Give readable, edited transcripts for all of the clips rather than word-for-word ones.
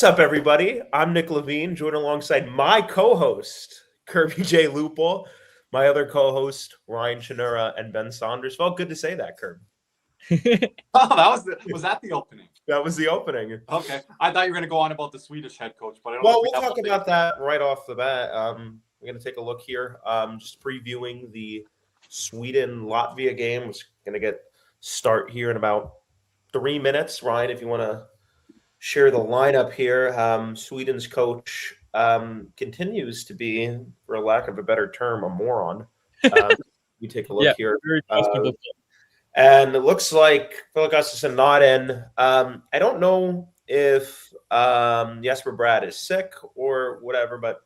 What's up, everybody? I'm Nick Levine, joined alongside my co-host, Kirby J. Lupel, my other co-host, Ryan Chinura, and Ben Saunders. Felt good to say that, Kirby. Oh, was that the opening? That was the opening. Okay. I thought you were going to go on about the Swedish head coach, but I don't we'll talk about that right off the bat. We're going to take a look here. Just previewing the Sweden-Latvia game. It's going to get start here in about 3 minutes. Ryan, if you want to share the lineup here. Sweden's coach continues to be, for lack of a better term, a moron. We take a look here. And it looks like Philip Gustafsson not in. I don't know if Jesper Bratt is sick or whatever, but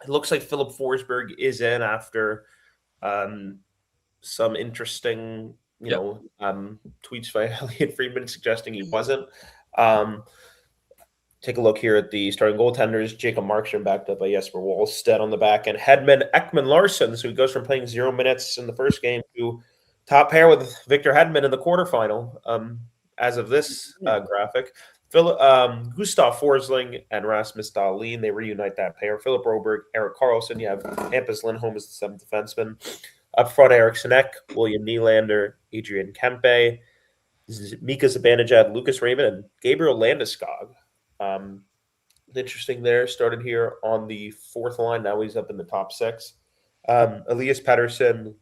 it looks like Philip Forsberg is in after some interesting, tweets by Elliot Friedman suggesting he wasn't. Take a look here at the starting goaltenders. Jacob Markstrom backed up by Jesper Wallstedt on the back end. Hedman, Ekman Larsson, so he goes from playing 0 minutes in the first game to top pair with Victor Hedman in the quarterfinal as of this graphic. Gustav Forsling and Rasmus Dahlin, they reunite that pair. Philip Broberg, Erik Karlsson. You have Hampus Lindholm as the seventh defenseman. Up front, Eric Sinek, William Nylander, Adrian Kempe, Mika Zibanejad, Lucas Raymond, and Gabriel Landeskog. Interesting there. Started here on the fourth line. Now he's up in the top six. Elias Pettersson,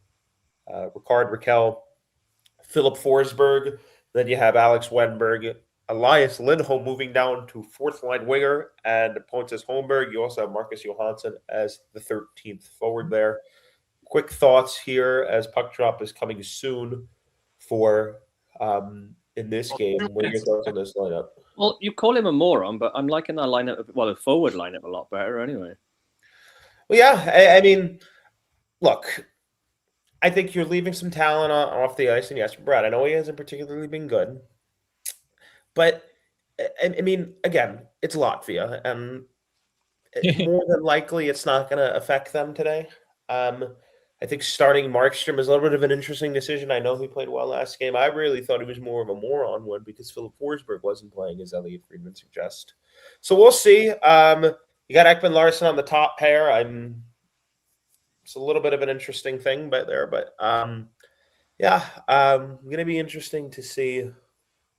Ricard Raquel, Philip Forsberg. Then you have Alex Wenberg, Elias Lindholm moving down to fourth line winger, and Pontus Holmberg. You also have Marcus Johansson as the 13th forward there. Quick thoughts here as puck drop is coming soon for in this game. What are your thoughts on this lineup? Well, you call him a moron, but I'm liking that lineup, the forward lineup a lot better anyway. Well, yeah, I mean, look, I think you're leaving some talent off the ice, and yes, Brad, I know he hasn't particularly been good, but, I mean, again, it's Latvia, and more than likely it's not going to affect them today. I think starting Markstrom is a little bit of an interesting decision. I know he played well last game. I really thought he was more of a moron one because Philip Forsberg wasn't playing, as Elliot Friedman suggests. So we'll see. You got Ekman Larsson on the top pair. It's a little bit of an interesting thing going to be interesting to see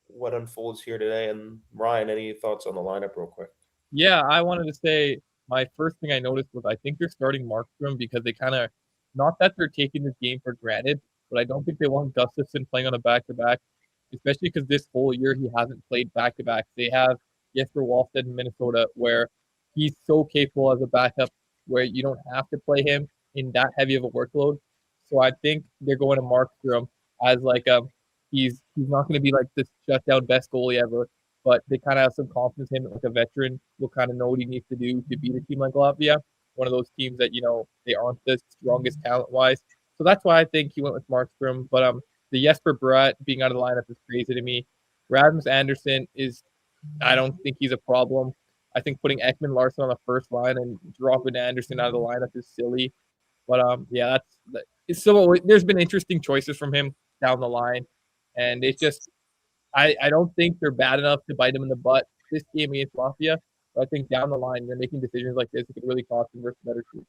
what unfolds here today. And Ryan, any thoughts on the lineup real quick? Yeah, I wanted to say my first thing I noticed was I think they're starting Markstrom because they kind of, not that they're taking this game for granted, but I don't think they want Gustafsson playing on a back-to-back, especially because this whole year he hasn't played back-to-back. They have Jesper Wallstedt in Minnesota where he's so capable as a backup where you don't have to play him in that heavy of a workload. So I think they're going to Markstrom as like he's not going to be like this shutdown best goalie ever, but they kind of have some confidence in him. Like a veteran will kind of know what he needs to do to beat a team like Latvia. One of those teams that, they aren't the strongest talent-wise. So that's why I think he went with Markstrom. But the Jesper Bratt being out of the lineup is crazy to me. Rasmus Andersson I don't think he's a problem. I think putting Ekman Larsson on the first line and dropping Andersson out of the lineup is silly. But, it's so there's been interesting choices from him down the line. And it's just I don't think they're bad enough to bite him in the butt this game against Latvia. I think down the line, they're making decisions like this. It could really cost them versus better teams.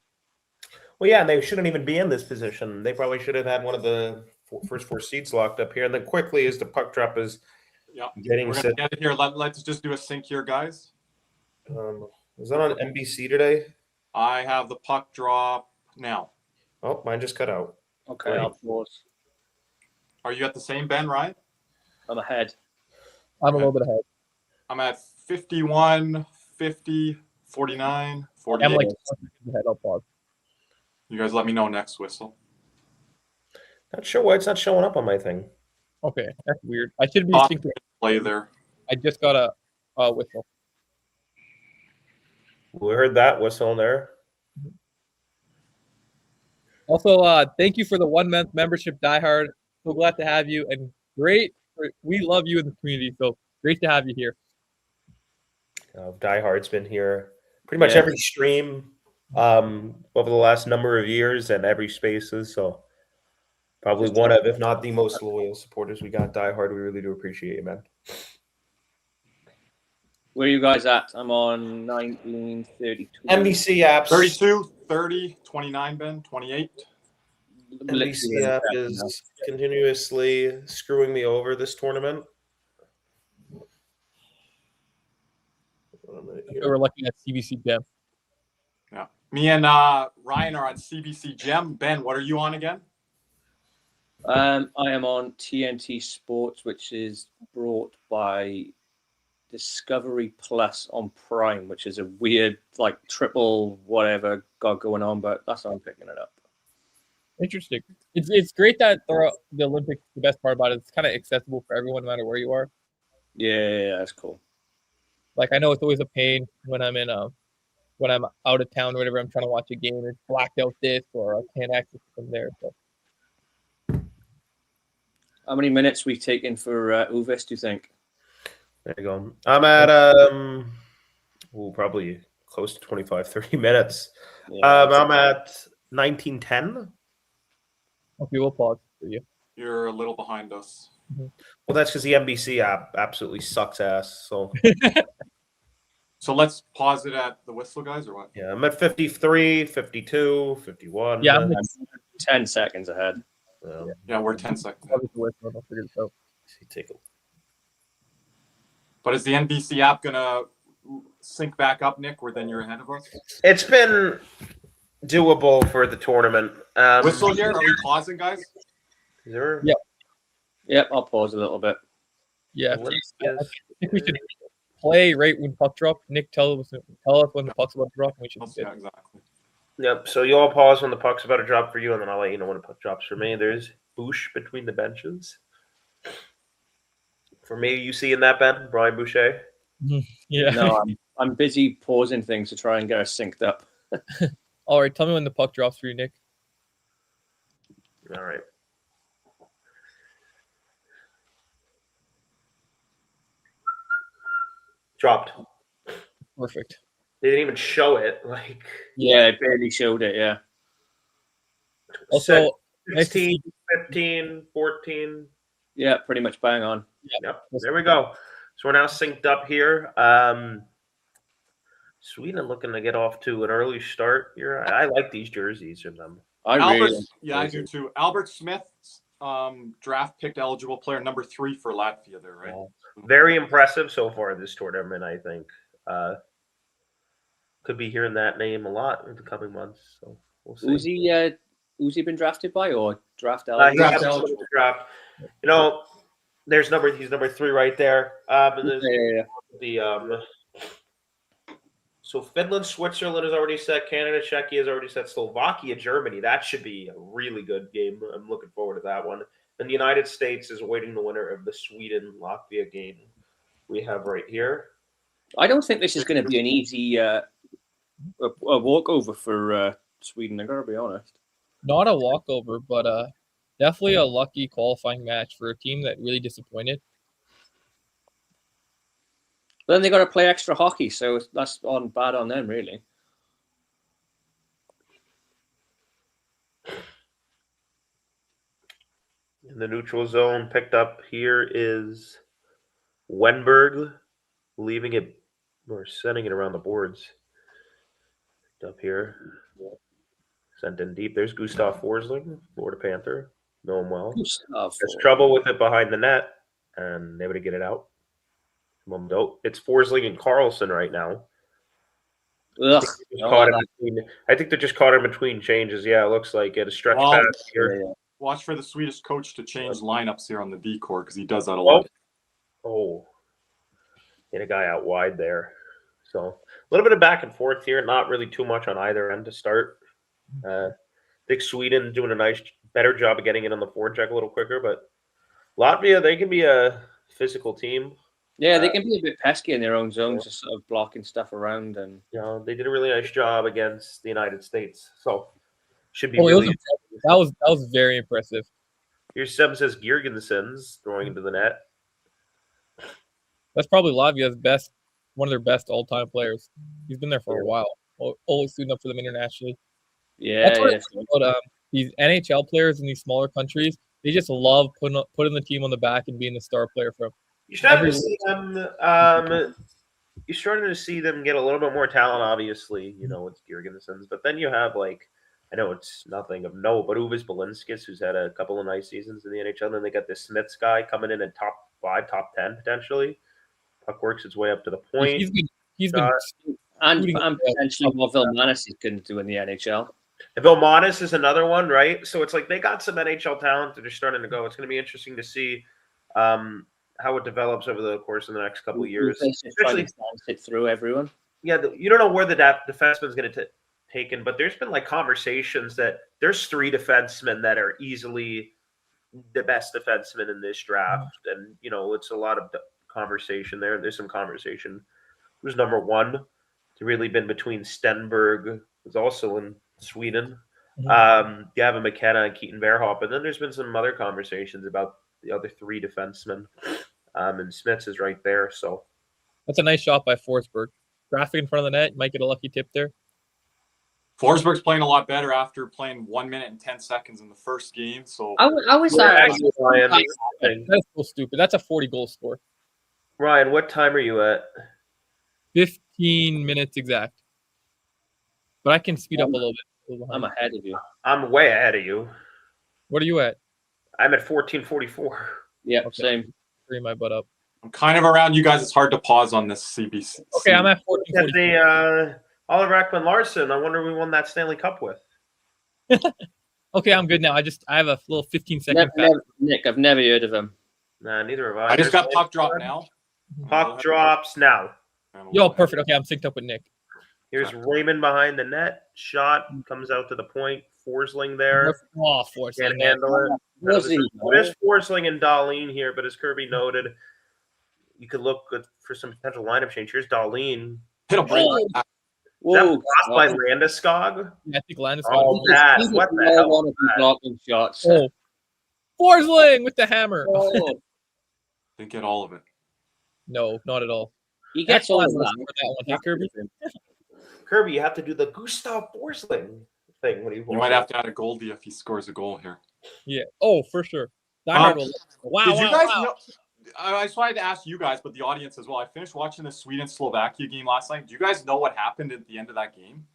Well, yeah, and they shouldn't even be in this position. They probably should have had one of the first four seats locked up here. And then quickly, as the puck drop is getting set. Get it here. Let's just do a sync here, guys. Is that on NBC today? I have the puck drop now. Oh, mine just cut out. Okay, I'll pause. Are you at the same, Ben, right? I'm ahead. I'm a little bit ahead. I'm at 51, 50, 49, 48. I'm like ahead. I'll pause. You guys let me know next whistle. Not sure why it's not showing up on my thing. Okay, that's weird. I should be synced. Play there. I just got a whistle. We heard that whistle there. Also, thank you for the 1 month membership, Diehard. So glad to have you, and great. We love you in the community, so great to have you here. Diehard's been here pretty much every stream over the last number of years and every spaces. So probably one of, if not the most loyal supporters we got. Diehard, we really do appreciate you, man. Where are you guys at? I'm on 1932. NBC apps. 32, 30, 29, Ben, 28. NBC app is continuously screwing me over this tournament. We're looking at CBC Gem. Yeah. Me and Ryan are on CBC Gem. Ben, what are you on again? I am on TNT Sports, which is brought by Discovery Plus on Prime, which is a weird, like, triple whatever got going on, but that's how I'm picking it up. Interesting. It's great that the Olympics. The best part about it, it's kind of accessible for everyone, no matter where you are. Yeah, that's cool. Like, I know it's always a pain when I'm when I'm out of town or whatever. I'm trying to watch a game and it's blacked out this, or I can't access it from there. So. How many minutes we taking for Uvis, do you think? There you go. I'm at probably close to 25, 30 minutes. Yeah. I'm at 1910. Okay, we'll pause for you. You're a little behind us. Well, that's because the NBC app absolutely sucks ass. So So let's pause it at the whistle, guys, or what? yeah, I'm at 53, 52, 51. Yeah, I'm 10 seconds ahead. Yeah, we're 10 seconds. I'll figure this out. Take a But is the NBC app going to sync back up, Nick, where then you're ahead of us? It's been doable for the tournament. Whistle here? Are we pausing, guys? Is there? Yeah. Yep, I'll pause a little bit. Yeah, What I is- think we should play right when puck drop. Nick, tell us when the puck's about to drop, and we should. Yeah, exactly. Yep. So you all pause when the puck's about to drop for you, and then I'll let you know when the puck drops for me. There's Bouche between the benches. For me, you see in that, Ben? Brian Boucher? Yeah. No, I'm busy pausing things to try and get us synced up. All right, tell me when the puck drops for you, Nick. All right. Dropped. Perfect. They didn't even show it. Like, Yeah, it barely showed it, yeah. Also, 16, 15, 14. Yeah, pretty much bang on. Yep. There we go. So we're now synced up here. Sweden looking to get off to an early start here. I like these jerseys from them. I do too. Albert Smith, draft picked eligible player number 3 for Latvia there, right? Very impressive so far this tournament, I think. Could be hearing that name a lot in the coming months. So we'll see. Who's he been drafted by or draft He's eligible? eligible draft. You know, he's number 3 right there. And there's so Finland, Switzerland is already set. Canada, Czechia is already set. Slovakia, Germany. That should be a really good game. I'm looking forward to that one. And the United States is awaiting the winner of the Sweden-Latvia game we have right here. I don't think this is going to be an easy a walkover for Sweden, I got to be honest. Not a walkover, but definitely a lucky qualifying match for a team that really disappointed. But then they got to play extra hockey, so that's bad on them, really. In the neutral zone, picked up here is Wenberg, leaving it or sending it around the boards. Picked up here, sent in deep. There's Gustav Forsling, Florida Panther. Know him well. There's trouble with it behind the net, and able to get it out. It's Forsling and Carlson right now. Ugh. I think they're just caught in between changes. Yeah, it looks like it. A stretch pass here. Yeah. Watch for the Swedish coach to change lineups here on the D court because he does that a lot. Oh, hit a guy out wide there. So a little bit of back and forth here. Not really too much on either end to start. I think Sweden doing a better job of getting it on the forecheck a little quicker, but Latvia, they can be a physical team. Yeah, they can be a bit pesky in their own zones, just sort of blocking stuff around, and they did a really nice job against the United States. So should be that was very impressive. Here's Seb says Girgensons throwing into the net. That's probably Latvia's one of their best all-time players. He's been there for a while, always suiting up for them internationally. Yeah, about, these NHL players in these smaller countries, they just love putting the team on the back and being the star player for them. You should have to see them. You you're starting to see them get a little bit more talent. Obviously, it's Girgensons, but then you have I know it's nothing of note, but Uvis Balinskis, who's had a couple of nice seasons in the NHL. And then they got this Smiths guy coming in at top 5, top 10 potentially. Puck works its way up to the point. He's been and potentially what Vilmanis is going to do in the NHL. Vilmanis is another one, right? So it's like they got some NHL talent that are starting to go. It's going to be interesting to see how it develops over the course of the next couple of years. Especially it through everyone. Yeah, you don't know where the defenseman is going to take in, but there's been conversations that there's 3 defensemen that are easily the best defensemen in this draft, and it's a lot of conversation there. There's some conversation. Who's number 1? It's really been between Stenberg, who's also in Sweden, Gavin McKenna, and Keaton Verhoff, and then there's been some other conversations about the other 3 defensemen, and Smiths is right there. So that's a nice shot by Forsberg. Graphic in front of the net, might get a lucky tip there. Forsberg's playing a lot better after playing 1 minute and 10 seconds in the first game. So I was that. That's so stupid. That's a 40-goal score. Ryan, what time are you at? 15 minutes exact. But I can speed up a little bit. I'm ahead of you. I'm way ahead of you. What are you at? I'm at 14:44. Yeah, Okay. Same. Bring my butt up. I'm kind of around you guys. It's hard to pause on this CBC. Okay, I'm at 14:44. At the Oliver Ekman-Larsson, I wonder who we won that Stanley Cup with. Okay, I'm good now. I have a little 15-second Nick, I've never heard of him. Nah, neither have I. I just got puck drop now. Puck drops now. Yo, perfect. Okay, I'm synced up with Nick. Here's Raymond behind the net. Shot comes out to the point. Forsling there. Oh, Forsling. Can't handle it. There's Forsling and Dahlin here, but as Kirby noted, you could look good for some potential lineup change. Here's Dahlin. Hit a break. Whoa. That by Landeskog? Yeah, I think Landeskog. Oh, that. What the hell was that? Shots. Oh. Forsling with the hammer. Oh. Didn't get all of it. No, not at all. He gets all of that one, huh, Kirby? Kirby, you have to do the Gustav Forsling thing. When You might have to add a Goldie if he scores a goal here. Yeah. Oh, for sure. Wow. Did you guys know? I just wanted to ask you guys, but the audience as well. I finished watching the Sweden-Slovakia game last night. Do you guys know what happened at the end of that game?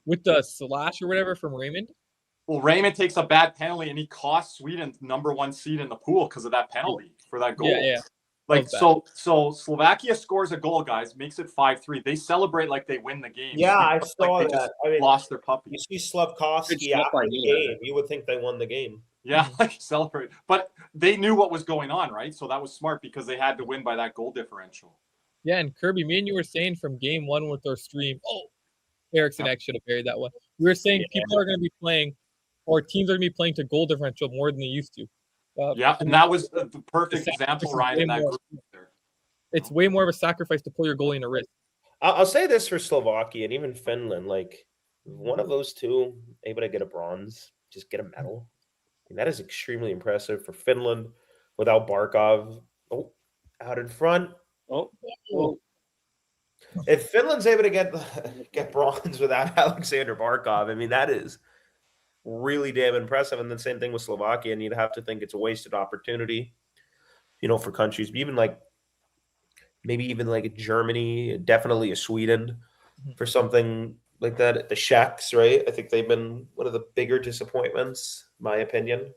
With the slash or whatever from Raymond? Well, Raymond takes a bad penalty, and he cost Sweden #1 seed in the pool because of that penalty for that goal. Yeah. So Slovakia scores a goal, guys, makes it 5-3. They celebrate like they win the game. Yeah, I Like saw they that. just I mean, lost their puppy. you see Slavkovsky after the game, you would think they won the game. Yeah, like celebrate. But they knew what was going on, right? So that was smart because they had to win by that goal differential. Yeah, and Kirby, me and you were saying from game 1 with our stream, Erickson X should have buried that one. We were saying people are going to be playing, or teams are going to be playing to goal differential more than they used to. And that was the perfect example, Ryan, in that group there. It's way more of a sacrifice to pull your goalie in the wrist. I'll say this for Slovakia and even Finland, one of those two able to get a bronze, just get a medal. I mean, that is extremely impressive for Finland without Barkov. Oh, out in front. Oh. If Finland's able to get bronze without Alexander Barkov, I mean, that is really damn impressive. And the same thing with Slovakia, and you'd have to think it's a wasted opportunity, for countries, even maybe even a Germany, definitely a Sweden for something like that. The Czechs, right? I think they've been one of the bigger disappointments, in my opinion,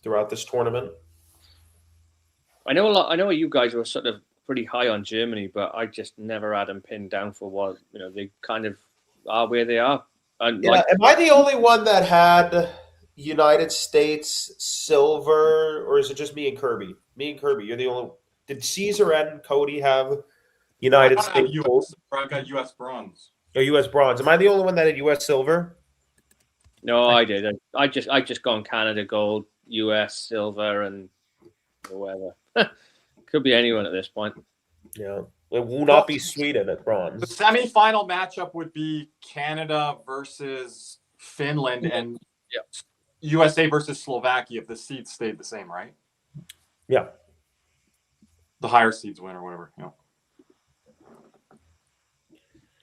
throughout this tournament. I know you guys were sort of pretty high on Germany, but I just never had them pinned down for what they kind of are where they are. And am I the only one that had United States silver, or is it just me and Kirby? Me and Kirby, you're the only. Did Caesar and Cody have United States gold? I got U.S. bronze. Or U.S. bronze? Am I the only one that had U.S. silver? No, I did. I just gone Canada gold, U.S. silver, and whatever. Could be anyone at this point. Yeah, it will not be Sweden at bronze. The semifinal matchup would be Canada versus Finland and USA versus Slovakia if the seeds stayed the same, right? Yeah. The higher seeds win or whatever.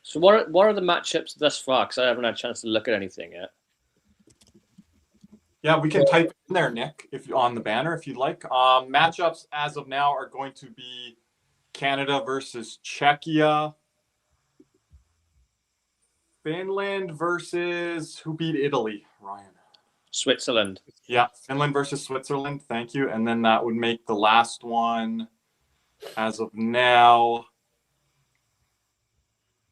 So what are the matchups thus far? Because I haven't had a chance to look at anything yet. Yeah, we can type in there, Nick, if on the banner if you'd like. Matchups as of now are going to be Canada versus Czechia. Finland versus who beat Italy, Ryan? Switzerland. Yeah, Finland versus Switzerland. Thank you. And then that would make the last one as of now.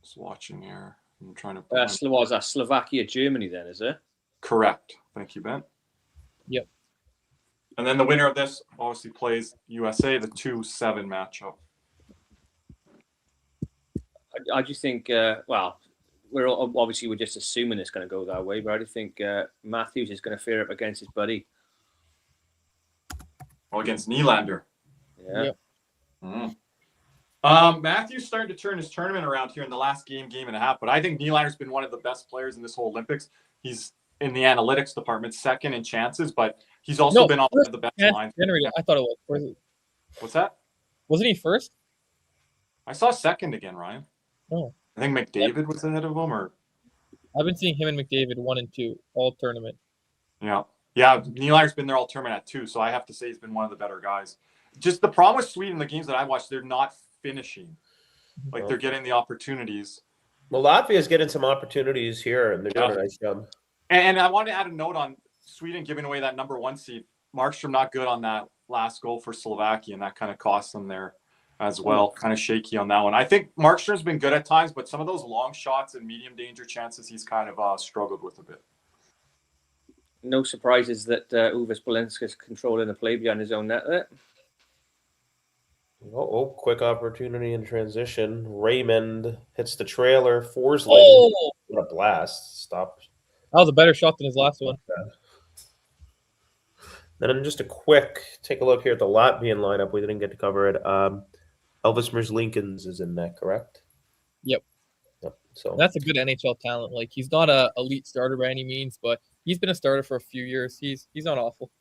Just watching here. I'm trying to. Was that Slovakia, Germany then, is it? Correct. Thank you, Ben. Yep. And then the winner of this obviously plays USA, the 2-7 matchup. I just think, we're just assuming it's going to go that way, but I do think Matthews is going to fare up against his buddy. Oh, against Nylander. Yeah. Yep. Matthews starting to turn his tournament around here in the last game and a half, but I think Nylander's been one of the best players in this whole Olympics. He's in the analytics department, second in chances, but he's also been on one of the best lines. I thought it was. What's that? Wasn't he first? I saw second again, Ryan. Oh. I think McDavid was ahead of him, or I've been seeing him and McDavid 1 and 2 all tournament. yeah. Nylander's been there all tournament at 2, so I have to say he's been one of the better guys. Just the problem with Sweden, the games that I watched, they're not finishing. Like they're getting the opportunities. Well, Latvia's getting some opportunities here, and they're doing a nice job. And I want to add a note on Sweden giving away that number 1 seed. Markstrom not good on that last goal for Slovakia, and that kind of cost them there as well. Kind of shaky on that one. I think Markstrom's been good at times, but some of those long shots and medium danger chances, he's kind of struggled with a bit. No surprises that Uwe Smolenski's controlling the play behind his own net there. Oh, quick opportunity in transition. Raymond hits the trailer. Forsling. Oh! What a blast. Stop. That was a better shot than his last one. Then just a quick take a look here at the Latvian lineup. We didn't get to cover it. Elvis Merzlikins is in net, correct? Yep. So that's a good NHL talent. Like, he's not an elite starter by any means, but he's been a starter for a few years. He's not awful.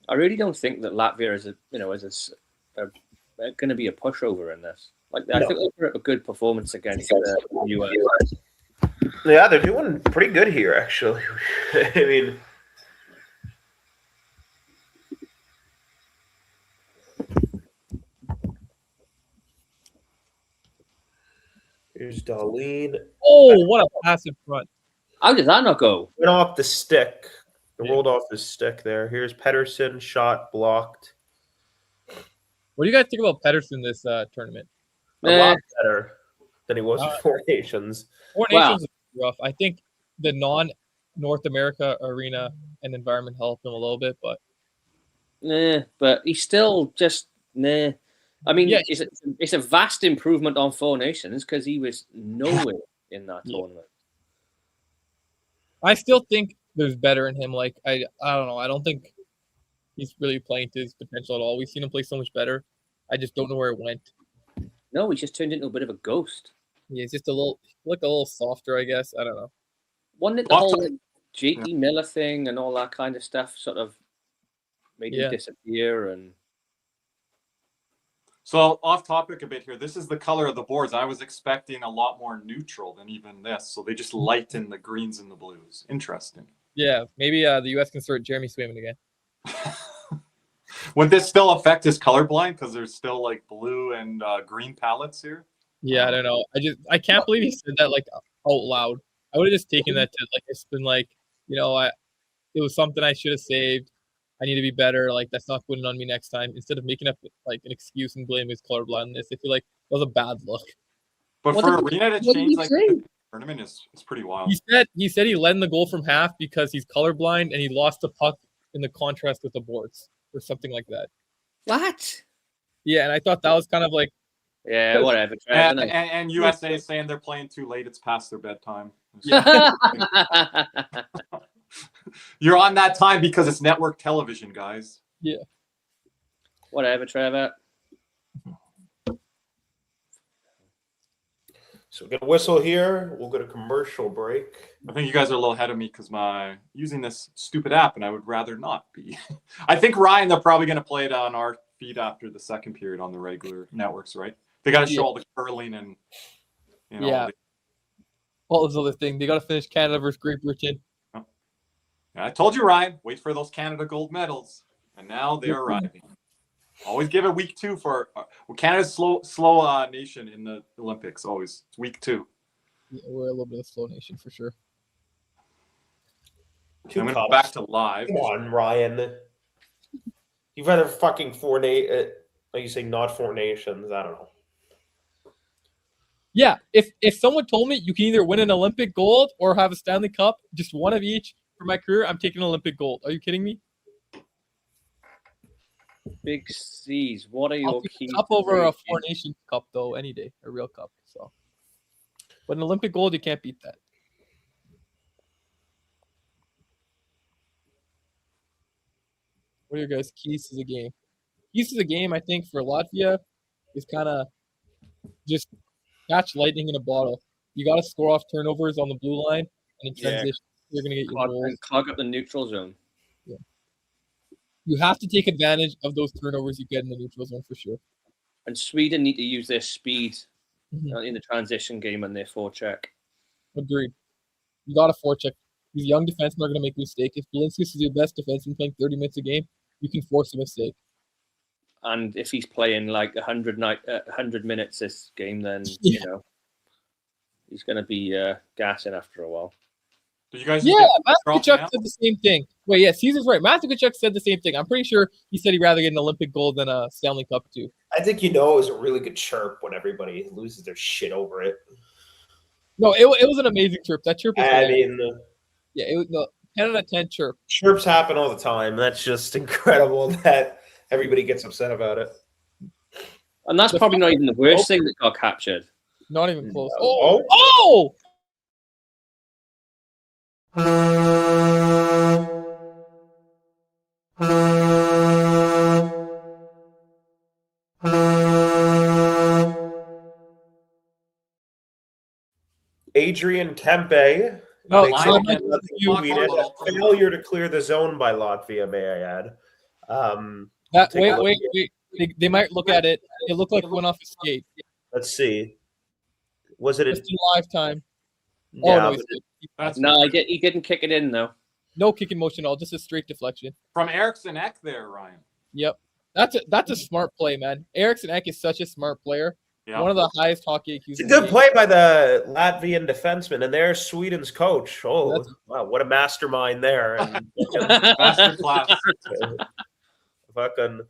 I really don't think that Latvia is going to be a pushover in this. Like, I think they're a good performance against the US. yeah, they're doing pretty good here, actually. I mean, here's Darlene. Oh, what a pass in front. How did that not go? Went off the stick. It rolled off his stick there. Here's Pedersen, shot blocked. What do you guys think about Pedersen this tournament? A lot better than he was in Four Nations. Four Nations is rough. I think the non-North America arena and environment helped him a little bit, but but he's still just I mean, it's a vast improvement on Four Nations because he was nowhere in that tournament. I still think there's better in him. Like, I don't know. I don't think he's really playing to his potential at all. We've seen him play so much better. I just don't know where it went. No, he just turned into a bit of a ghost. Yeah, he's just a little softer, I guess. I don't know. Wasn't it the whole JT Miller thing and all that kind of stuff sort of made him disappear? And so off topic a bit here. This is the color of the boards. I was expecting a lot more neutral than even this. So they just lighten the greens and the blues. Interesting. Yeah, maybe the U.S. can start Jeremy Swayman again. Would this still affect his colorblind because there's still like blue and green palettes here? Yeah, I don't know. I can't believe he said that like out loud. I would have just taken that to like it's been like, it was something I should have saved. I need to be better. Like, that's not good on me next time. Instead of making up like an excuse and blaming his colorblindness, I feel like that was a bad look. But for arena to change like the tournament is pretty wild. He said he led in the goal from half because he's colorblind and he lost the puck in the contrast with the boards or something like that. What? Yeah, and I thought that was kind of like whatever. And USA is saying they're playing too late. It's past their bedtime. You're on that time because it's network television, guys. Yeah. Whatever, Trevor. So we're going to whistle here. We'll go to commercial break. I think you guys are a little ahead of me because my using this stupid app, and I would rather not be. I think, Ryan, they're probably going to play it on our feed after the second period on the regular networks, right? They got to show all the curling and, all this other thing. They got to finish Canada versus Great Britain. I told you, Ryan, wait for those Canada gold medals. And now they're arriving. Always give it week 2 for Canada's slow nation in the Olympics. Always. It's week 2. Yeah, we're a little bit of a slow nation for sure. Two I'm going to cups. go back to live. Come on, Ryan. You've had a fucking like you say, not 4 nations. I don't know. Yeah, if someone told me you can either win an Olympic gold or have a Stanley Cup, just one of each for my career, I'm taking Olympic gold. Are you kidding me? Big C's. What are I'll your take key? a cup over a 4 Nations Cup though any day, a real cup. So, but an Olympic gold, you can't beat that. What are your guys' keys to the game? Keys to the game, I think, for Latvia is kind of just catch lightning in a bottle. You got to score off turnovers on the blue line, and in transition, you're going to get your goals. Clog up the neutral zone. Yeah. You have to take advantage of those turnovers you get in the neutral zone for sure. And Sweden need to use their speed in the transition game and their forecheck. Agreed. You got to forecheck. These young defensemen are going to make a mistake. If Belinsky is your best defenseman playing 30 minutes a game, you can force a mistake. And if he's playing like 100 minutes this game, then you know he's going to be gassing after a while. Did you guys? Yeah, Matthew Tkachuk said the same thing. Wait, yeah, Caesar's right. Matthew Tkachuk said the same thing. I'm pretty sure he said he'd rather get an Olympic gold than a Stanley Cup too. I think it was a really good chirp when everybody loses their shit over it. No, it was an amazing chirp. That chirp was yeah, it was no 10 out of 10 chirp. Chirps happen all the time. That's just incredible that everybody gets upset about it. And that's probably not even the worst thing that got captured. Not even close. Oh! Adrian Kempe. No, failure to clear the zone by Latvia, may I add. Wait. They might look at it. It looked like it went off his skate. Let's see. Was it Just in live time? Yeah, No, he didn't kick it in though. No kicking motion at all. Just a straight deflection. From Eriksson Ek there, Ryan. Yep. That's a smart play, man. Eriksson Ek is such a smart player. Yeah. One of the highest hockey IQs. It's a good play by the Latvian defenseman, and there's Sweden's coach. Oh, wow, what a mastermind there! And Masterclass. Fucking,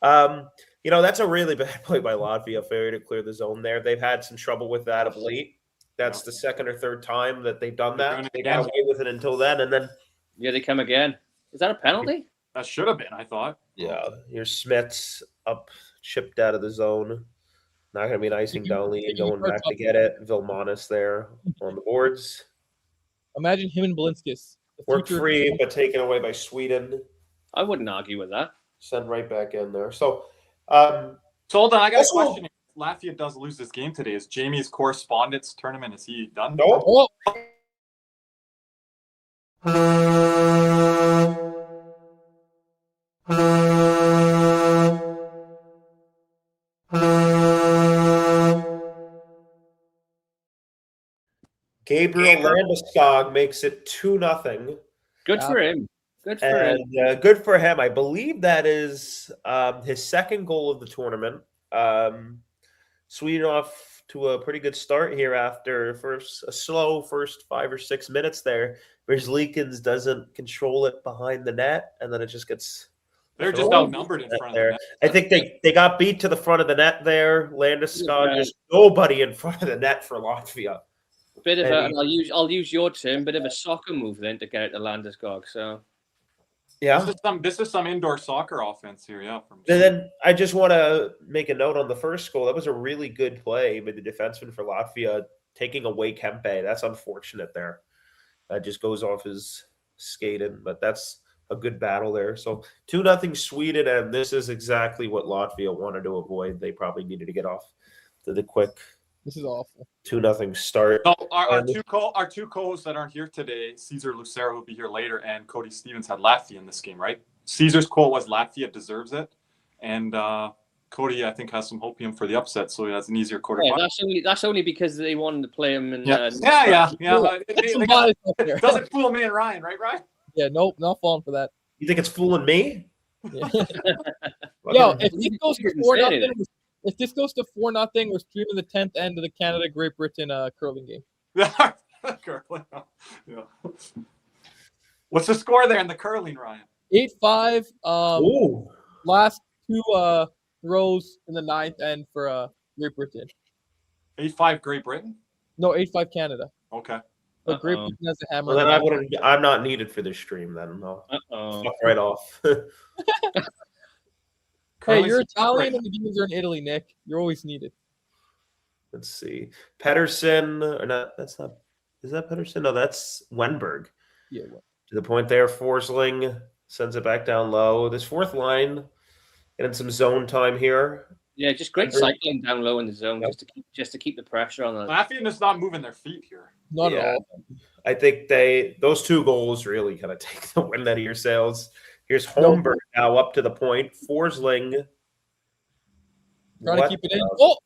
that's a really bad play by Latvia. Failure to clear the zone there. They've had some trouble with that of late. That's the second or third time that they've done that. They got away with it until then, and then they come again. Is that a penalty? That should have been, I thought. Yeah, here's Smits up, chipped out of the zone. Not going to be an icing down lead, going back to get it. Vilmanis there on the boards. Imagine him and Belinsky. Work free, but taken away by Sweden. I wouldn't argue with that. Send right back in there. So hold on, I got a question. If Latvia does lose this game today, is Jamie's correspondence tournament, is he done? No. Gabriel Landeskog makes it 2-0. Good for him. Good for him. Good for him. I believe that is his second goal of the tournament. Sweden off to a pretty good start here after a slow first 5 or 6 minutes there. Verzlikins doesn't control it behind the net, and then it just gets... They're just outnumbered in front there. of the net. I think they got beat to the front of the net there. Landeskog, there's nobody in front of the net for Latvia. Bit of I'll use your term, bit of a soccer move then to get it to Landeskog. So yeah, this is some indoor soccer offense here. Yeah. And then I just want to make a note on the first goal. That was a really good play by the defenseman for Latvia, taking away Kempe. That's unfortunate there. That just goes off his skating, but that's a good battle there. So 2-0 Sweden, and this is exactly what Latvia wanted to avoid. They probably needed to get off to the quick. This is awful. 2-0 start. So our two co-hosts that aren't here today, Caesar Lucero, who'll be here later, and Cody Stevens had Latvia in this game, right? Caesar's quote was Latvia deserves it, and Cody, I think, has some hopium for the upset, so he has an easier quarterback. Yeah, that's only because they wanted to play him. And yeah. It doesn't fool me and Ryan, right, Ryan? Yeah, nope, not falling for that. You think it's fooling me? Yeah. Fucking- Yo, if this goes to Didn't 4 say nothing, anything. if this goes to 4-0, we're streaming the 10th end of the Canada Great Britain curling game. Yeah. What's the score there in the curling, Ryan? 8-5. Ooh. Last 2 throws in the 9th end for Great Britain. 8-5 Great Britain? No, 8-5 Canada. Okay. But Great Uh-oh. Britain has a hammer. Well, then I'm not needed for this stream then. I'll Uh-oh. fuck right off. Hey, Curling's you're great. Italian and the games are in Italy, Nick. You're always needed. Let's see. Pedersen, or not, that's not, is that Pedersen? No, that's Wenberg. Yeah. Well, To the point there, Forsling sends it back down low. This fourth line getting some zone time here. Yeah, just great cycling down low in the zone, Yep. just to keep the pressure on the. Latvian is not moving their feet here. not Yeah. at all. I think those 2 goals really kind of take the wind out of your sails. Here's No. Holmberg now up to the point. Forsling. Trying to What keep it in. the- Oh,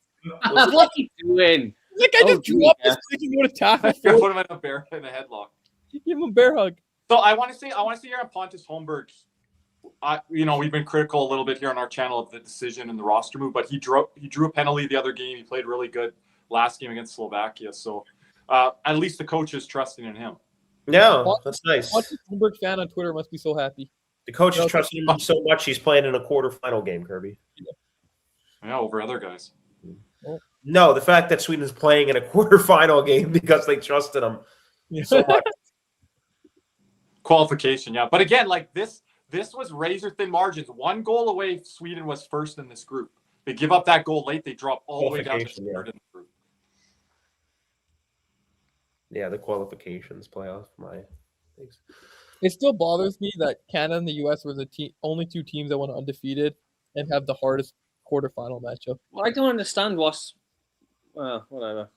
was- What's he doing? that guy Oh, just dropped yeah. his thinking with a tackle. Put him in a bear in a headlock. Give him a bear hug. So I want to say here on Pontus Holmberg, we've been critical a little bit here on our channel of the decision and the roster move, but he drew a penalty the other game. He played really good last game against Slovakia. So at least the coach is trusting in him. Yeah, that's nice. Watch the Bloomberg fan on Twitter must be so happy. The coach is trusting him so much he's playing in a quarterfinal game, Kirby. Yeah, over other guys. No, the fact that Sweden's playing in a quarterfinal game because they trusted him so much. Qualification, yeah. But again, like this was razor thin margins. 1 goal away, Sweden was first in this group. They give up that goal late. They drop all the way down to Qualification, third in the group. Yeah, the qualifications playoff. My thanks. It still bothers me that Canada and the U.S. were the only 2 teams that went undefeated and have the hardest quarterfinal matchup. Well, I don't understand what's. Well, whatever.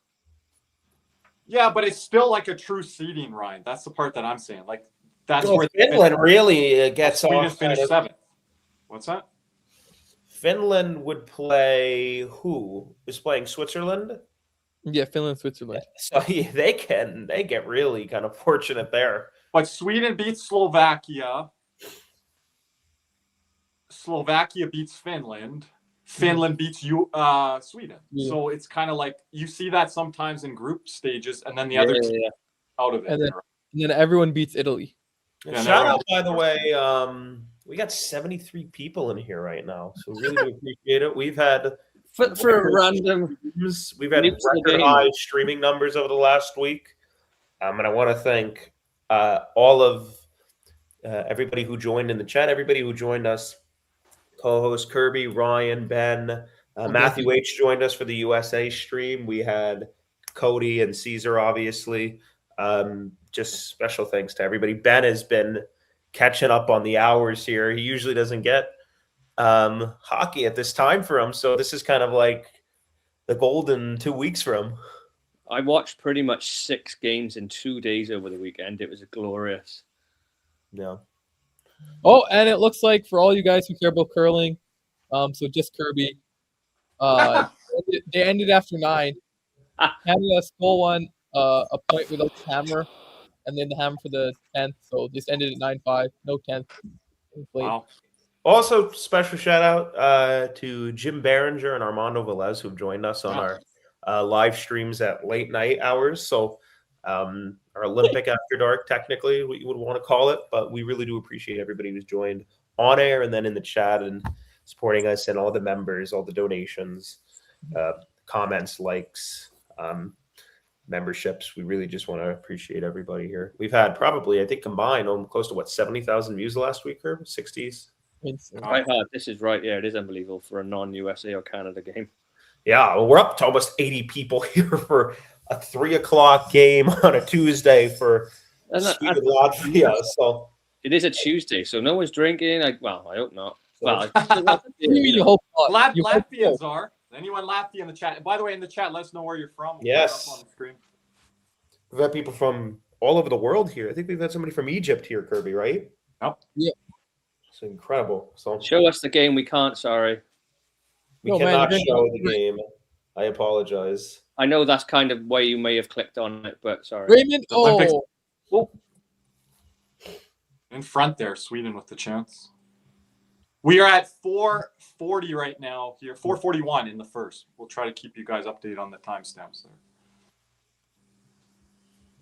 Yeah, but it's still like a true seeding, Ryan. That's the part that I'm saying. Like that's Well, where Finland really gets Sweden off. finished 7th. What's that? Finland would play who is playing Switzerland, Yeah, Finland, Switzerland. so yeah, they get really kind of fortunate there. But Sweden beats Slovakia. Slovakia beats Finland. Finland beats Sweden. Yeah. So it's kind of like you see that sometimes in group stages, and then the Yeah, other yeah, team yeah. out of it. And then everyone beats Italy. Yeah, Shout no, out, by the way, we got 73 people in here right now, so really do appreciate it. We've had For a random. we've had New to the record game. high streaming numbers over the last week, and I want to thank all of everybody who joined in the chat, everybody who joined us, co-host Kirby, Ryan, Ben, Matthew H joined us for the USA stream. We had Cody and Caesar, obviously. Just special thanks to everybody. Ben has been catching up on the hours here. He usually doesn't get hockey at this time for him, so this is kind of like the golden 2 weeks for him. I watched pretty much 6 games in 2 days over the weekend. It was glorious. Yeah. Oh, and it looks like for all you guys who care about curling, so just Kirby, they ended after 9. Canada stole one, a point without hammer, and then the hammer for the 10th. So this ended at 9-5, no 10th. Wow. Also, special shout out to Jim Behringer and Armando Velez who've joined us on our live streams at late night hours. So our Olympic After Dark, technically, what you would want to call it. But we really do appreciate everybody who's joined on air and then in the chat and supporting us, and all the members, all the donations, comments, likes, memberships. We really just want to appreciate everybody here. We've had probably, I think, combined close to 70,000 views last week, or 60s. Quite hard. This is right. Yeah, it is unbelievable for a non-USA or Canada game. Yeah, well, we're up to almost 80 people here for a 3:00 game on a Tuesday for Sweden, Latvia. So it is a Tuesday, so no one's drinking. I hope not. Well, You hope not. You hope Latvians so. are. Anyone Latvia in the chat? By the way, in the chat, let us know where you're from. We'll Yes. put it up on the screen. we've had people from all over the world here. I think we've had somebody from Egypt here, Kirby, right? Yep. Yeah. It's incredible. So show us the game. We can't. Sorry. we No, man, cannot you're show gonna- the game. I apologize. I know that's kind of why you may have clicked on it, but sorry. Raymond, Olympics. oh, in front there, Sweden with the chance. We are at 4:40 right now here, 4:41 in the first. We'll try to keep you guys updated on the timestamps there.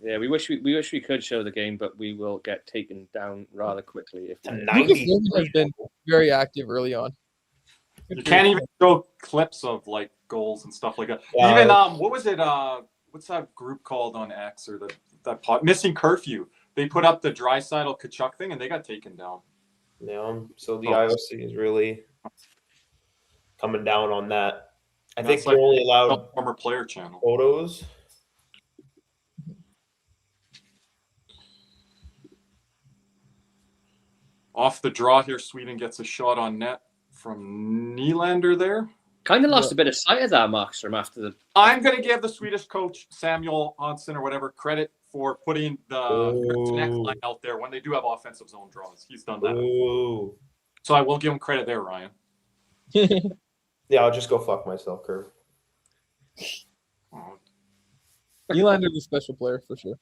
Yeah, we wish we could show the game, but we will get taken down rather quickly if we... Lucas Logan has been very active early on. You can't even show clips of like goals and stuff like that. Yeah. Even what was it? What's that group called on X or that Missing Curfew? They put up the Draisaitl Kachuk thing and they got taken down. Yeah, so the IOC is really coming down on that. I think they're only allowed former player channel photos. Off the draw here, Sweden gets a shot on net from Nylander there. Kind of lost a bit of sight of that Markstrom after the... I'm going to give the Swedish coach, Samuel Hansen or whatever, credit for putting the next line out there when they do have offensive zone draws. He's done that. Ooh. So I will give him credit there, Ryan. Yeah, I'll just go fuck myself, Kurt. Oh, Nylander's a special player for sure.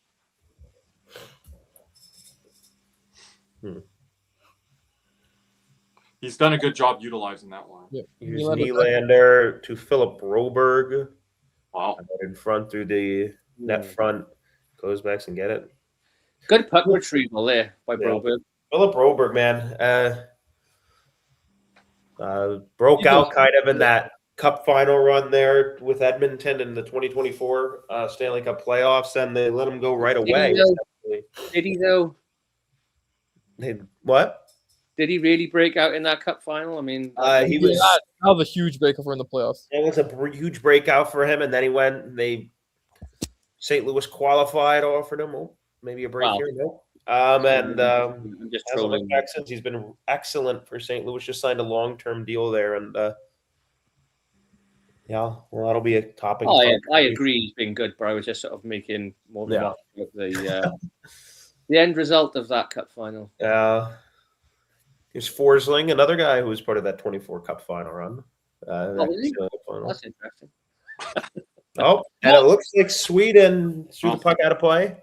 he's done a good job utilizing that line. Yeah. Here's Nylander to Philip Broberg. Wow. In front through the net front. Goes back and get it. Good puck retrieval there by Yeah. Broberg. Philip Broberg, man. Broke out kind of in that cup final run there with Edmonton in the 2024 Stanley Cup playoffs, and they let him go right away. Did he though? What? Did he really break out in that cup final? I mean, He was. That was a huge breakover in the playoffs. It was a huge breakout for him, and then he went. St. Louis qualified, offered him maybe a break here. No. I'm just Hasn't trolling. looked back since. He's been excellent for St. Louis. Just signed a long-term deal there, and yeah, well, that'll be a topic. Oh, I agree. He's been good, but I was just sort of making more of about the end result of that cup final. Here's Forsling, another guy who was part of that 24 Cup final run. That's interesting. Oh, and it looks like Sweden threw the puck out of play.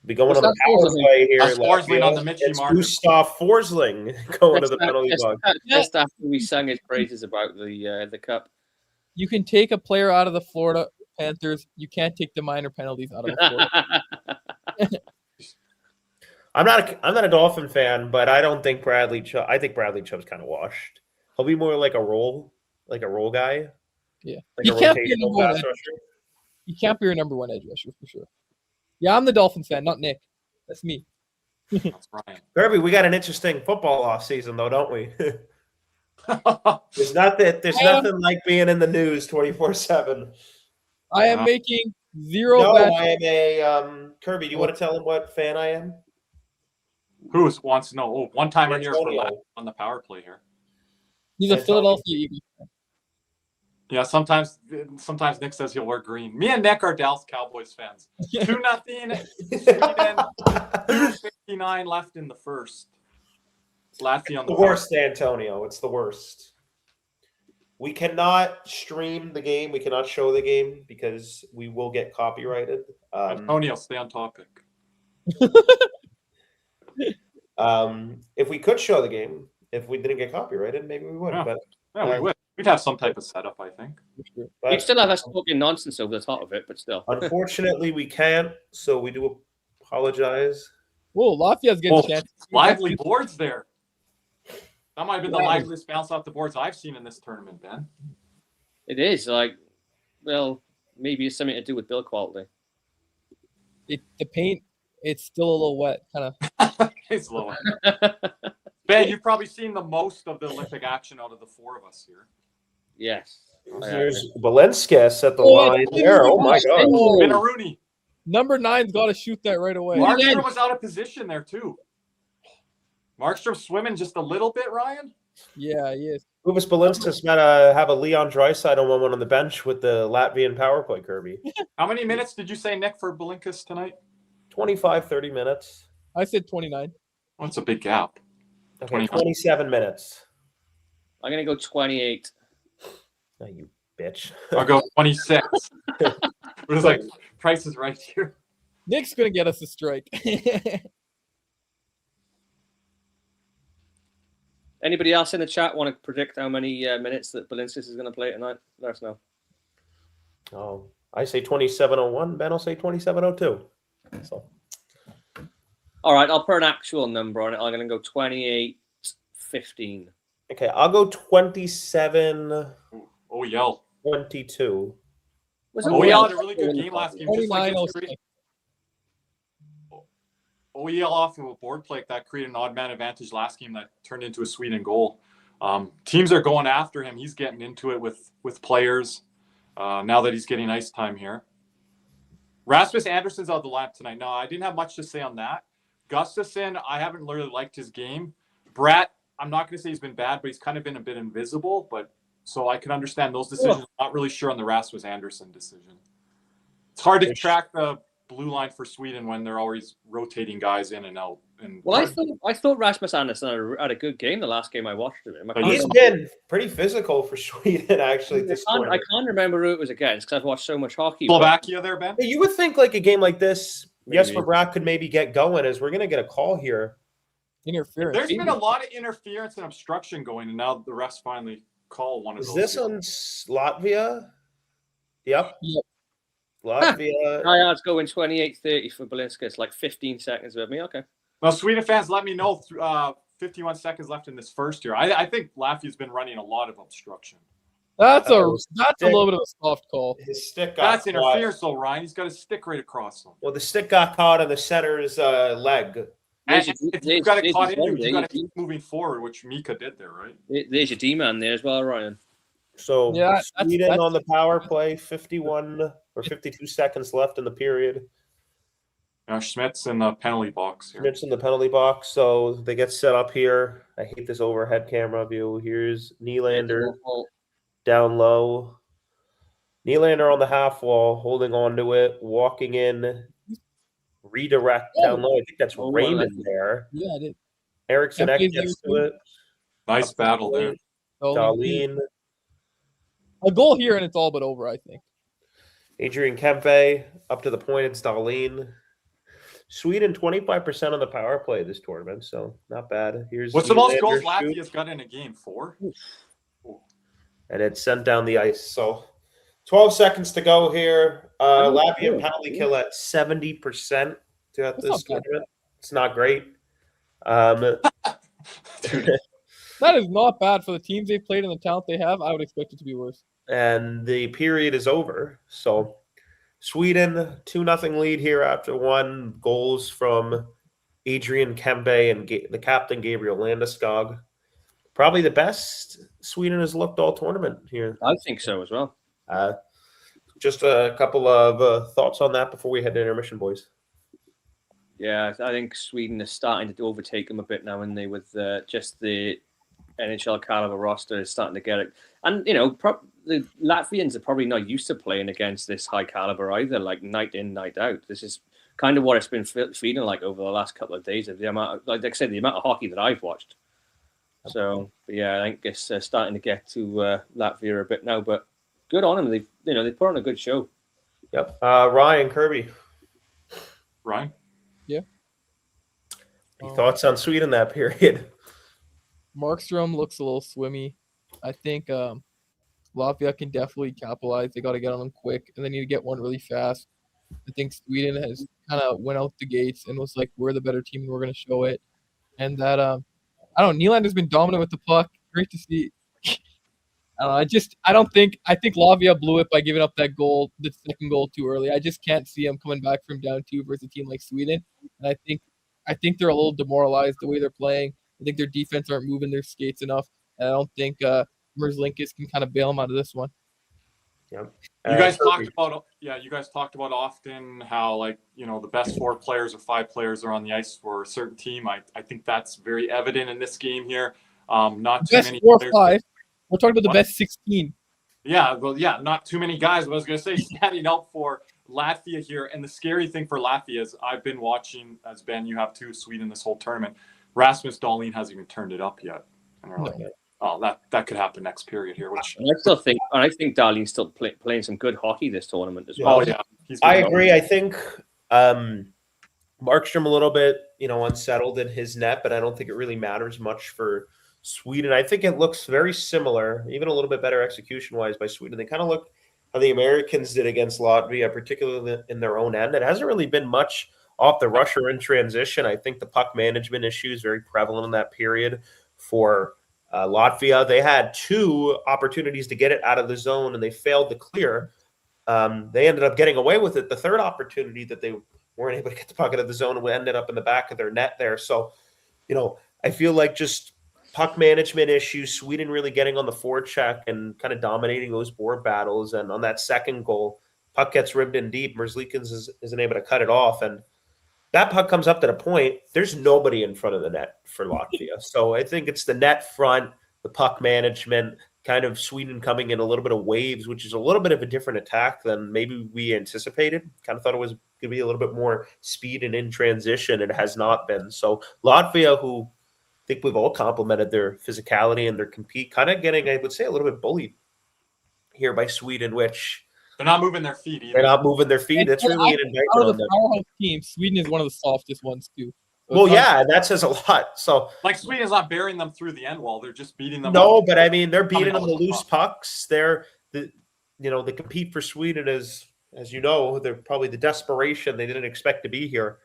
Be going on the power play here. That's Forsling on the Mitchie It's marker. Gustav Forsling going to the penalty box. Just after we sang his praises about the cup. You can take a player out of the Florida Panthers. You can't take the minor penalties out of the Florida. I'm not a Dolphin fan, but I don't think Bradley Chubb. I think Bradley Chubb's kind of washed. He'll be more like a role guy. Yeah, Like he a can't be your rotational number one. pass rusher. He can't be your number one edge rusher for sure. Yeah, I'm the Dolphins fan, not Nick. That's me. That's Ryan. Kirby, we got an interesting football off season though, don't we? There's nothing like being in the news 24/7. I am making zero No, bets. I am a Kirby. Do you want to tell him what fan I am? Who wants to know? Oh, one timer here for Antonio. on the power play here. He's a Antonio. Philadelphia Eagles fan. Yeah, sometimes Nick says he'll wear green. Me and Nick are Dallas Cowboys fans. 2-0. Sweden. 2:59 left in the first. Latvia on The the worst, Antonio. It's the worst. We cannot stream the game. We cannot show the game because we will get copyrighted. Antonio, stay on topic. If we could show the game, if we didn't get copyrighted, maybe we would. Yeah. But, Yeah, we would. We'd have some type of setup, I think. You'd still have us talking nonsense over the top of it, but still. unfortunately, we can't. So we do apologize. Whoa, Latvia's getting Oh, a chance. lively boards there. That might have been the liveliest bounce off the boards I've seen in this tournament, Ben. It is maybe it's something to do with build quality. The paint, it's still a little wet, kind of. It's low. Ben, you've probably seen the most of the Olympic action out of the four of us here. Yes. There's Balenskis at the Oh, line it's there. Oh my god! Oh. Ben Rooney. Number 9's got to shoot that right away. Markstrom was out of position there too. Markstrom swimming just a little bit, Ryan. Yeah, he is. Uvis Balenskis might have a Leon Draisaitl one on the bench with the Latvian power play, Kirby. How many minutes did you say, Nick, for Balinkas tonight? 25, 30 minutes. I said 29. Oh, that's a big gap. Okay, 29. 27 minutes. I'm going to go 28. Oh, you bitch. I'll go 26. It was like, Price is right here. Nick's going to get us a strike. Anybody else in the chat want to predict how many minutes that Balinskis is going to play tonight? Let us know. Oh, I say 27:01. Ben will say 27:02. So. All right, I'll put an actual number on it. I'm going to go 28-15. Okay, I'll go 27-22. OEL had a really good game last game. Just like 29-06. OEL off of a board play that created an odd man advantage last game that turned into a Sweden goal. Teams are going after him. He's getting into it with players now that he's getting ice time here. Rasmus Andersson's out of the lineup tonight. No, I didn't have much to say on that. Gustafsson, I haven't really liked his game. Bratt, I'm not going to say he's been bad, but he's kind of been a bit invisible. But so I can understand those decisions. I'm not really sure on the Rasmus Andersson decision. It's hard to track the blue line for Sweden when they're always rotating guys in and out. And well, I thought Rasmus Andersson had a good game the last game I watched of him. He's been pretty physical for Sweden, actually. I can't remember who it was against because I've watched so much hockey. Slovakia there, Ben? You would think like a game like this, Maybe. Jesper Bratt could maybe get going as we're going to get a call here. Interference. There's been a lot of interference and obstruction going, and now the refs finally call one of those. Is this on Latvia? Yep. Latvia. It's going 28-30 for Balinskis, like 15 seconds with me. Okay. Well, Sweden fans, let me know. 51 seconds left in this first year. I think Latvia's been running a lot of obstruction. That's a little bit of a soft call. His stick got That's interference, though, Ryan. He's got his stick right across him. Well, the stick got caught on the center's leg. And if you've got it caught in you, you've got to keep moving forward, which Mika did there, right? There's your D-man there as well, Ryan. So Yeah, Sweden that's on the power play, 51 or 52 seconds left in the period. Schmidt's in the penalty box here. Schmidt's in the penalty box, so they get set up here. I hate this overhead camera view. Here's Nylander down low. Nylander on the half wall, holding on to it, walking in, redirect down low. I think that's Raymond there. Yeah, it is. Eriksson Kempe's gets to it. Nice battle there. Dahlin. A goal here, and it's all but over, I think. Adrian Kempe up to the point. It's Dahlin. Sweden 25% on the power play this tournament, so not bad. Here's what's the most goals shoot, Latvia's got in a game? 4? and it's sent down the ice. So 12 seconds to go here. Latvia penalty kill at 70% throughout this tournament. It's not great. That is not bad for the teams they've played and the talent they have. I would expect it to be worse. And the period is over. So Sweden 2-0 lead here after 1 goals from Adrian Kempe and the captain Gabriel Landeskog. Probably the best Sweden has looked all tournament here. I think so as well. Just a couple of thoughts on that before we head to intermission, boys. Yeah, I think Sweden is starting to overtake them a bit now, and they with just the NHL caliber roster is starting to get it. And, you know, the Latvians are probably not used to playing against this high caliber either, like night in, night out. This is kind of what it's been feeling like over the last couple of days of the amount, like I said, the amount of hockey that I've watched. So, yeah, I think it's starting to get to Latvia a bit now, but good on them. They put on a good show. Yep. Ryan Kirby. Ryan? Yeah. Thoughts on Sweden that period? Markstrom looks a little swimmy. I think Latvia can definitely capitalize. They got to get on them quick, and they need to get one really fast. I think Sweden has kind of went out the gates and was like, we're the better team and we're going to show it. And that, I don't know, Nylander's been dominant with the puck. Great to see. I think Latvia blew it by giving up that goal, the second goal too early. I just can't see them coming back from down 2 versus a team like Sweden. And I think they're a little demoralized the way they're playing. I think their defense aren't moving their skates enough. And I don't think Merzlinkis can kind of bail them out of this one. Yep. You guys talked about often how, like, you know, the best 4 players or 5 players are on the ice for a certain team. I think that's very evident in this game here. Not too best many 4 or players. 5. We're talking about the best 16. Yeah, well, yeah, not too many guys. But I was going to say, standing out for Latvia here. And the scary thing for Latvia is I've been watching, as Ben, you have too, Sweden this whole tournament. Rasmus Dahlin hasn't even turned it up yet. And we're like, oh, that could happen next period here. Which I think Dahlin's still playing some good hockey this tournament as well. Oh, yeah. I agree. I think Markstrom a little bit, unsettled in his net, but I don't think it really matters much for Sweden. I think it looks very similar, even a little bit better execution-wise by Sweden. They kind of look how the Americans did against Latvia, particularly in their own end. It hasn't really been much off the rush or in transition. I think the puck management issue is very prevalent in that period for Latvia. They had 2 opportunities to get it out of the zone, and they failed to clear. They ended up getting away with it. The third opportunity that they weren't able to get the puck out of the zone and ended up in the back of their net there. So, I feel like just puck management issues, Sweden really getting on the forecheck and kind of dominating those board battles. And on that second goal, puck gets ribbed in deep. Merzlikins isn't able to cut it off. And that puck comes up to the point. There's nobody in front of the net for Latvia. So I think it's the net front, the puck management, kind of Sweden coming in a little bit of waves, which is a little bit of a different attack than maybe we anticipated. Kind of thought it was going to be a little bit more speed and in transition. It has not been. So Latvia, who I think we've all complimented their physicality and their compete, kind of getting, I would say, a little bit bullied here by Sweden, which They're not moving their feet either. they're not moving their feet. It's really an indictment Out on of the them. powerhouse team, Sweden is one of the softest ones too. So Well, it's not- yeah, that says a lot. So Like Sweden's not burying them through the end wall. They're just beating them. no, up. but I mean, they're beating Coming them out the with loose the pucks. They're the compete for Sweden is, as you know, they're probably the desperation they didn't expect to be here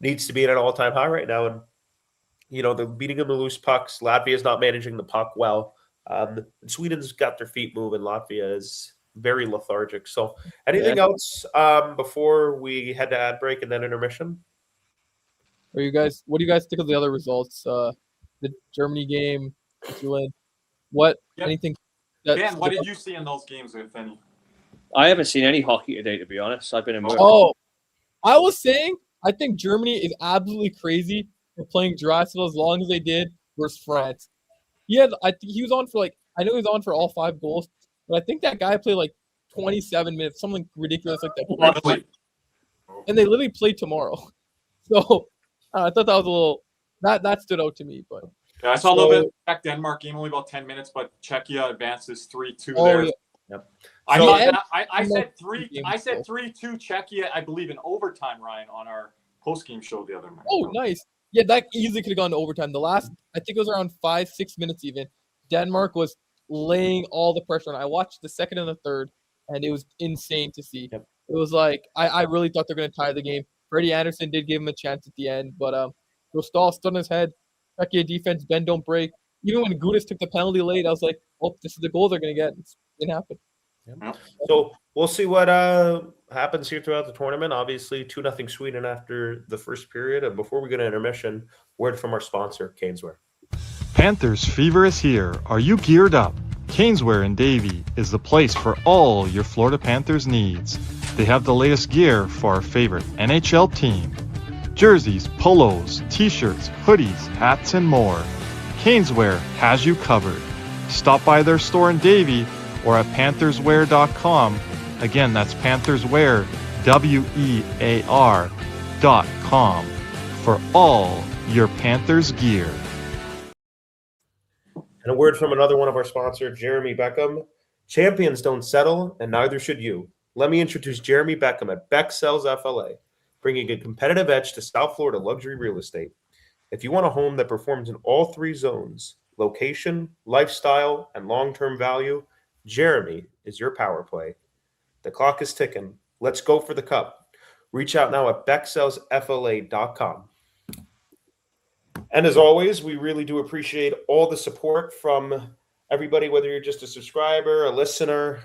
needs to be at an all-time high right now. And they're beating them the loose pucks. Latvia's not managing the puck well. And Sweden's got their feet moving. Latvia is very lethargic. So anything else before we head to ad break and then intermission? What do you guys think of the other results? The Germany game, Switzerland. Anything? Dan, what did you see in those games, if any? I haven't seen any hockey today, to be honest. I've been in work. Oh, I was saying, I think Germany is absolutely crazy for playing Drexel as long as they did versus France. I think he was on for I know he was on for all 5 goals, but I think that guy played 27 minutes, something ridiculous like that. And they literally played tomorrow. So I thought that was a little that stood out to me. But yeah, I saw a little bit of Czech Denmark game, only about 10 minutes, but Czechia advances 3-2 there. yeah. Yep. I said 3-2 Czechia, I believe, in overtime, Ryan, on our post-game show the other night. Oh, nice. Yeah, that easily could have gone to overtime. The last, I think it was around 5-6 minutes even. Denmark was laying all the pressure on. I watched the second and the third, and it was insane to see. Yep. It was I really thought they were going to tie the game. Freddie Anderson did give him a chance at the end, but Rostal stood on his head. Czechia defense, bend, don't break. Even when Gudis took the penalty late, I was like, oh, this is the goal they're going to get. It didn't happen. Yeah. So we'll see what happens here throughout the tournament. Obviously, 2-0 Sweden after the first period. And before we go to intermission, word from our sponsor, CanesWare. Panthers fever is here. Are you geared up? CanesWare in Davie is the place for all your Florida Panthers needs. They have the latest gear for our favorite NHL team. Jerseys, polos, t-shirts, hoodies, hats, and more. CanesWare has you covered. Stop by their store in Davie or at pantherswear.com. Again, that's pantherswear, WEAR.com for all your Panthers gear. And a word from another one of our sponsors, Jeremy Beckham. Champions don't settle, and neither should you. Let me introduce Jeremy Beckham at Beck Sells FLA, bringing a competitive edge to South Florida luxury real estate. If you want a home that performs in all 3 zones, location, lifestyle, and long-term value, Jeremy is your power play. The clock is ticking. Let's go for the cup. Reach out now at becksellsfla.com. And as always, we really do appreciate all the support from everybody, whether you're just a subscriber, a listener.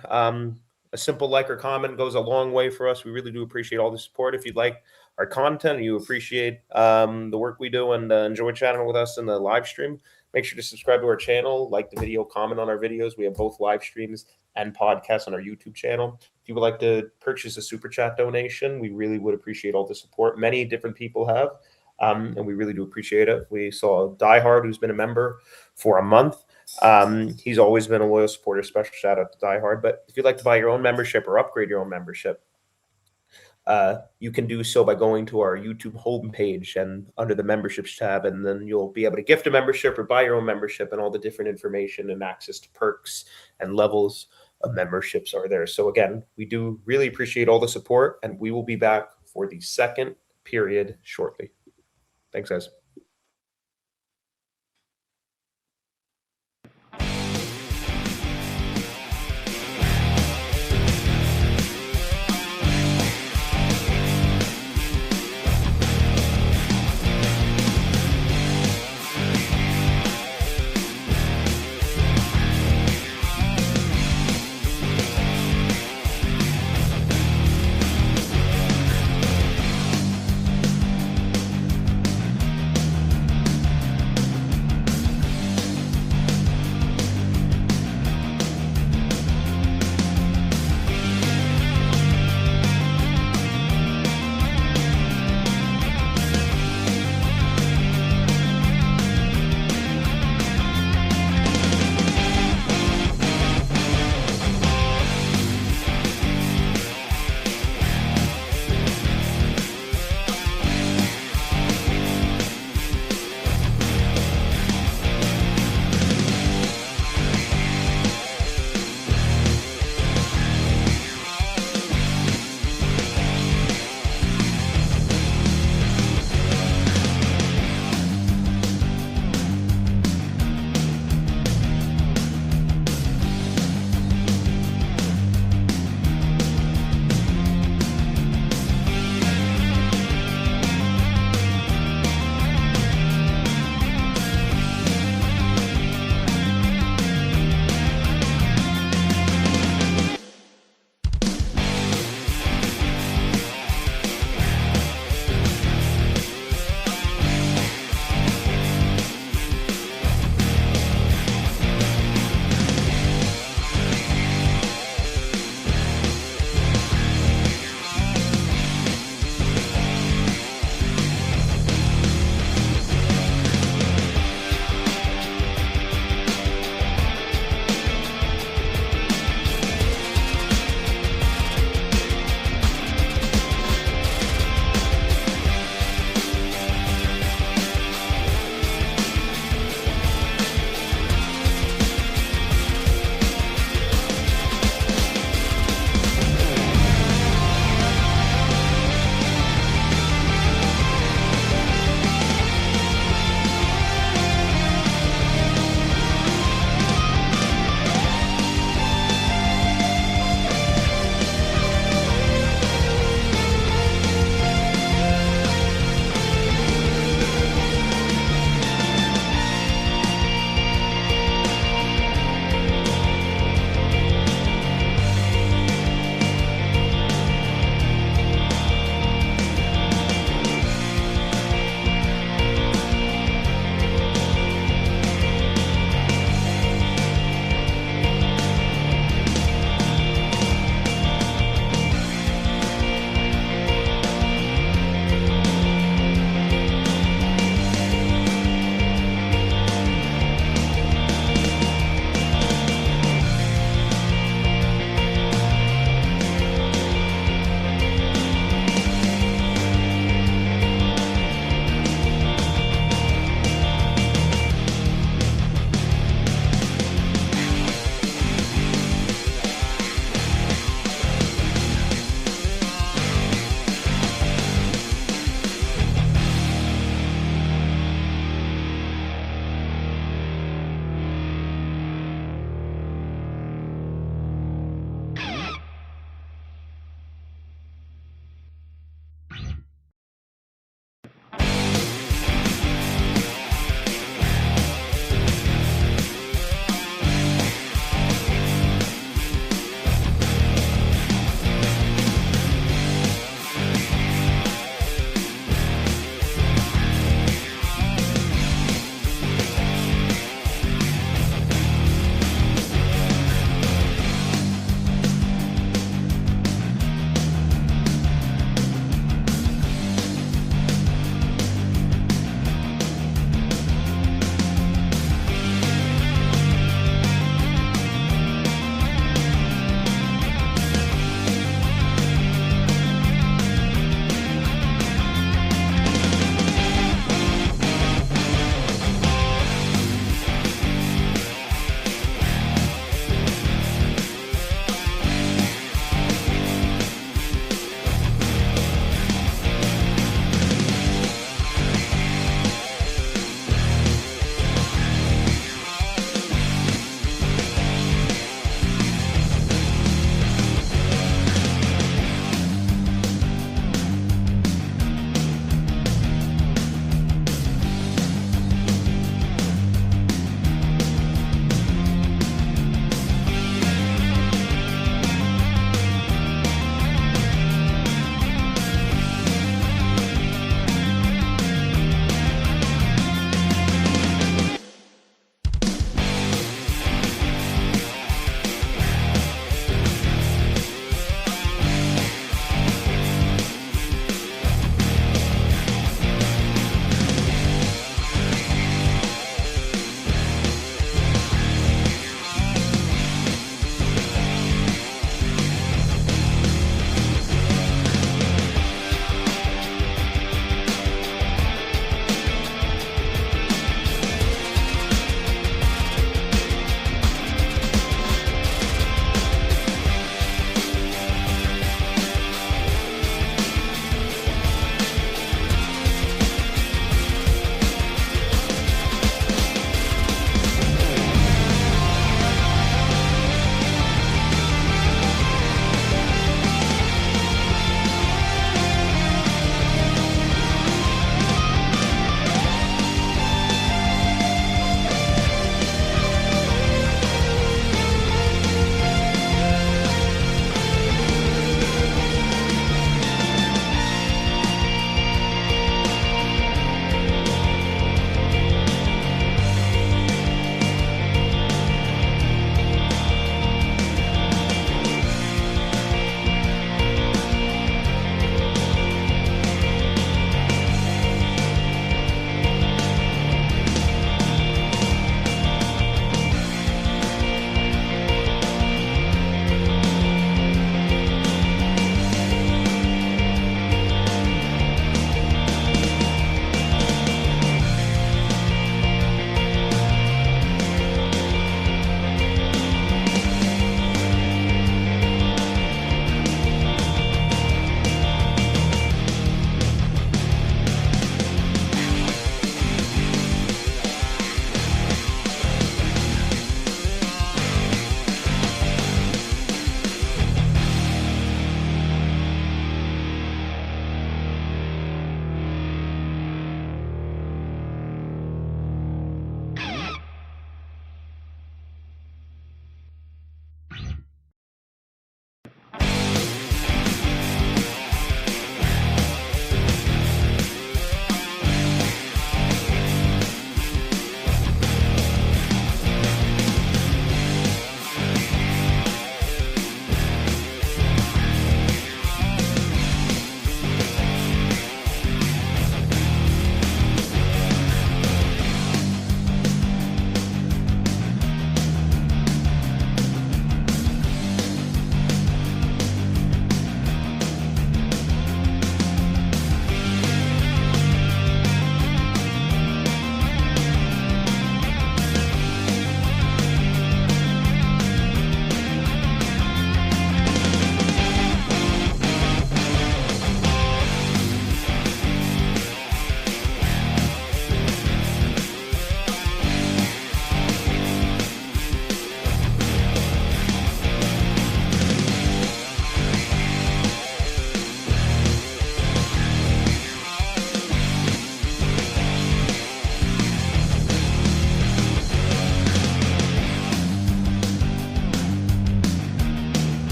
A simple like or comment goes a long way for us. We really do appreciate all the support. If you'd like our content, you appreciate the work we do and enjoy chatting with us in the live stream, make sure to subscribe to our channel, like the video, comment on our videos. We have both live streams and podcasts on our YouTube channel. If you would like to purchase a super chat donation, we really would appreciate all the support. Many different people have, and we really do appreciate it. We saw Diehard, who's been a member for a month. He's always been a loyal supporter. Special shout out to Diehard. But if you'd like to buy your own membership or upgrade your own membership, you can do so by going to our YouTube homepage and under the memberships tab, and then you'll be able to gift a membership or buy your own membership, and all the different information and access to perks and levels of memberships are there. So again, we do really appreciate all the support, and we will be back for the second period shortly. Thanks, guys.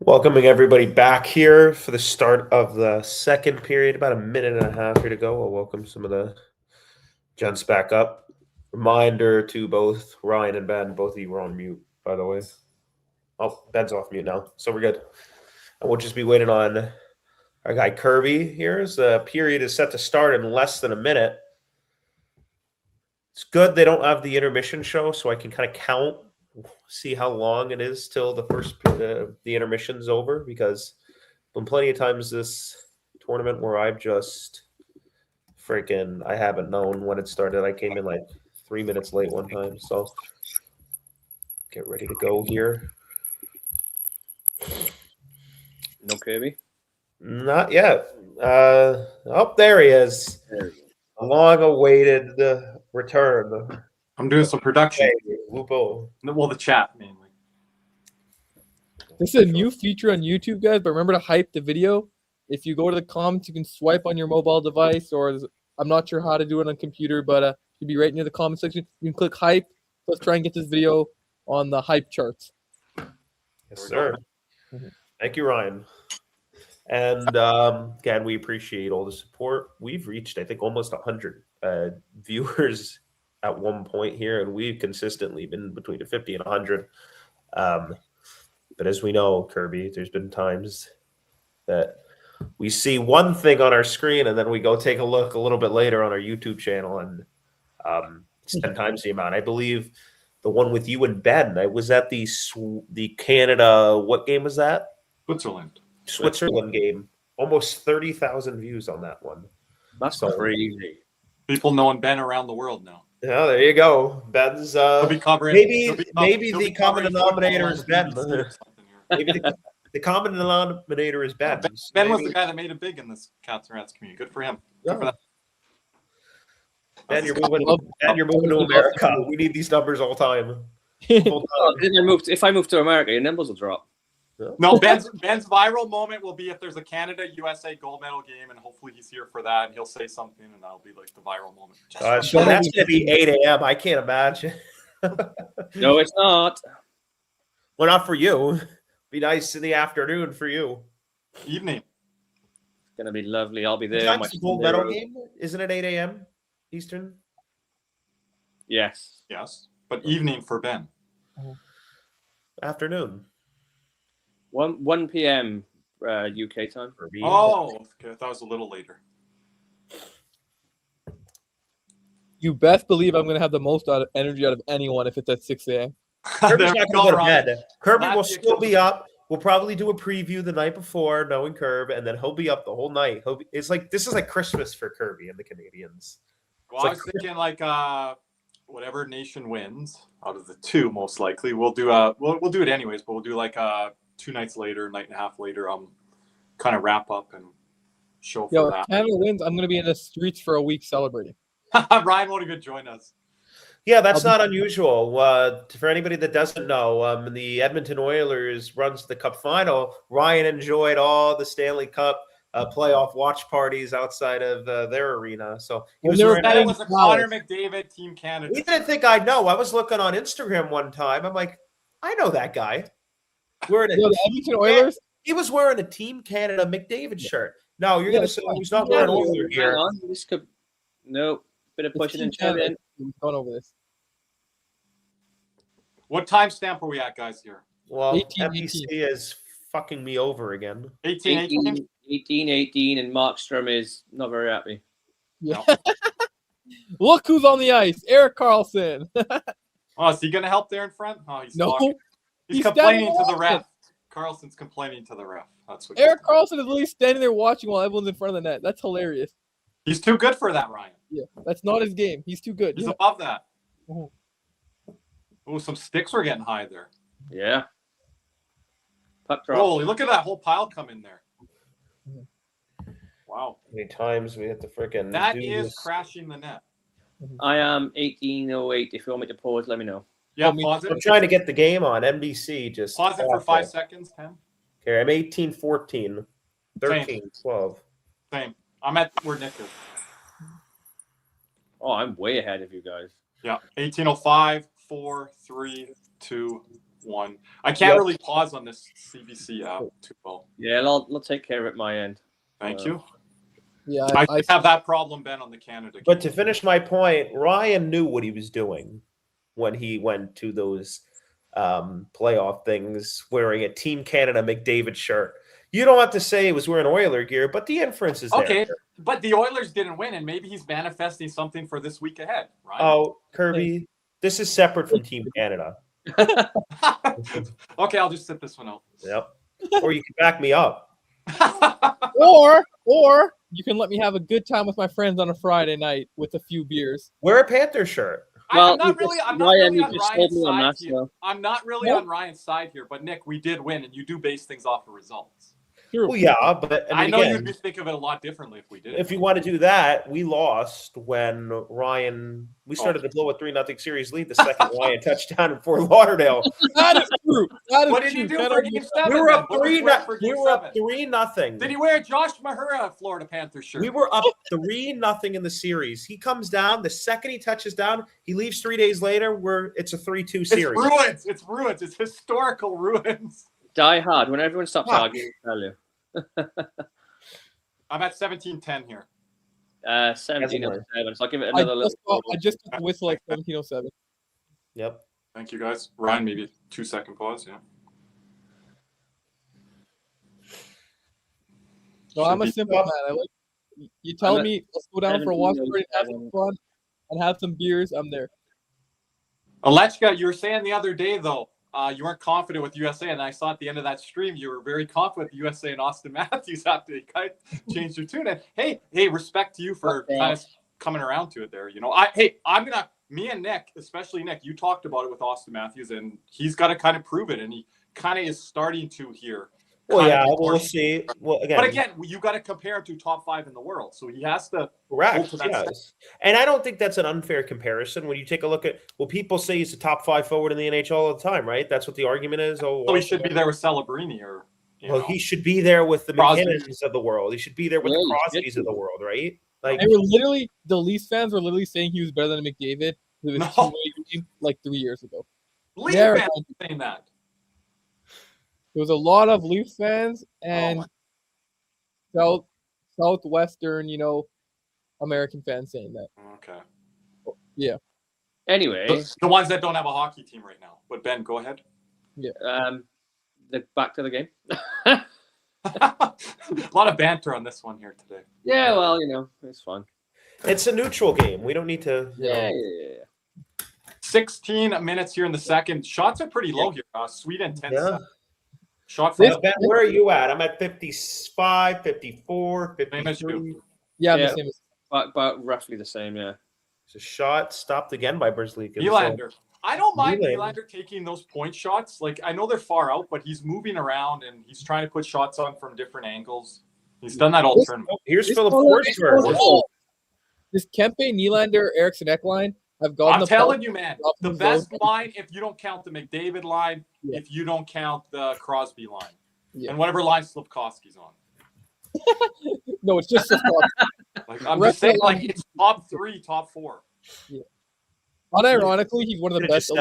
Welcoming everybody back here for the start of the second period. About a minute and a half here to go. I'll welcome some of the gents back up. Reminder to both Ryan and Ben, both of you were on mute, by the way. Oh, Ben's off mute now, so we're good. And we'll just be waiting on our guy Kirby here. The period is set to start in less than a minute. It's good they don't have the intermission show, so I can kind of count, see how long it is till the first the intermission's over, because been plenty of times this tournament where I've just I haven't known when it started. I came in like 3 minutes late one time, so get ready to go here. No Kirby? Not yet. Oh, there he is. A long-awaited return. I'm doing some production. Hey, Lupo. Well, the chat mainly. This is a new feature on YouTube, guys, but remember to hype the video. If you go to the comments, you can swipe on your mobile device, or I'm not sure how to do it on computer, but it should be right near the comment section. You can click hype. Let's try and get this video on the hype charts. Yes, sir. Thank you, Ryan. And again, we appreciate all the support. We've reached, I think, almost 100 viewers at one point here, and we've consistently been between 50 and 100. But as we know, Kirby, there's been times that we see one thing on our screen, and then we go take a look a little bit later on our YouTube channel, and it's 10 times the amount. I believe the one with you and Ben, I was at the Canada, what game was that? Switzerland game. Almost 30,000 views on that one. That's crazy. People knowing Ben around the world now. Yeah, there you go. Ben's He'll be covering, maybe the common denominator is Ben. Maybe the common denominator is Ben. Ben was the guy that made it big in this Cats and Rats community. Good for him. Yeah. Good for that. Ben, you're moving to America. We need these numbers all the time. If I move to America, your numbers will drop. No, Ben's viral moment will be if there's a Canada-USA gold medal game, and hopefully he's here for that, and he'll say something, and that'll be like the viral moment. So that's going to be 8 a.m. I can't imagine. No, it's not. Well, not for you. Be nice in the afternoon for you. Evening. It's going to be lovely. I'll be there. That's the gold medal game? Isn't it 8 a.m. Eastern? Yes. Yes, but evening for Ben. Afternoon. 1 p.m. UK time. Oh, okay. I thought it was a little later. You best believe I'm going to have the most energy out of anyone if it's at 6 a.m. Kirby's not going to go to bed. Kirby will still be up. We'll probably do a preview the night before, knowing Kirby, and then he'll be up the whole night. This is like Christmas for Kirby and the Canadians. Well, I was thinking like whatever nation wins out of the two, most likely we'll do we'll do it anyways, but we'll do like 2 nights later, night and a half later, kind of wrap up and show for that. If Canada wins, I'm going to be in the streets for a week celebrating. Ryan won't even join us. Yeah, that's not unusual. For anybody that doesn't know, the Edmonton Oilers runs the Cup final. Ryan enjoyed all the Stanley Cup playoff watch parties outside of their arena. So he was a Connor McDavid, Team Canada. He didn't think I'd know. I was looking on Instagram one time. I'm like, I know that guy. The Edmonton Oilers? He was wearing a Team Canada McDavid shirt. No, you're going to say he's not wearing Oilers here. No, bit of pushing and shoving. Going over this. What timestamp are we at, guys, here? Well, NBC is fucking me over again. 18, and Markstrom is not very happy. Yeah. No. Look who's on the ice. Erik Karlsson. Oh, is he going to help there in front? Oh, he's complaining to the ref. Carlson's complaining to the ref. That's what Erik Karlsson is literally standing there watching while everyone's in front of the net. That's hilarious. He's too good for that, Ryan. Yeah, that's not his game. He's too good. He's above that. Oh, some sticks were getting high there. Yeah. Puck drop. Holy, look at that whole pile come in there. Wow. How many times we have to freaking That is crashing the net. I am 1808. If you want me to pause, let me know. Yeah, pause it. I'm trying to get the game on NBC. Just pause it for 5 seconds, 10. Okay, I'm 18-14, 13-12. Same. I'm at where Nick is. Oh, I'm way ahead of you guys. Yeah, 1805, 4, 3, 2, one. I can't really pause on this CBC app too well. Yeah, I'll take care of it my end. Thank you. Yeah, I have that problem, Ben, on the Canada game. But to finish my point, Ryan knew what he was doing when he went to those playoff things wearing a Team Canada McDavid shirt. You don't have to say he was wearing Oiler gear, but the inference is there. Okay, but the Oilers didn't win, and maybe he's manifesting something for this week ahead, right? Oh, Kirby, this is separate from Team Canada. Okay, I'll just sit this one out. Yep. Or you can back me up. or you can let me have a good time with my friends on a Friday night with a few beers. Wear a Panther shirt. Well, I'm not really on Ryan's side here. I'm not really on Ryan's side here, but Nick, we did win, and you do base things off of results. Well, yeah, but I know you'd think of it a lot differently if we did. If you want to do that, we lost when we started to blow a 3-0 series lead. The second Ryan touchdown in Fort Lauderdale. That is true. What did he do for Game 7? We were up 3-0. Did he wear a Josh Mahura Florida Panthers shirt? We were up 3-0 in the series. He comes down. The second he touches down, he leaves 3 days later. It's a 3-2 series. It's ruins. It's historical ruins. Die hard. When everyone stops arguing, I'll tell you. I'm at 17-10 here. 17-7. So I'll give it another I just took the whistle like 17:07. Yep. Thank you, guys. Ryan, maybe a 2-second pause. Yeah. So I'm a simple man. I like you telling me let's go down for a walk and have some fun and have some beers. I'm there. Alechka, you were saying the other day though, you weren't confident with USA, and I saw at the end of that stream you were very confident with USA and Austin Matthews after you kind of changed your tune. And hey, respect to you for kind of coming around to it there. You know, me and Nick, especially Nick, you talked about it with Austin Matthews, and he's got to kind of prove it, and he kind of is starting to here. Well, yeah, we'll see. Well, again, you got to compare him to top 5 in the world, so he has to. Correct. Yes. And I don't think that's an unfair comparison when you take a look at. Well, people say he's a top 5 forward in the NHL all the time, right? That's what the argument is. So he should be there with Celebrini, or he should be there with the McKinnons of the world. He should be there with the Crosbys of the world, right? Like they were literally the Leafs fans were literally saying he was better than McDavid with his two-way game like 3 years ago. Leafs fans saying that. There was a lot of Leafs fans and southwestern, American fans saying that. Okay. Yeah. Anyway, the ones that don't have a hockey team right now. But Ben, go ahead. Yeah. Back to the game. A lot of banter on this one here today. Yeah, well, it's fun. It's a neutral game. We don't need to. Yeah. 16 minutes here in the second. Shots are pretty low here. Sweden 10. Yeah. Shot Ben, where are you at? I'm at 55, 54, 53. Yeah, the same. About roughly the same, yeah. It's a shot stopped again by Berzlik. Nylander. I don't mind Nylander taking those point shots. Like, I know they're far out, but he's moving around and he's trying to put shots on from different angles. He's done that all tournament. Here's Philip Forsberg. This Kempe, Nylander, Eriksson Ekline have gotten I'm telling you, man, the best line, if you don't count the McDavid line, if you don't count the Crosby line, and whatever line Slafkovsky's on. No, it's just I'm just saying, it's top 3, top 4. Yeah. Unironically, he's one of the best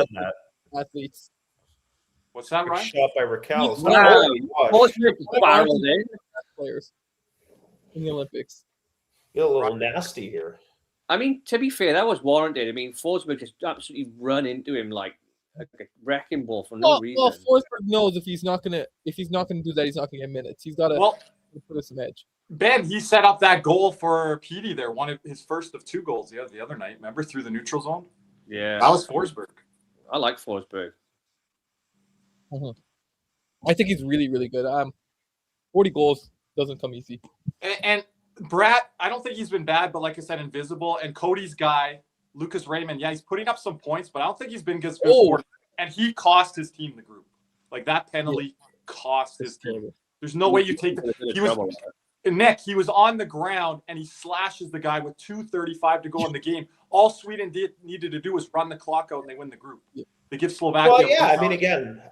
athletes. What's that, Ryan? Shot by Raquel. Players in the Olympics. You're a little nasty here. I mean, to be fair, that was warranted. I mean, Forsberg just absolutely run into him like a wrecking ball for no reason. Well, Forsberg knows if he's not gonna do that, he's not gonna get minutes. He's got to put us some edge. Ben, he set up that goal for Petey there, one of his first of 2 goals the other night. Remember, through the neutral zone? Yeah, that was Forsberg. I like Forsberg. Mm-hmm. I think he's really, really good. 40 goals doesn't come easy. And Brad, I don't think he's been bad, but like I said, invisible. And Cody's guy, Lucas Raymond, he's putting up some points, but I don't think he's been good for. And he cost his team the group. Like, that penalty cost his team. There's no way you take that. Nick, he was on the ground and he slashes the guy with 2:35 to go in the game. All Sweden needed to do was run the clock out and they win the group. They give Slovakia. Well, yeah, I mean, again,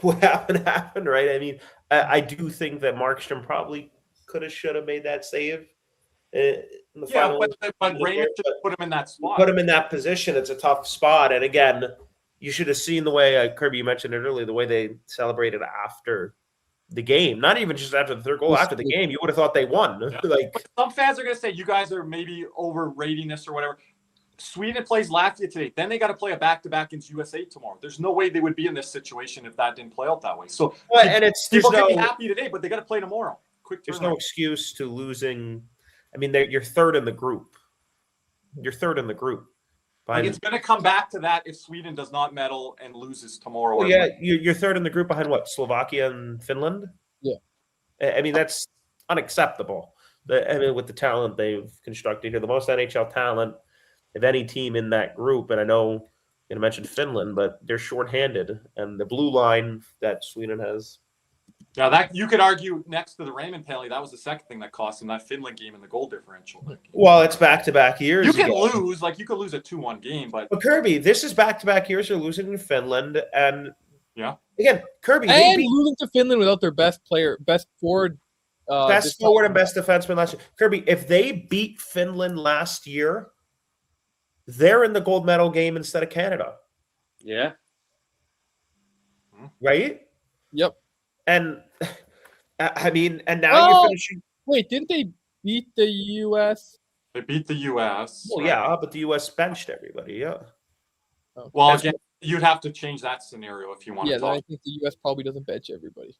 what happened, right? I mean, I do think that Markstrom probably should have made that save. In the final. But Raymond should put him in that spot. Put him in that position. It's a tough spot. And again, you should have seen the way Kirby, you mentioned it earlier, the way they celebrated after the game. Not even just after the third goal, after the game, you would have thought they won. Yeah. Like, but some fans are going to say you guys are maybe overrating this or whatever. Sweden plays Latvia today. Then they got to play a back-to-back against USA tomorrow. There's no way they would be in this situation if that didn't play out that way. So and people can be happy today, but they got to play tomorrow. There's no excuse to losing. I mean, you're third in the group. You're third in the group. Like it's going to come back to that if Sweden does not medal and loses tomorrow. Well, yeah, you're third in the group behind what? Slovakia and Finland? Yeah. I mean, that's unacceptable. I mean, with the talent they've constructed here, the most NHL talent of any team in that group. And I know you mentioned Finland, but they're shorthanded. And the blue line that Sweden has. Yeah, that you could argue next to the Raymond penalty, that was the second thing that cost them that Finland game and the goal differential. Well, it's back-to-back years. You can lose, like you could lose a 2-1 game, but Kirby, this is back-to-back years. They're losing to Finland, and again, Kirby and losing to Finland without their best player, best forward, best forward and best defenseman last year. Kirby, if they beat Finland last year, they're in the gold medal game instead of Canada. Yeah. Right? Yep. And I mean, and now you're finishing. Wait, didn't they beat the U.S.? They beat the U.S. Well, yeah, but the U.S. benched everybody. Yeah. Well, again, you'd have to change that scenario if you want to talk. I think the U.S. probably doesn't bench everybody.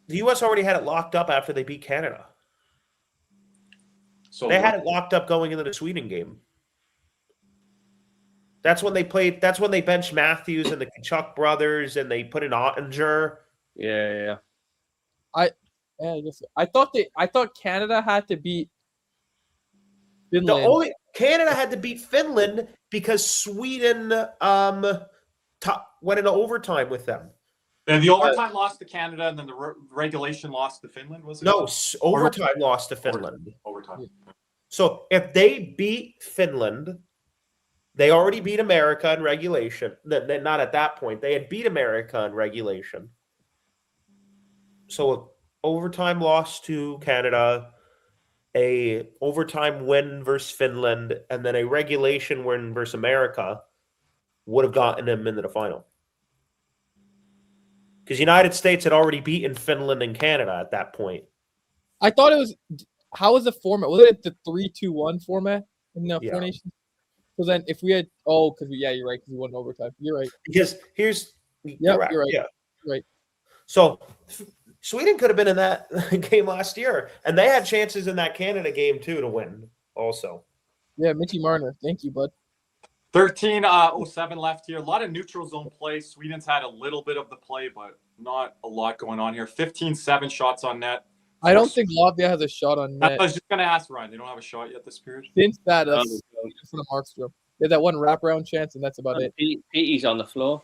The U.S. already had it locked up after they beat Canada. So they had it locked up going into the Sweden game. That's when they played. That's when they benched Matthews and the Kachuk brothers, and they put in Ottinger. Yeah. I thought Canada had to beat Finland. Canada had to beat Finland because Sweden went into overtime with them. And the overtime lost to Canada, and then the regulation lost to Finland. Was it? No, overtime lost to Finland. Overtime. So if they beat Finland. They already beat America in regulation. Not at that point. They had beat America in regulation. So overtime loss to Canada, a overtime win versus Finland, and then a regulation win versus America would have gotten them into the final. Because United States had already beaten Finland and Canada at that point. I thought it was. How was the format? Was it the 3-2-1 format in the Four Nations? So then, if we had, you're right, because we won overtime. You're right. Because you're right. Yeah. Right. So Sweden could have been in that game last year, and they had chances in that Canada game too to win. Also. Yeah, Mitchie Marner. Thank you, bud. 13:07 left here. A lot of neutral zone play. Sweden's had a little bit of the play, but not a lot going on here. 15-7 shots on net. I don't think Latvia has a shot on net. I was just going to ask Ryan. They don't have a shot yet this period? Since that, that's for the Markstrom. They had that one wraparound chance, and that's about it. Petey's on the floor.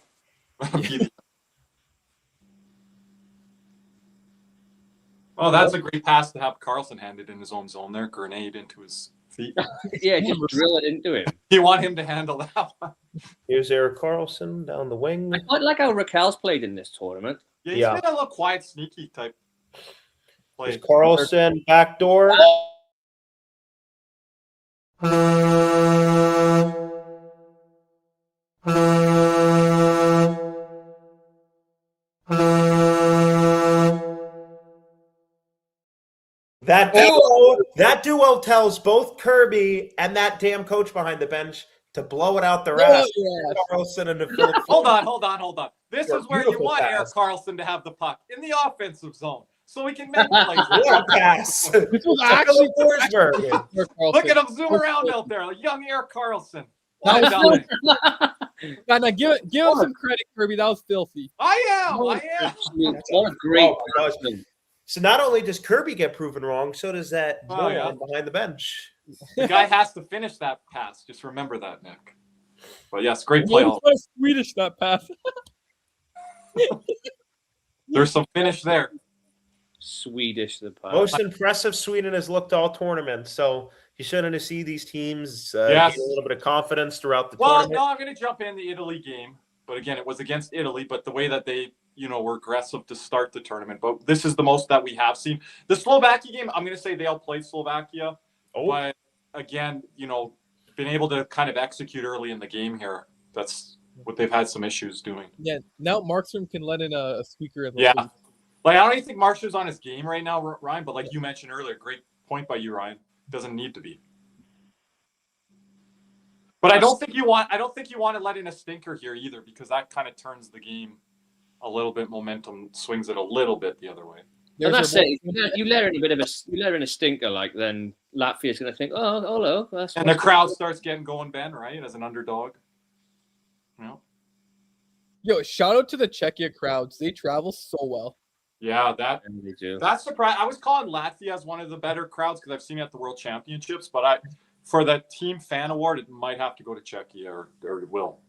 Well, that's a great pass to have Carlson handed in his own zone there. Grenade into his feet. Yeah, just drill it into him. You want him to handle that one. Here's Erik Karlsson down the wing. I quite like how Raquel's played in this tournament. Yeah, he's been a little quiet, sneaky type. There's Karlsson, backdoor. That duo tells both Kirby and that damn coach behind the bench to blow it out their ass. Karlsson and the Phillips. Hold on. This is where you want Erik Karlsson to have the puck in the offensive zone, so we can make plays. Pass. This was actually Look at him zoom around out there, like young Erik Karlsson. Now give him some credit, Kirby. That was filthy. I am. What a great. So not only does Kirby get proven wrong, so does that behind the bench. The guy has to finish that pass. Just remember that, Nick. But yes, great play. Swedish that pass. There's some finish there. Swedish the pass. Most impressive Sweden has looked all tournament, so you shouldn't see these teams get a little bit of confidence throughout the tournament. Well, no, I'm going to jump in the Italy game, but again, it was against Italy. But the way that they, were aggressive to start the tournament, but this is the most that we have seen. The Slovakia game, I'm going to say they outplayed Slovakia, but again, been able to kind of execute early in the game here. That's what they've had some issues doing. Yeah, now Markstrom can let in a squeaker in the Yeah. league. Like, I don't even think Markstrom's on his game right now, Ryan, but like you mentioned earlier, great point by you, Ryan. Doesn't need to be. But I don't think you want to let in a stinker here either, because that kind of turns the game a little bit, momentum swings it a little bit the other way. But that's it. You layer in a stinker, like then Latvia's going to think, oh, hello. And the crowd starts getting going, Ben, right, as an underdog. Yo, shout out to the Czechia crowds. They travel so well. Yeah, they do. That's surprising. I was calling Latvia as one of the better crowds because I've seen it at the World Championships, but for the team fan award, it might have to go to Czechia or it will.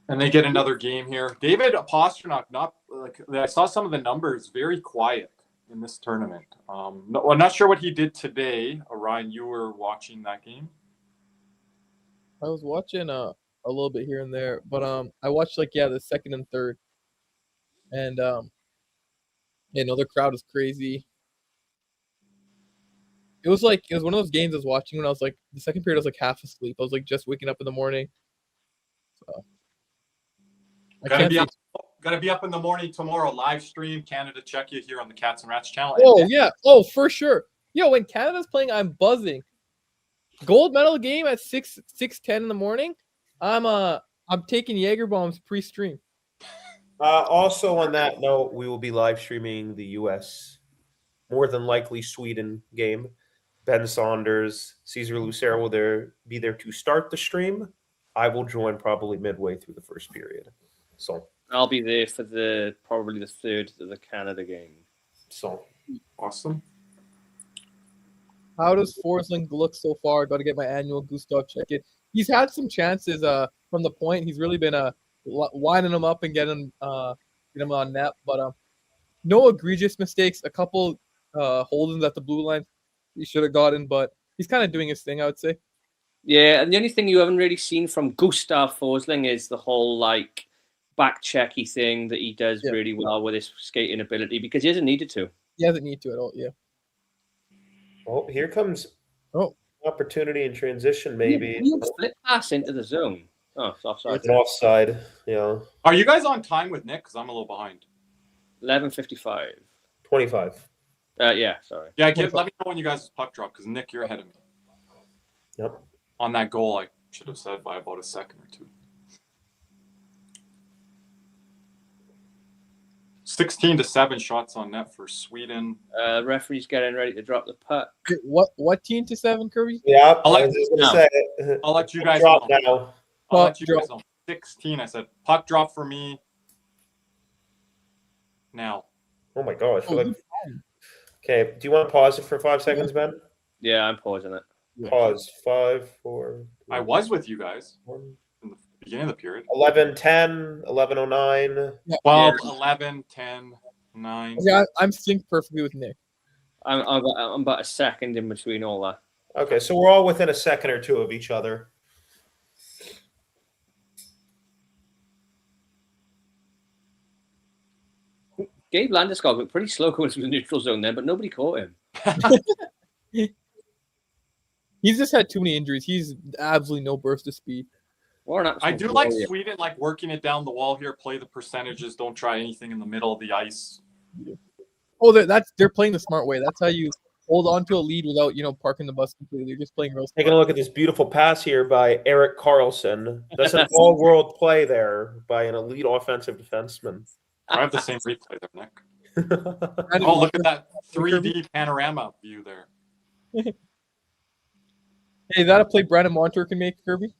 And they get another game here. David Pastrnak, I saw some of the numbers, very quiet in this tournament. I'm not sure what he did today. Ryan, you were watching that game? I was watching a little bit here and there, but I watched the second and third, and the crowd was crazy. It was one of those games I was watching when I was the second period I was half asleep. I was just waking up in the morning. So Gotta be up in the morning tomorrow. Live stream Canada Czechia here on the Cats and Rats channel. Oh yeah, oh for sure. Yo, when Canada's playing, I'm buzzing. Gold medal game at 6:10 in the morning. I'm taking Jaeger bombs pre-stream. Also, on that note, we will be live streaming the U.S. more than likely Sweden game. Ben Saunders, Cesar Lucero will be there to start the stream. I will join probably midway through the first period. So I'll be there for probably the third of the Canada game. So awesome. How does Forsling look so far? Got to get my annual Gustav check-in. He's had some chances from the point. He's really been winding them up and getting them on net, but no egregious mistakes. A couple holdings at the blue line he should have gotten, but he's kind of doing his thing, I would say. Yeah, and the only thing you haven't really seen from Gustav Forsling is the whole back checky thing that he does really well with his skating ability, because he hasn't needed to. He hasn't needed to at all. Yeah. Oh, here comes opportunity in transition, maybe. Flip pass into the zone. Oh, it's offside. It's an offside. Yeah. Are you guys on time with Nick? Because I'm a little behind. 11:55. 25. Yeah, sorry. Yeah, let me know when you guys puck drop, because Nick, you're ahead of me. Yep. On that goal, I should have said by about a second or two. 16-7 shots on net for Sweden. Referee's getting ready to drop the puck. What team to 7, Kirby? Yeah, I'll let you guys know. Now. I'll let you guys know. 16. I said puck drop for me now. Oh my gosh. Okay, do you want to pause it for 5 seconds, Ben? Yeah, I'm pausing it. Pause. 5, 4. 3, I was with you guys 1. in the beginning of the period. 11:10, 11:09. 12, 11, 10, 9. Yeah, I'm synced perfectly with Nick. I'm about a second in between all that. Okay, so we're all within a second or two of each other. Gabe Landeskog looked pretty slow going through the neutral zone there, but nobody caught him. He's just had too many injuries. He's absolutely no burst of speed. I do like Sweden, working it down the wall here, play the percentages, don't try anything in the middle of the ice. Oh, they're playing the smart way. That's how you hold on to a lead without, parking the bus completely. You're just playing real smart. Taking a look at this beautiful pass here by Erik Karlsson. That's an all-world play there by an elite offensive defenseman. I have the same replay there, Nick. Oh, look at that 3D panorama view there. Hey, is that a play Brandon Montour can make, Kirby?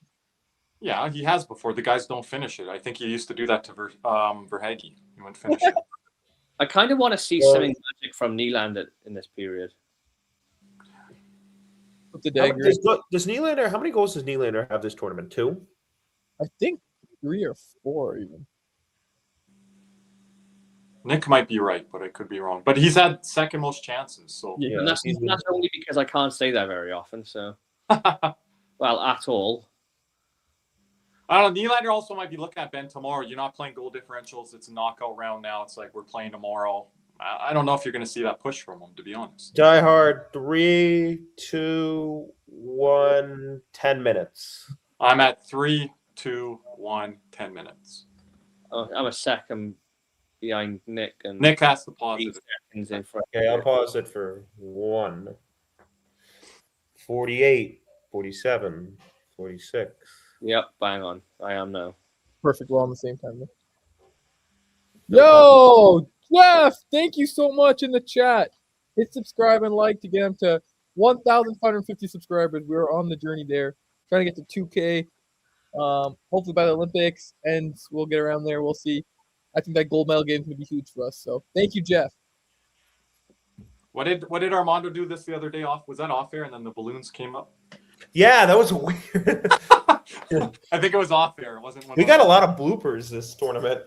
Yeah, he has before. The guys don't finish it. I think he used to do that to Verhaeghe. He wouldn't finish it. I kind of want to see something magic from Nylander in this period. With the does Nylander? How many goals does Nylander have this tournament? 2? I think 3 or 4 even. Nick might be right, but I could be wrong. But he's had second most chances. So yeah, and that's only because I can't say that very often. So, well, at all. I don't know. Nylander also might be looking at Ben tomorrow. You're not playing goal differentials. It's a knockout round now. It's we're playing tomorrow. I don't know if you're going to see that push from him, to be honest. Die Hard, 3, 2, 1, 10 minutes. I'm at 3, 2, 1, 10 minutes. I'm a second behind Nick, and Nick has to pause 8 it. seconds in front. Okay, I'll pause it for 1, 48, 47, 46. Yep, bang on. I am now. Perfect. We're all on the same time. Yo, Jeff, thank you so much in the chat. Hit subscribe and like to get him to 1,550 subscribers. We're on the journey there, trying to get to 2K. Hopefully by the Olympics, and we'll get around there. We'll see. I think that gold medal game is going to be huge for us. So thank you, Jeff. What did Armando do the other day off? Was that off air and then the balloons came up? Yeah, that was weird. I think it was off air. It wasn't. We got a lot of bloopers this tournament.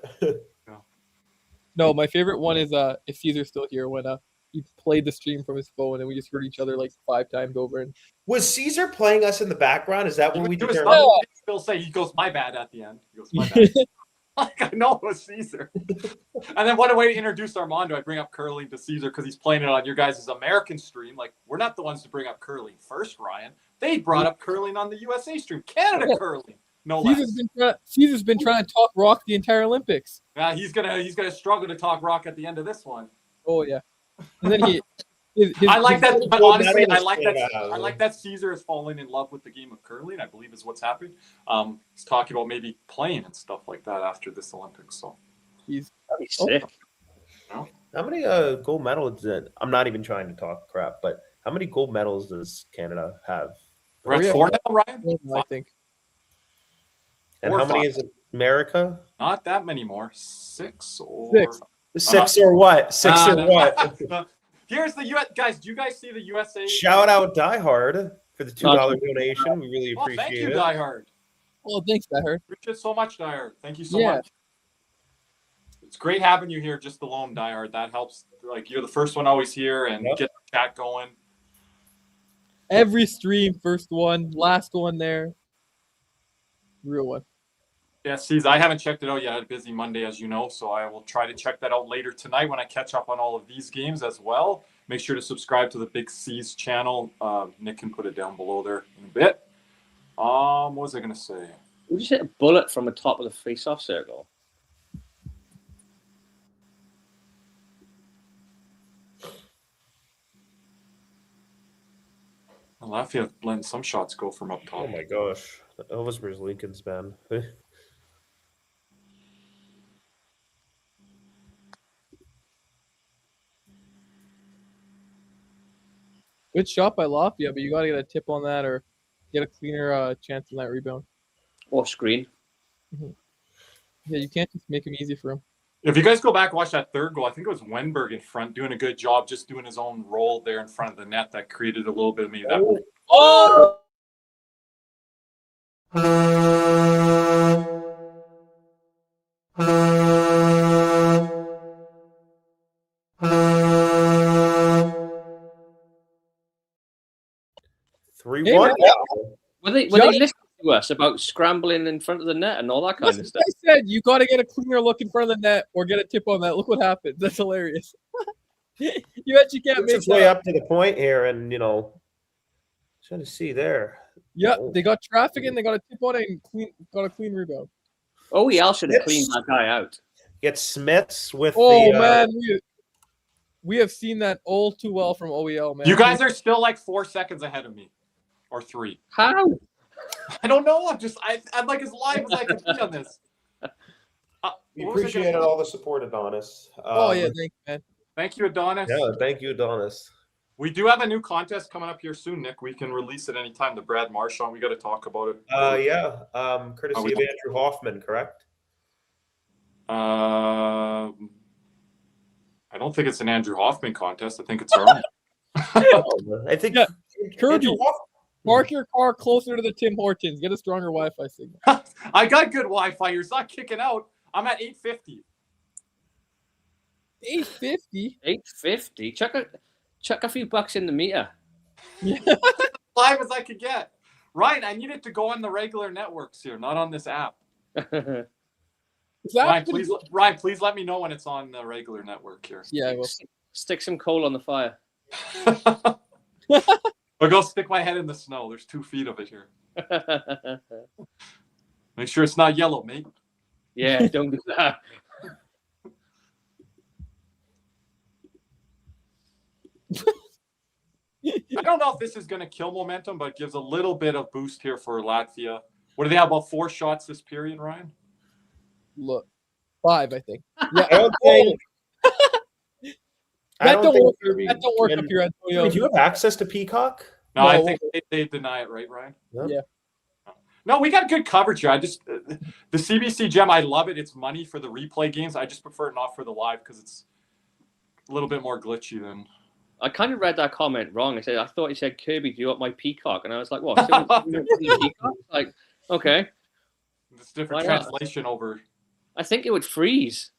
No, my favorite one is if Caesar's still here, when he played the stream from his phone and we just heard each other like 5 times over. And Was Caesar playing us in the background? Is that when we He was determined? not- he still say he goes my bad at the end. He goes my bad. Like, I know it was Caesar. And then what a way to introduce Armando. I bring up curling to Caesar because he's playing it on your guys' American stream. Like, we're not the ones to bring up curling first, Ryan. They brought up curling on the USA stream. Canada curling. No less. Caesar's been trying to talk rock the entire Olympics. Yeah, he's gonna struggle to talk rock at the end of this one. Oh yeah. And then I like that, but gold honestly, medal I is like Canada. that. I like that Caesar is falling in love with the game of curling. I believe is what's happening. He's talking about maybe playing and stuff like that after this Olympics. So he's That'd be sick. How many gold medals did I'm not even trying to talk crap, but how many gold medals does Canada have? we're at yeah. 4 now, Ryan. I think. And 4 or how many 5? is America? Not that many more. 6 or 6. 6 or what? 6 or what? Here's the US guys. Do you guys see the USA? Shout out Die Hard for the $2 donation. We really Oh, appreciate thank you, it. Die Hard. Oh, thanks, that hurt. Appreciate so much, Die Hard. Thank you so Yeah. much. It's great having you here just alone, Die Hard. That helps. Like, you're the first one always here and Yep. get the chat going. Every stream, first one, last one there. Real one. Yeah, C's, I haven't checked it out yet. I had a busy Monday, as you know, so I will try to check that out later tonight when I catch up on all of these games as well. Make sure to subscribe to the Big C's channel. Nick can put it down below there in a bit. What was I going to say? We just hit a bullet from the top of the face-off circle. Latvia letting some shots go from up Oh top. my gosh. Elvis versus Lincoln's, man. Good shot by Latvia, but you got to get a tip on that or get a cleaner chance on that rebound. Or screen. Yeah, you can't just make him easy for him. If you guys go back and watch that third goal, I think it was Wenberg in front doing a good job, just doing his own roll there in front of the net that created a little bit of maybe that. Oh! Three Hey, one. man. Were they listening to us about scrambling in front of the net and all that kind That's of what stuff? I said. You got to get a cleaner look in front of the net or get a tip on that. Look what happens. That's hilarious. You actually can't It's make its way that. up to the point here, and trying to see there. Yeah, they got traffic in. They got a tip on it and got a clean rebound. OEL should have Yes. cleaned that guy out. Get Smiths with Oh the. man, we have seen that all too well from OEL, man. You guys are still like 4 seconds ahead of me, or 3. How? I don't know. I'm like as live as I can be on this. We What was I appreciate gonna- all the support, Adonis. Oh yeah, thanks, man. Thank you, Adonis. Yeah, thank you, Adonis. We do have a new contest coming up here soon, Nick. We can release it anytime. The Brad Marchand. We got to talk about it. Yeah. Courtesy we of Andrew Hoffman, correct? I don't think it's an Andrew Hoffman contest. I think it's our own. I think Yeah, Kirby. Andrew Hoffman. Park your car closer to the Tim Hortons. Get a stronger Wi-Fi signal. I got good Wi-Fi. You're not kicking out. I'm at 850. 850. 850. Chuck a few bucks in the meter. Live as I could get. Ryan, I needed to go on the regular networks here, not on this app. Is that Ryan, please let me know when it's on the regular network here. Yeah, I will. Stick some coal on the fire. I'll go stick my head in the snow. There's 2 feet of it here. Make sure it's not yellow, mate. Yeah, don't do that. I don't know if this is going to kill momentum, but it gives a little bit of boost here for Latvia. What do they have, about 4 shots this period, Ryan? Look, 5, I think. Yeah, I don't think. That don't work. Kirby That don't work can- up here, I Antonio. mean, do you have access to Peacock? No, I No. think they deny it, right, Ryan? Yeah. No, we got good coverage here. The CBC Gem, I love it. It's money for the replay games. I just prefer it not for the live because it's a little bit more glitchy than. I kind of read that comment wrong. I thought he said, Kirby, do you want my Peacock? And I was like, what? So Peacock? Like, okay. It's different Why not? translation over. I think it would freeze.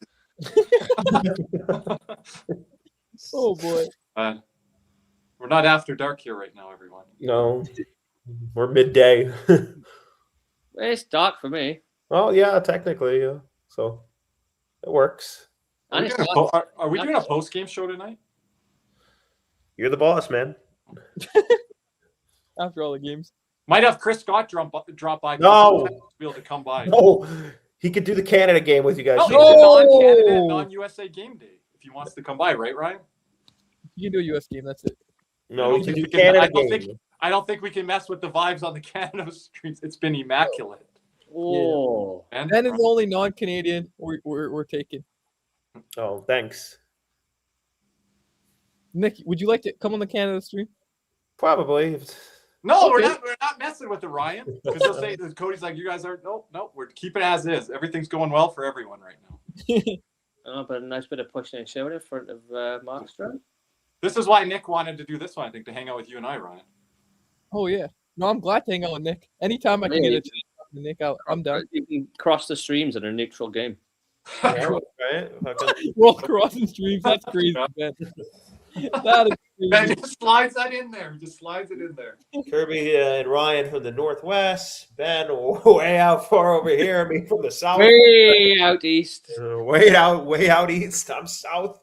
Oh boy. We're not after dark here right now, everyone. No, we're midday. It's dark for me. Well, yeah, technically, yeah. So it works. Are And we it's doing dark. are we doing a post-game show tonight? You're the boss, man. After all the games. Might have Chris Scott drop by. No. To be able to come by. No, he could do the Canada game with you guys. No, it's No. a non-Canada, non-USA game day. If he wants to come by, right, Ryan? You can do a US game. That's it. No, he can do I Canada don't game. think- I don't think we can mess with the vibes on the Canada streets. It's been immaculate. Oh. And Ben is the only non-Canadian we're taking. Oh, thanks. Nick, would you like to come on the Canada stream? Probably. no, Okay. we're not messing with it, Ryan. Because they'll say Cody's like, you guys are nope, we're keeping it as is. Everything's going well for everyone right now. Oh, but a nice bit of pushing and shoving in front of Markstrom. This is why Nick wanted to do this one, I think, to hang out with you and I, Ryan. Oh yeah. No, I'm glad to hang out with Nick. Anytime I can get a chance to talk to Nick, I'm down. You can cross the streams in a neutral game. Yeah, right? Fucking- Roll crossing streams. That's crazy, man. That is Ben crazy. just slides that in there. Just slides it in there. Kirby and Ryan from the Northwest. Ben way out far over here. Me from the South. Way out east. Way out east. I'm south.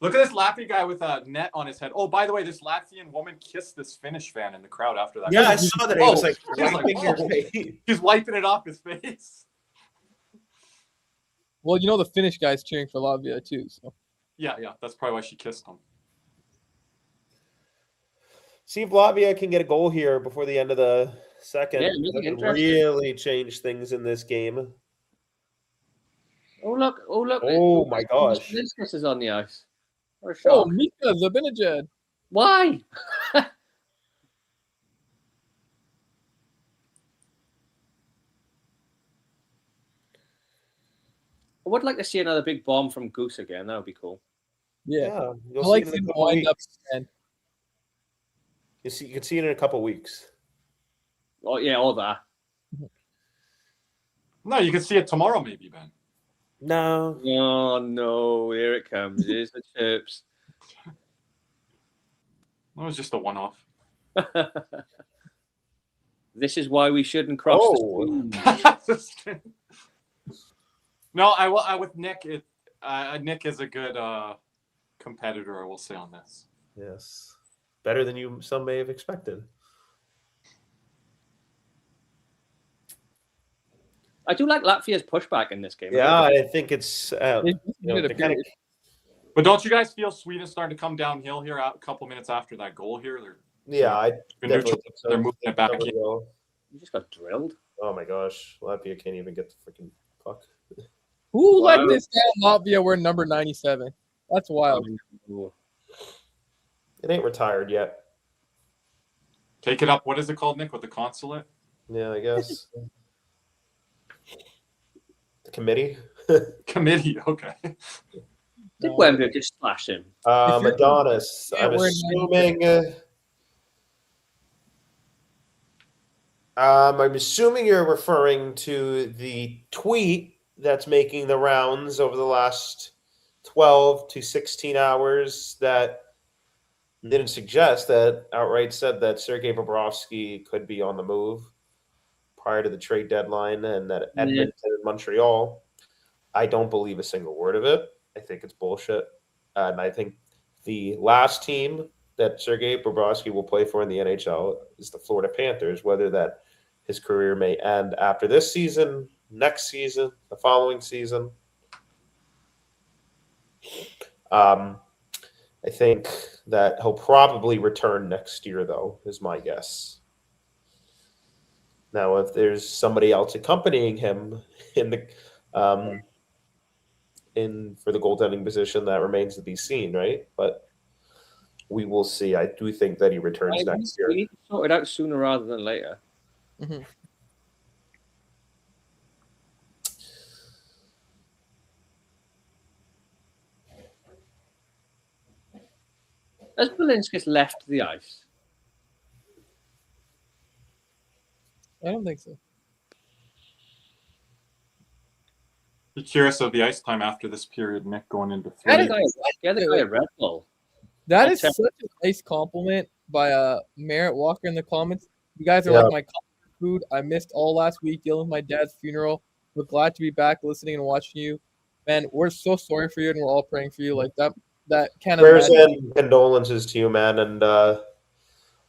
Look at this Latvian guy with a net on his head. Oh, by the way, this Latvian woman kissed this Finnish fan in the crowd after that. Yeah, I saw that. It was like He was like, wiping your "Oh." face. He's wiping it off his face. Well, you know the Finnish guy's cheering for Latvia too. So Yeah. That's probably why she kissed him. See if Latvia can get a goal here before the end of the second. Yeah, That really could interesting. really change things in this game. Oh, look. Oh, my gosh. This is on the ice. What a oh, shock. Mika Zabinajad. Why? I would like to see another big bomb from Goose again. That would be cool. Yeah. You'll I like see it in seeing a the couple wind up weeks. again. You can see it in a couple weeks. Oh, yeah, all that. No, you can see it tomorrow, maybe, Ben. No. Oh, no. Here it comes. Here's the chips. That was just a one-off. This is why we shouldn't cross Oh. the stream. No, I with Nick. Nick is a good competitor, I will say, on this. Yes. Better than some may have expected. I do like Latvia's pushback in this game. Yeah, I think it's They you know, did a they're kinda- period. But don't you guys feel Sweden starting to come downhill here a couple minutes after that goal here? yeah, I They're, definitely think so. they're moving it back in. Definitely will. You just got drilled. Oh my gosh, Latvia can't even get the freaking puck. Who Wow. let this down? Latvia we're number 97. That's wild. It ain't retired yet. Take it up. What is it called, Nick? With the consulate? Yeah, I guess. The committee. Committee. Okay. Did Wembley just slash him? If you're- Adonis. Yeah, I'm we're in assuming you're referring to the tweet that's making the rounds over the last 12 to 16 hours that didn't suggest that outright said that Sergei Bobrovsky could be on the move prior to the trade deadline and that Edmonton and Montreal. I don't believe a single word of it. I think it's bullshit. And I think The last team that Sergei Bobrovsky will play for in the NHL is the Florida Panthers, whether that his career may end after this season, next season, the following season. I think that he'll probably return next year, though, is my guess. Now, if there's somebody else accompanying him in the for the goaltending position, that remains to be seen, right? But we will see. I do think that he returns next year. We need to sort it out sooner rather than later. Mhm. Has Balinskis left the ice? I don't think so. Be curious of the ice time after this period, Nick, going into The other three. guy at Red Bull. That I'll is check. such a nice compliment by Merritt Walker in the comments. You guys are Yeah. like my comfort food. I missed all last week dealing with my dad's funeral. We're glad to be back listening and watching you. Man, we're so sorry for you and we're all praying for you. Like that can't Prayers imagine. and condolences to you, man. And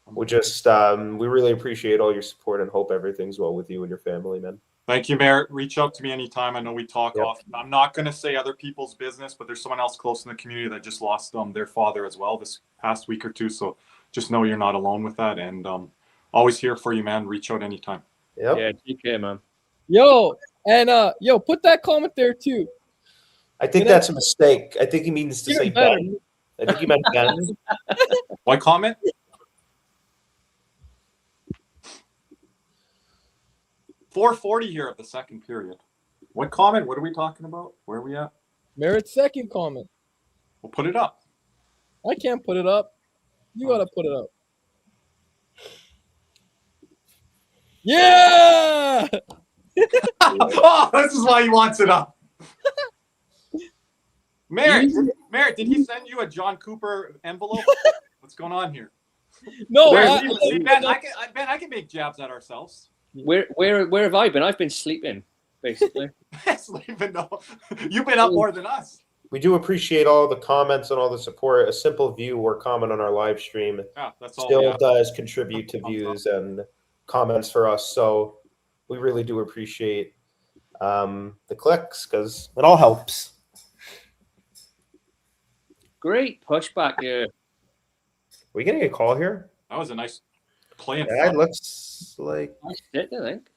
we just we really appreciate all your support and hope everything's well with you and your family, man. Thank you, Merritt. Reach out to me anytime. I know we talk Yep. often. I'm not going to say other people's business, but there's someone else close in the community that just lost their father as well this past week or two. So just know you're not alone with that. And always here for you, man. Reach out anytime. Yep. Yeah, take care, man. Yo, and put that comment there too. I think that's a mistake. I think he means to Even say better. Ben. I think he meant Ben. What comment? .440 here of the second period. What comment? What are we talking about? Where are we at? Merritt's second comment. We'll put it up. I can't put it up. You gotta put it up. Yeah! Oh, this is why he wants it up. Merritt, did he send you a John Cooper envelope? What's going on here? No, See, Ben, I can make jabs at ourselves. Where have I been? I've been sleeping, basically. Sleeping, no. You've been up more than us. We do appreciate all the comments and all the support. A simple view or comment on our live stream Yeah, that's all. still Yeah. does contribute to views and comments for us. So we really do appreciate the clicks because it all helps. Great pushback here. We getting a call here? That was a nice play in Yeah, it front. looks like Nice hit, I think.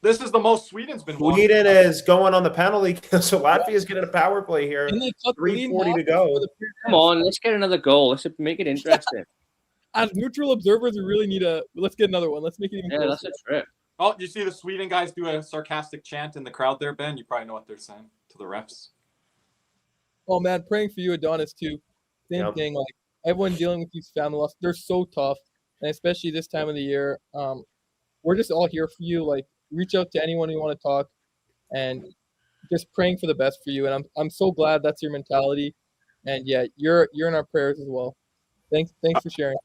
This is the most Sweden's been watching. Sweden is going on the penalty kill, so Latvia is getting a power play here. and they cut the lead 3:40 to half go. for the period. Come on, let's get another goal. Let's make it interesting. As neutral observers, we really need let's get another one. Let's make it even Yeah, that's closer. a trip. Oh, you see the Sweden guys do a sarcastic chant in the crowd there, Ben? You probably know what they're saying to the refs. Oh man, praying for you, Adonis, too. Same Yep. thing. Like everyone dealing with these family loss, they're so tough, and especially this time of the year. We're just all here for you. Like, reach out to anyone you want to talk, and just praying for the best for you. And I'm so glad that's your mentality. And yeah, you're in our prayers as well. Thanks for sharing.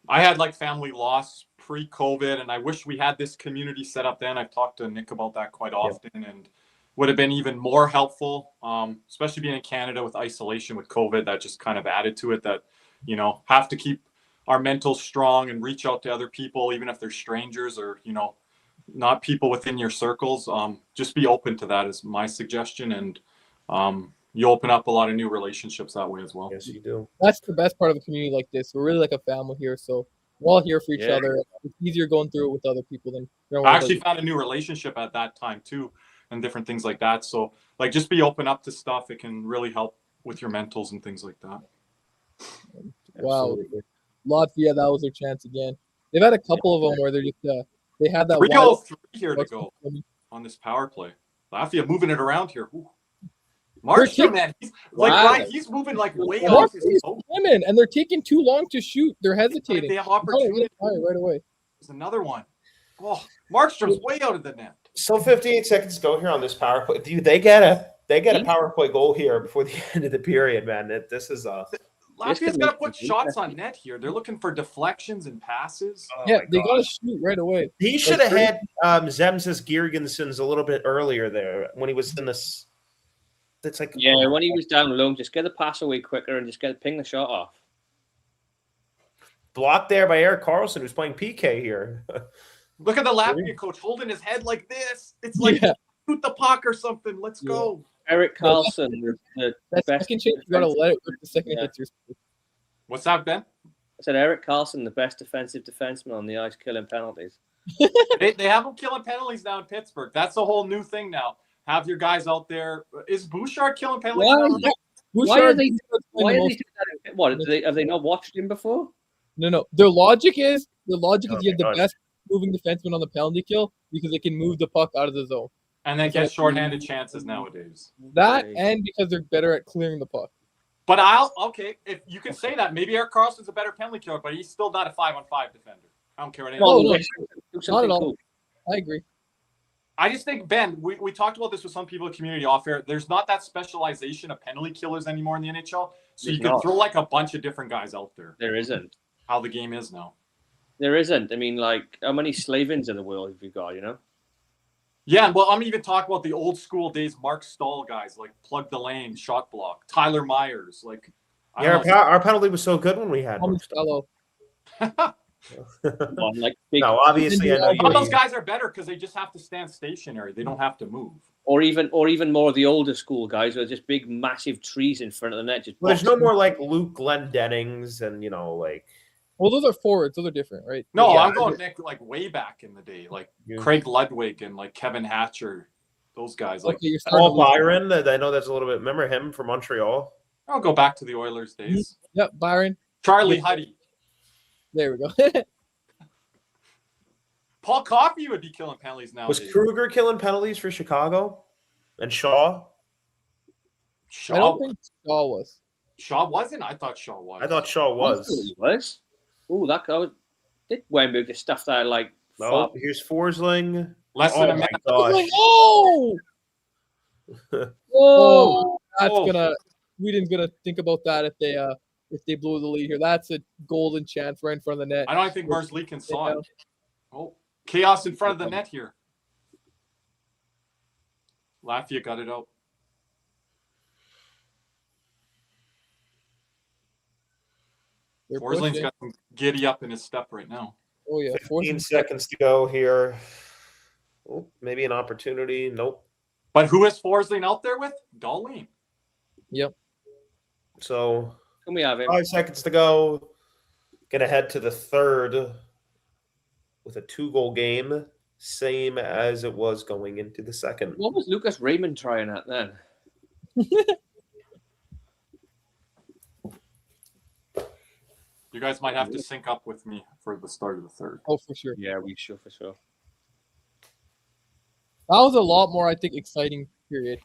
I had like family loss pre-COVID, and I wish we had this community set up then. I've talked to Nick about that quite often, and would have been even more helpful, especially being in Canada with isolation with COVID. That just kind of added to it that, have to keep our mental strong and reach out to other people, even if they're strangers or, not people within your circles. Just be open to that is my suggestion. And you open up a lot of new relationships that way as well. Yes, you do. That's the best part of a community like this. We're really like a family here, so we're all here for each Yeah. other. It's easier going through it with other people than I actually found a new relationship at that time too, and different things like that. So like, just be open up to stuff. It can really help with your mentals and things like that. Wow. Absolutely. Latvia, that was their chance again. They've had a couple of them where they're just they had that 3:03 here to go on this power play. Latvia moving it around here. Ooh. Markstrom, man, he's like Wow. Brian, he's moving like way Wow. off his boat. women, and they're taking too long to shoot. They're Like hesitating. they have Oh, opportunity. right away. There's another one. Oh, Markstrom's way out of the net. So 58 seconds to go here on this power play. Dude, they get a power play goal here before the end of the period, man. This is Latvia's got to put shots on net here. They're looking for deflections and passes. Yeah, they got to shoot right away. He should have had Zemzis Girgensons a little bit earlier there when he was in this. it's like Yeah, when he was down low, just get the pass away quicker and just ping the shot off. blocked there by Eric Carlson, who's playing PK here. Look at the Latvia coach holding his head like this. It's like shoot the puck or something. Let's go. Eric Carlson, the That best. second chance, you gotta let it rip the second Yeah. hits your space. What's that, Ben? I said Eric Carlson, the best defensive defenseman on the ice, killing penalties. They have them killing penalties now in Pittsburgh. That's a whole new thing now. Have your guys out there. Is Bouchard killing penalties Why? now? Why are they? Why Why are they doing that? What have they not watched him before? No. Their logic is you Oh have the my best moving defenseman on the penalty kill because they can move the puck out of the zone. And then get shorthanded chances nowadays. That and because they're better at clearing the puck. But if you can say that, maybe Eric Carlson's a better penalty killer, but he's still not a 5-on-5 defender. I don't care what anyone No, says. Not at all. I agree. I just think, Ben, we talked about this with some people in the community off air. There's not that specialization of penalty killers anymore in the NHL. So you can throw like a bunch of different guys out there. There isn't. How the game is now. There isn't. I mean, like, how many Slavins in the world have you got, you know? Yeah, well, I'm even talking about the old school days, Mark Stahl guys, like Plug the Lane, Shot Block, Tyler Myers. Like, our penalty was so good when we had Tommy him. Stello. Like big, No, obviously, I know But those you. guys are better because they just have to stand stationary. They don't have to move. or even more of the older school guys who are just big, massive trees in front of the net. Just Well, there's no boxing. more like Luke Glendennings and like Well, those are forwards. Those are different, right? No, Yeah. I'm going Nick like way back in the day, like Craig Ludwig and like Kevin Hatcher, those guys. Like Okay, you're starting Paul to lose. Byron. That I know that's a little bit. Remember him from Montreal? I'll go back to the Oilers days. Yep, Byron. Charlie Huddy, There we go. Paul Coffey would be killing penalties now. Was Kruger killing penalties for Chicago? And Shaw? I don't think Shaw was. Shaw wasn't. I thought Shaw was. I thought Shaw was. He was. Oh, that guy did Wemberg just stuff that like. No, here's Forsling. Less than Oh a my minute. gosh! Oh! Whoa! Oh, that's Oh. Sweden's gonna think about that if they blow the lead here. That's a golden chance right in front of the net. I don't think Merzlikin saw it. Oh, chaos in front of the net here. Latvia got it out. They're Forsling's pushing. got some giddy up in his step right now. Oh yeah, 15 seconds to go here. Oh, maybe an opportunity. Nope. But who is Forsling out there with? Darlene. Yep. So Can we have him? 5 seconds to go. Gonna head to the third with a 2-goal game, same as it was going into the second. What was Lucas Raymond trying at then? You guys might have to sync up with me for the start of the third. Oh, for sure. Yeah, we sure for sure. That was a lot more, I think, exciting period.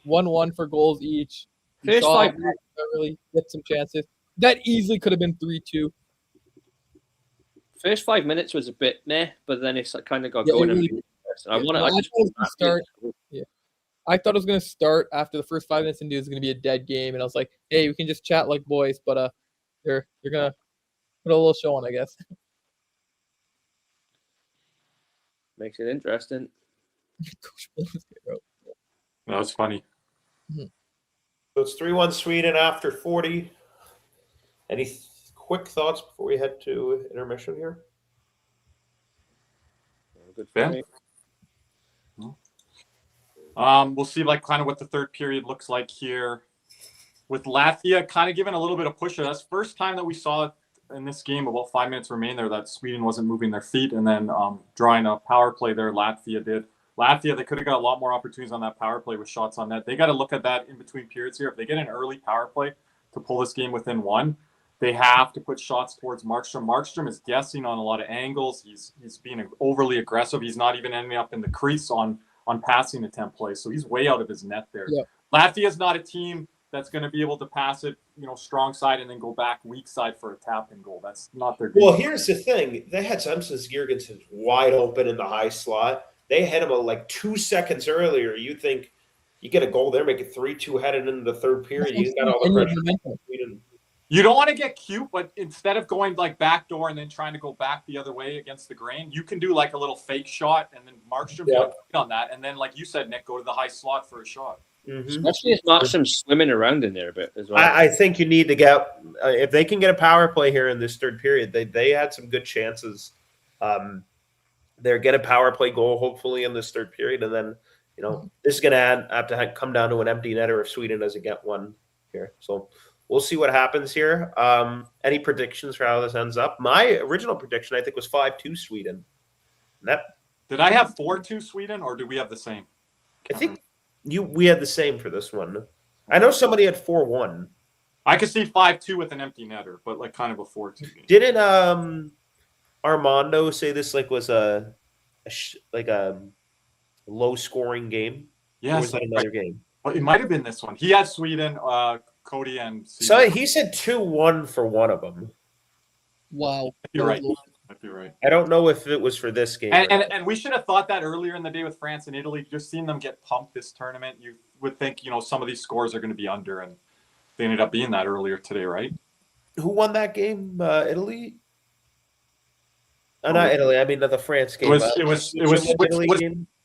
1-1 for goals each. We First saw 5 minutes. really get some chances. That easily could have been 3-2. First 5 minutes was a bit meh, but then it's kind of got Yeah, it going. really- I want I to. thought it was gonna start. I thought it was going to start after the first 5 minutes and it was going to be a dead game. And I was like, hey, we can just chat like boys, but they're going to put a little show on, I guess. Makes it interesting. That was funny. So it's 3-1 Sweden after 40. Any quick thoughts before we head to intermission here? Good for Ben? me. We'll see like kind of what the third period looks like here. With Latvia kind of giving a little bit of push. That's the first time that we saw it in this game, about 5 minutes remain there, that Sweden wasn't moving their feet, and then drawing a power play there, Latvia did. Latvia, they could have got a lot more opportunities on that power play with shots on net. They got to look at that in between periods here. If they get an early power play to pull this game within one, they have to put shots towards Markstrom. Markstrom is guessing on a lot of angles. He's being overly aggressive. He's not even ending up in the crease on passing attempt plays. So he's way out of his net there. Yeah. Latvia is not a team that's going to be able to pass it, strong side and then go back weak side for a tap and goal. That's not their game. Well, here's the thing. They had Samsons Girgensson wide open in the high slot. They had him like 2 seconds earlier. You think you get a goal there, make it 3-2 headed into the third period. He's got all the pressure. You don't want to get cute, but instead of going like back door and then trying to go back the other way against the grain, you can do like a little fake shot and then Markstrom on that. And then, like you said, Nick, go to the high slot for a shot. Especially if Markstrom's swimming around in there a bit as well. I think you need to get if they can get a power play here in this third period. They had some good chances. They're get a power play goal hopefully in this third period, and then this is going to have to come down to an empty netter if Sweden doesn't get one here. So we'll see what happens here. Any predictions for how this ends up? My original prediction I think was 5-2 Sweden. Did I have 4-2 Sweden, or do we have the same? I think we had the same for this one. I know somebody had 4-1. I could see 5-2 with an empty netter, but like kind of a 4-2 game. Didn't Armando say this was a low scoring game? Yes, or was that another game? Well, it might have been this one. He had Sweden, Cody, and so he said 2-1 for one of them. Wow. You're right. Might be right. I don't know if it was for this game. And we should have thought that earlier in the day with France and Italy. Just seeing them get pumped this tournament, you would think some of these scores are going to be under, and they ended up being that earlier today, right? Who won that game? Italy. Not Italy. I mean the France game.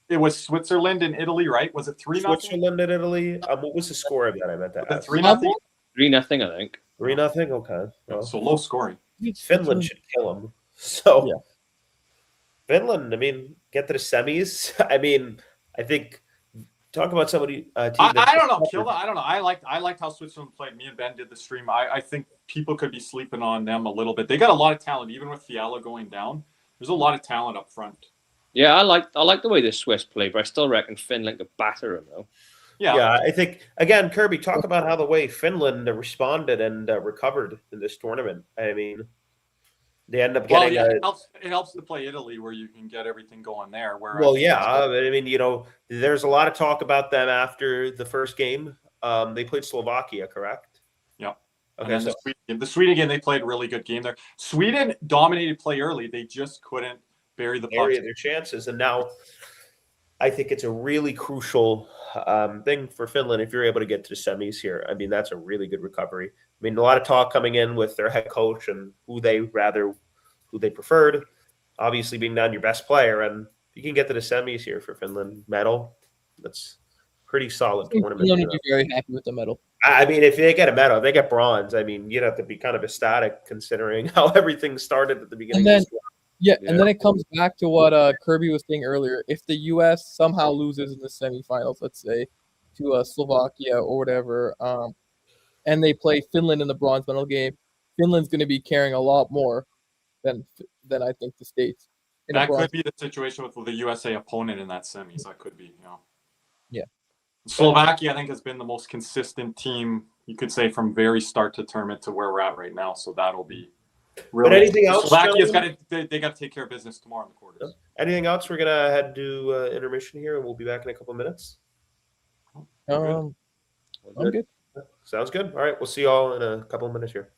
It was Switzerland and Italy, right? Was it 3-0? Switzerland and Italy. What was the score of that? I meant to ask. 3-0. 3-0, I think. 3-0. Okay. Well, so low scoring. Finland should kill them. So, Finland. I mean, get to the semis. I mean, I think talk about somebody. I don't know. Kilda. I don't know. I liked how Switzerland played. Me and Ben did the stream. I think people could be sleeping on them a little bit. They got a lot of talent, even with Fiala going down. There's a lot of talent up front. Yeah, I like the way the Swiss play, but I still reckon Finland could batter them though. Yeah, I think again, Kirby, talk about how the way Finland responded and recovered in this tournament. I mean, they end up getting. It helps to play Italy, where you can get everything going there. I mean, there's a lot of talk about them after the first game. They played Slovakia, correct? Yeah. Okay. And then the Sweden game, they played a really good game there. Sweden dominated play early. They just couldn't bury the puck. Their chances, and now I think it's a really crucial thing for Finland if you're able to get to the semis here. I mean, that's a really good recovery. I mean, a lot of talk coming in with their head coach and who they preferred. Obviously, being down your best player, and if you can get to the semis here for Finland, medal, that's pretty solid tournament. Finland would be very happy with the medal. I mean, if they get a medal, if they get bronze, I mean, you'd have to be kind of ecstatic considering how everything started at the beginning. And then it comes back to what Kirby was saying earlier. If the U.S. somehow loses in the semifinals, let's say, to Slovakia or whatever, and they play Finland in the bronze medal game, Finland's going to be carrying a lot more than I think the States. That could be the situation with the USA opponent in that semis. That could be, Yeah. Slovakia, I think, has been the most consistent team, you could say, from very start to tournament to where we're at right now. So that'll be really. But anything else? Slovakia's got to take care of business tomorrow in the quarters. Anything else? We're gonna head to intermission here, and we'll be back in a couple of minutes. I'm good. Sounds good. All right, we'll see you all in a couple of minutes here.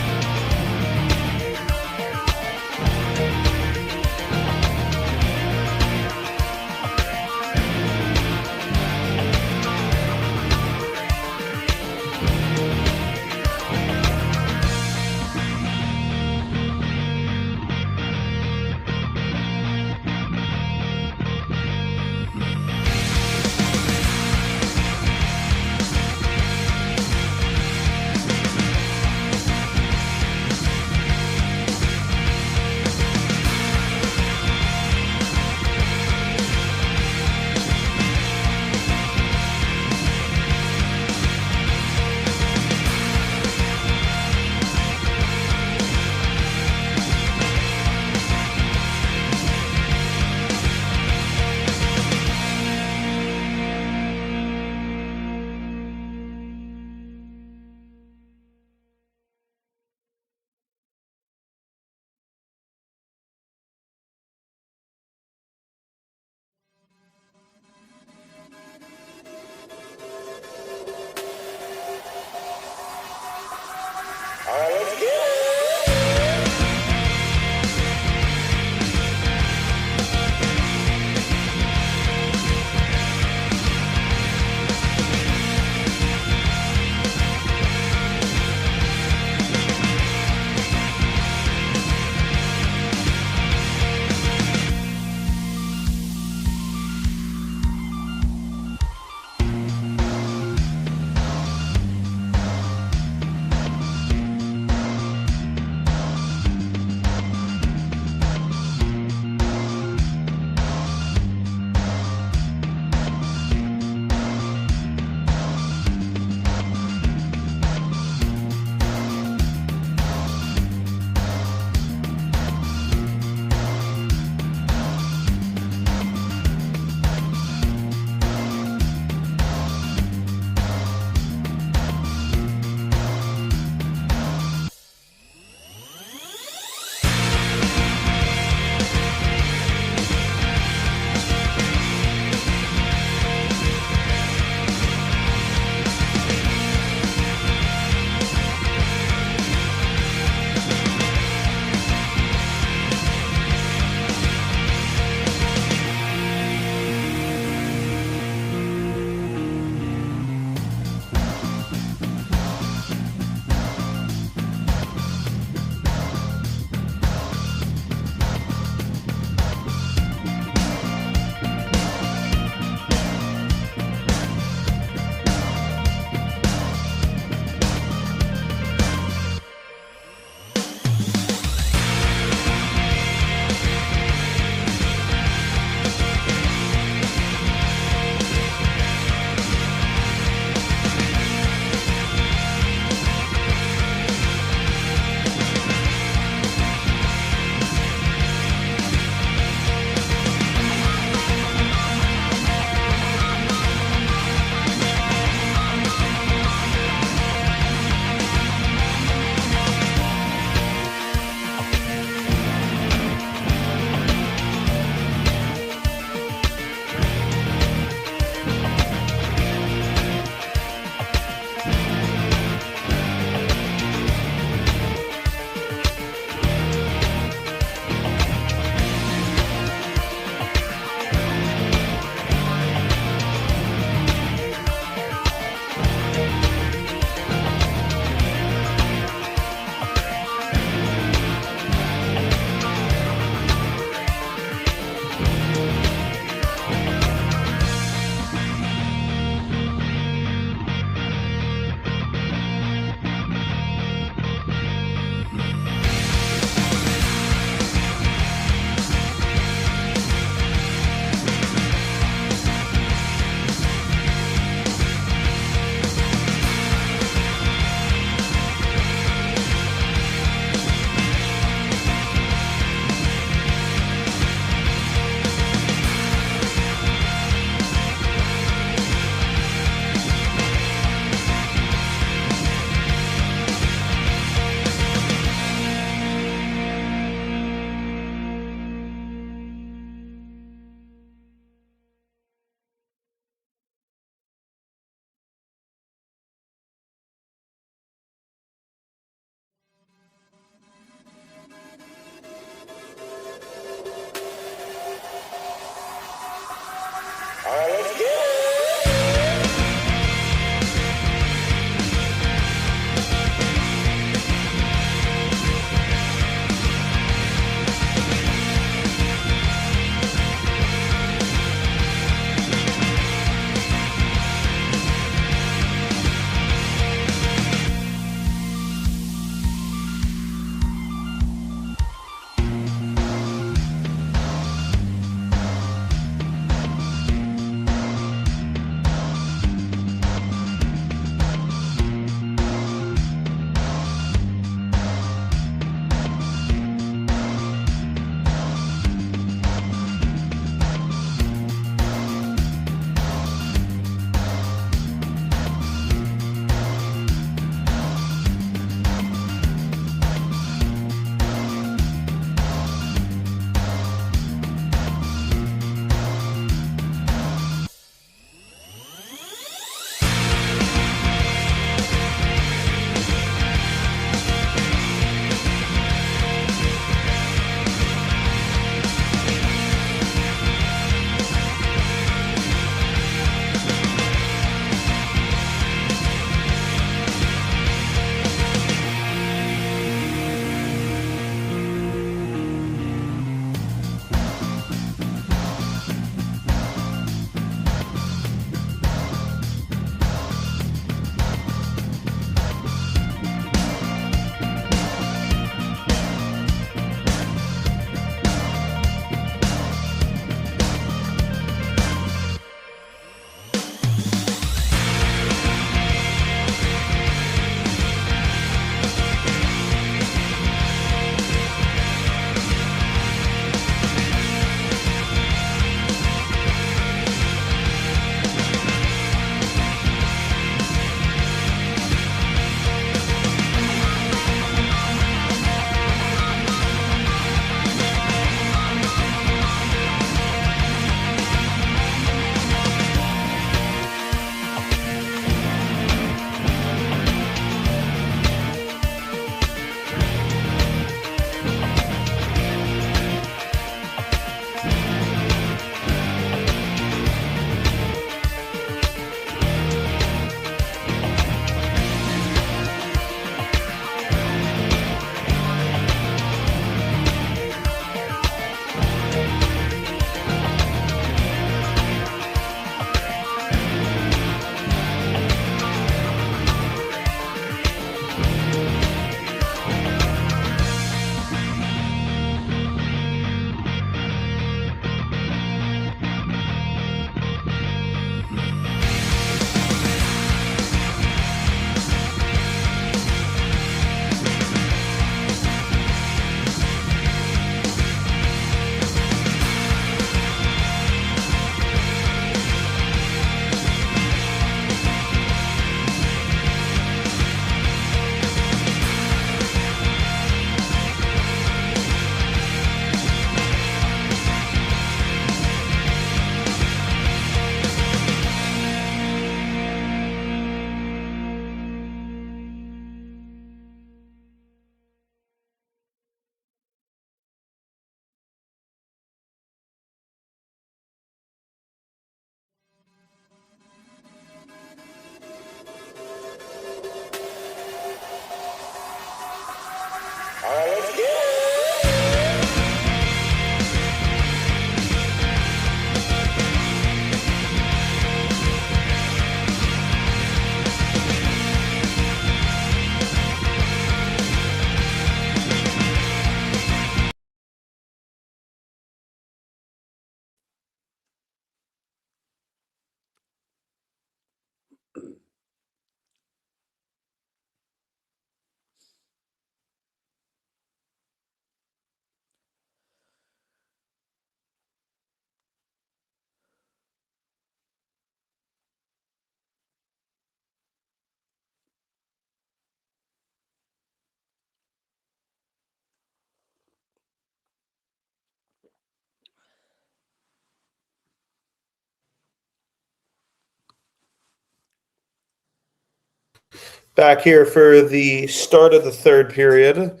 Back here for the start of the third period.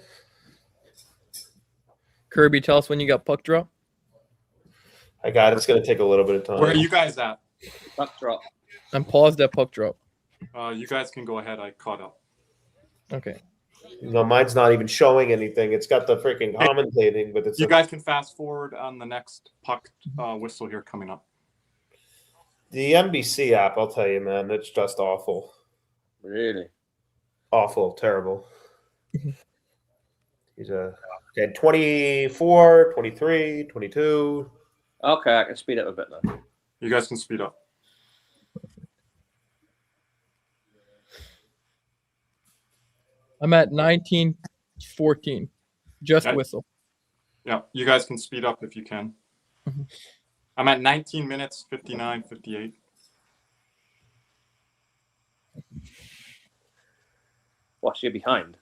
Kirby, tell us when you got puck drop. I got it. It's going to take a little bit of time. Where are you guys at? Puck drop. I'm paused at puck drop. You guys can go ahead. I caught up. Okay. No, mine's not even showing anything. It's got the freaking commentating, but it's You guys can fast forward on the next puck whistle here coming up. the NBC app. I'll tell you, man, it's just awful, Really? awful, terrible. He's okay, 24, 23, 22. Okay, I can speed up a bit now. You guys can speed up. I'm at 19:14. Just Okay. whistle. Yeah, you guys can speed up if you can. Mhm. I'm at 19 minutes, 59, 58. What's you behind?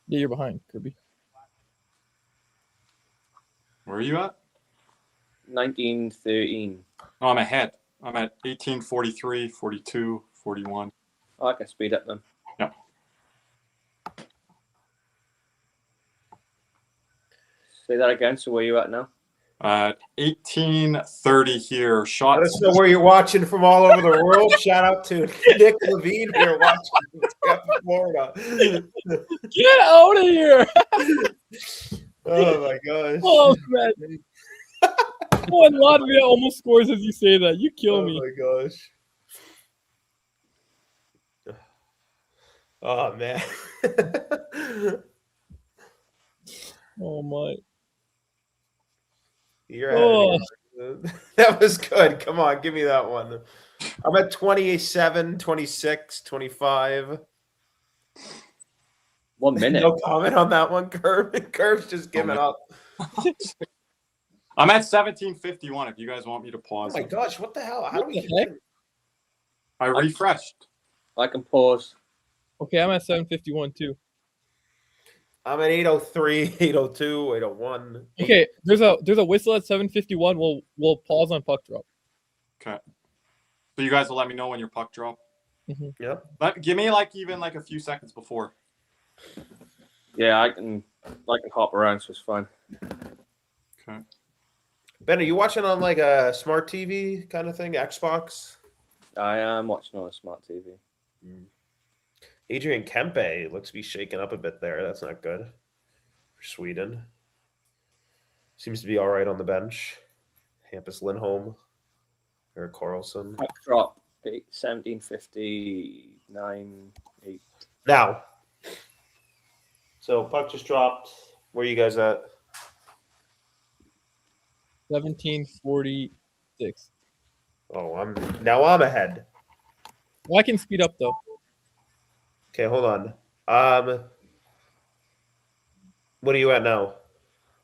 Yeah, you're behind, Kirby. Where are you at? 1913. Oh, I'm ahead. I'm at 18, 43, 42, 41. Oh, I can speed up then. Yeah. Say that again. So where you at now? 18:30 here. Let Shots. us know where you're watching from all over the world. Shout out to Nick Levine here watching from Tampa, Florida. Get out of here! Oh my gosh. Oh man! Oh, and Latvia almost scores as you say that. You kill me. Oh my gosh. Oh man. Oh my! You're ahead of me. That was good. Come on, give me that one. I'm at 27, 26, 25. 1 minute. No comment on that one, Curb. Curb's just giving up. I'm at 17:51 if you guys want me to Oh pause. my gosh, what the hell? How What do we the get heck? there? I refreshed. I can pause. Okay, I'm at 7:51 too. I'm at 803, 802, 801. Okay, there's a whistle at 7:51. We'll pause on puck drop. Okay. So you guys will let me know when your puck drop. Yep. Give me even a few seconds before. Yeah, I can hop around, so it's fine. Okay. Ben, are you watching on like a smart TV kind of thing? Xbox? I am watching on a smart TV. Adrian Kempe looks to be shaken up a bit there. That's not good for Sweden. Seems to be all right on the bench. Hampus Lindholm, Erik Karlsson. Puck drop 17:59. 8. Now, so puck just dropped. Where are you guys at? 17:46. Oh, I'm ahead. Well, I can speed up though. Okay, hold on. What are you at now?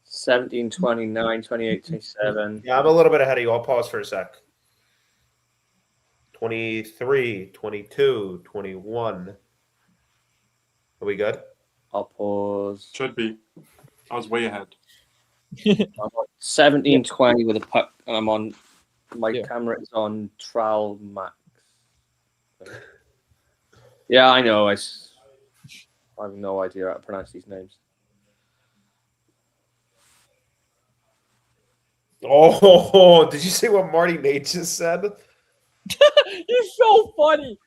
17, 29, 28, 27. Yeah, I'm a little bit ahead of you. I'll pause for a sec. 23, 22, 21. Are we good? I'll pause. Should be. I was way ahead. I'm on 17, 20 with a puck, and I'm on. My Yeah. camera is on trial max. Yeah, I know. I have no idea how to pronounce these names. Oh, did you see what Marty Nate just said? He's so funny.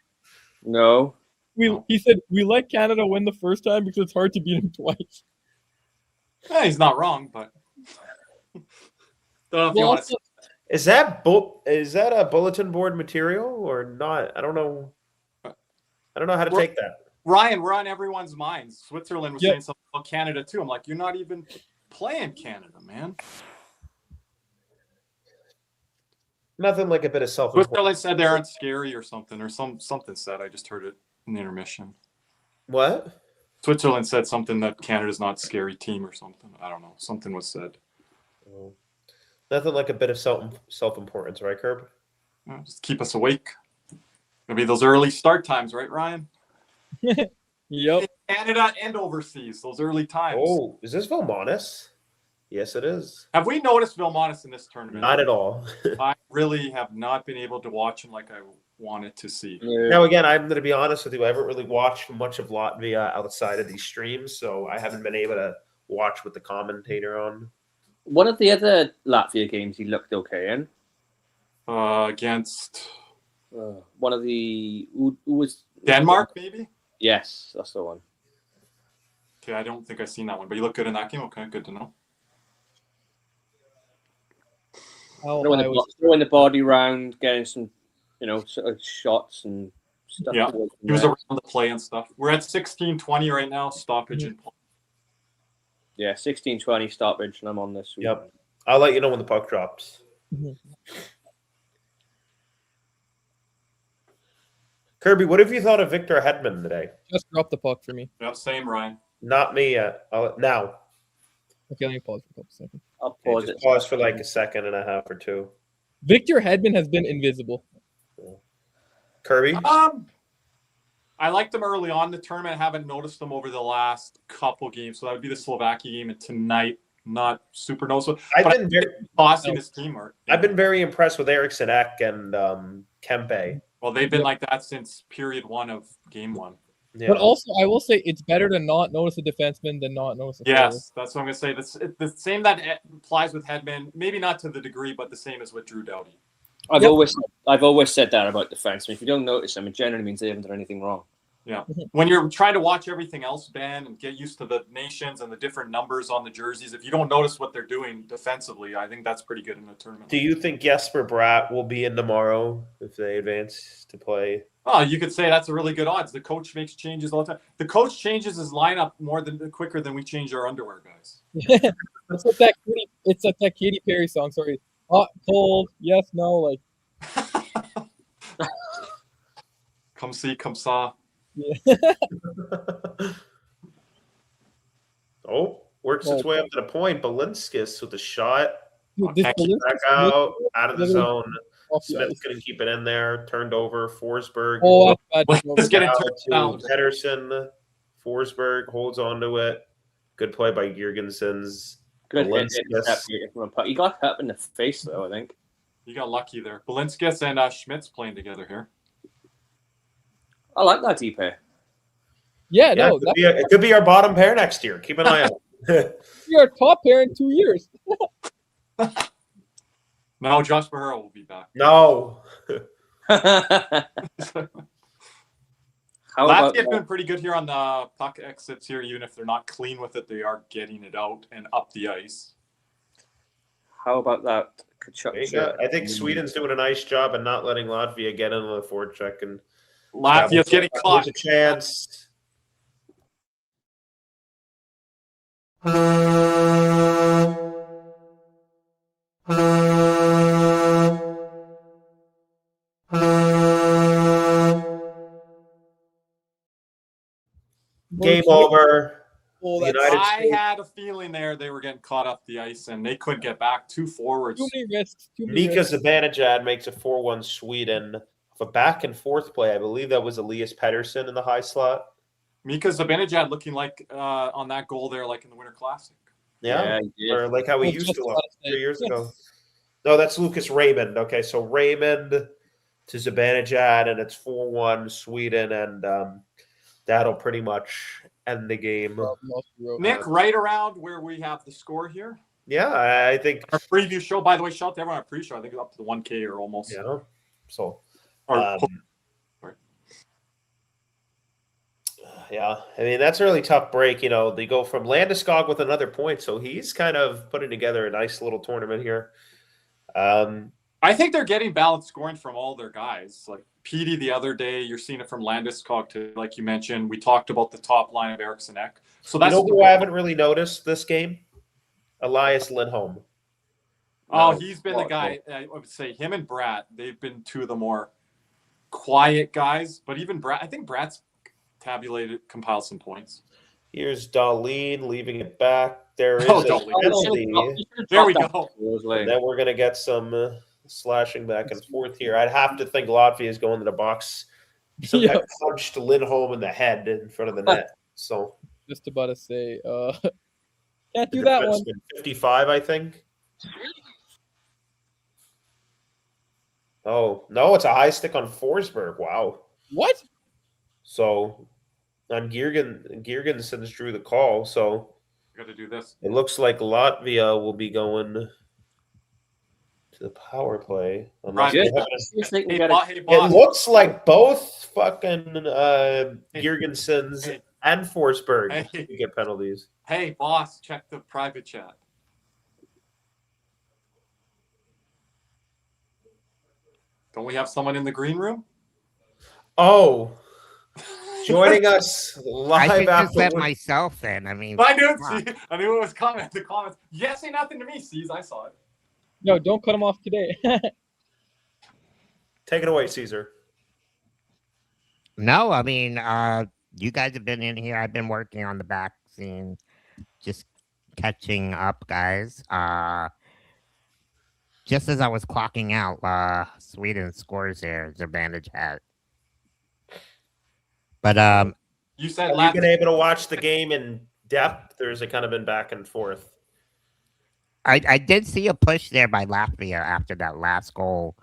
No. He said we let Canada win the first time because it's hard to beat him twice. He's not wrong, but don't know if you Well, want also, to. Is that a bulletin board material or not? I don't know. I don't know how to take that. Ryan, we're on everyone's minds. Switzerland was Yep. saying something about Canada too. I'm like, you're not even playing Canada, man. Nothing like a bit of self. Switzerland said they aren't scary or something, or something said. I just heard it in the intermission. What? Switzerland said something that Canada's not a scary team or something. I don't know. Something was said. Nothing like a bit of self-importance, right, Curb? Just keep us awake. Maybe those early start times, right, Ryan? yep. In Canada and overseas, those early times. Oh, is this Vilmonis? Yes, it is. Have we noticed Vilmonis in this tournament? Not at all. I really have not been able to watch him like I wanted to see. Now, again, I'm going to be honest with you. I haven't really watched much of Latvia outside of these streams, so I haven't been able to watch with the commentator on. One of the other Latvia games he looked okay in. Against one of the who was Denmark, maybe? Yes, that's the one. Okay, I don't think I've seen that one, but you look good in that game. Okay, good to know. Throwing the body round, getting some, sort of shots and stuff. Yeah, he was around the play and stuff. We're at 16-20 right now, stoppage and play. Yeah, 16-20 stoppage, and I'm on this. Yep. I'll let you know when the puck drops. Kirby, what have you thought of Victor Hedman today? Just drop the puck for me. Yep, same, Ryan. Not me yet. Now. Okay, let me pause for a couple seconds. I'll pause it. Pause for like a second and a half or two. Victor Hedman has been invisible. Kirby? I liked him early on in the tournament. I haven't noticed him over the last couple games. So that would be the Slovakia game and tonight. Not super noticeable. I've been costing his teamwork. I've been very impressed with Eriksson Ek and Kempe. Well, they've been like that since period 1 of game 1. Yeah. But also, I will say it's better to not notice a defenseman than not notice a forward. Yes, that's what I'm going to say. The same that applies with Hedman, maybe not to the degree, but the same as with Drew Doughty. I've always said that about defensemen. If you don't notice them, it generally means they haven't done anything wrong. Yeah. When you're trying to watch everything else, Ben, and get used to the nations and the different numbers on the jerseys, if you don't notice what they're doing defensively, I think that's pretty good in the tournament. Do you think Jesper Bratt will be in tomorrow if they advance to play? Oh, you could say that's a really good odds. The coach makes changes all the time. The coach changes his lineup quicker than we change our underwear, guys. It's like that Katy Perry song. Sorry, hot, cold, yes, no, like. Come see, come saw. Yeah. Works its way up to the point. Balinskis with the shot. Dude, back out of the zone. Smith's going to keep it in there. Turned over. Forsberg. Let's get it turned to Pedersen. Forsberg holds on to it. Good play by Girgensons. Good hit. He got hit in the face, though, I think. You got lucky there. Balinskis and Schmidt's playing together here. I like that deep pair. Yeah, no. It could be our bottom pair next year. Keep an eye on it. You're our top pair in 2 years. No, Josh Mahura will be back. No. Latvia's been pretty good here on the puck exits here. Even if they're not clean with it, they are getting it out and up the ice. How about that? I think Sweden's doing a nice job of not letting Latvia get into the forecheck. And Latvia's getting caught. There's a chance. Game over. I had a feeling there they were getting caught up the ice and they couldn't get back. 2 forwards. Too many risks. Mika Zibanejad makes a 4-1 Sweden. A back and forth play. I believe that was Elias Pettersson in the high slot. Mika Zibanejad looking like on that goal there, like in the Winter Classic. Yeah, or like how we used to look 3 years ago. No, that's Lucas Raymond. Okay, so Raymond to Zibanejad, and it's 4-1 Sweden, and that'll pretty much end the game. Nick, right around where we have the score here. Yeah, I think our preview show. By the way, shout out to everyone. Our pre-show. I think it's up to the 1K or almost. Yeah. So. Yeah, I mean, that's a really tough break. They go from Landeskog with another point, so he's kind of putting together a nice little tournament here. I think they're getting balanced scoring from all their guys. Like Petey the other day, you're seeing it from Landeskog to, like you mentioned, we talked about the top line of Eriksson Ek. So that's who I haven't really noticed this game? Elias Lindholm. Oh, he's been the guy. I would say him and Bratt, they've been 2 of the more quiet guys, but even Bratt, I think Bratt's compiled some points. Here's Dahlin leaving it back. There is there we go. And then we're gonna get some slashing back and forth here. I'd have to think Latvia is going to the box. Some punched Lindholm in the head in front of the net. So just about to say, can't do that one. 55, I think. Oh, no, it's a high stick on Forsberg. Wow. What? So on Geergensen's drew the call. So Got to do this. it looks like Latvia will be going to the power play. Unless Right. they have See if they can Hey, get boss, it. hey, it boss. looks like both fucking Geergensen's Hey. and Forsberg Hey. get penalties. Hey, boss, check the private chat. Don't we have someone in the green room? Oh, joining us I live should just after. let myself in. I mean, I knew it. fuck. See, I knew it was coming. The comments. Yes, say nothing to me. Sees, I saw it. No, don't cut him off today. Take it away, Caesar. No, I mean, you guys have been in here. I've been working on the vaccine, just catching up, guys. Just as I was clocking out, Sweden scores there. It's a bandage hat. But You said Have last. you been able to watch the game in depth, or has it kind of been back and forth? I did see a push there by Latvia after that last goal.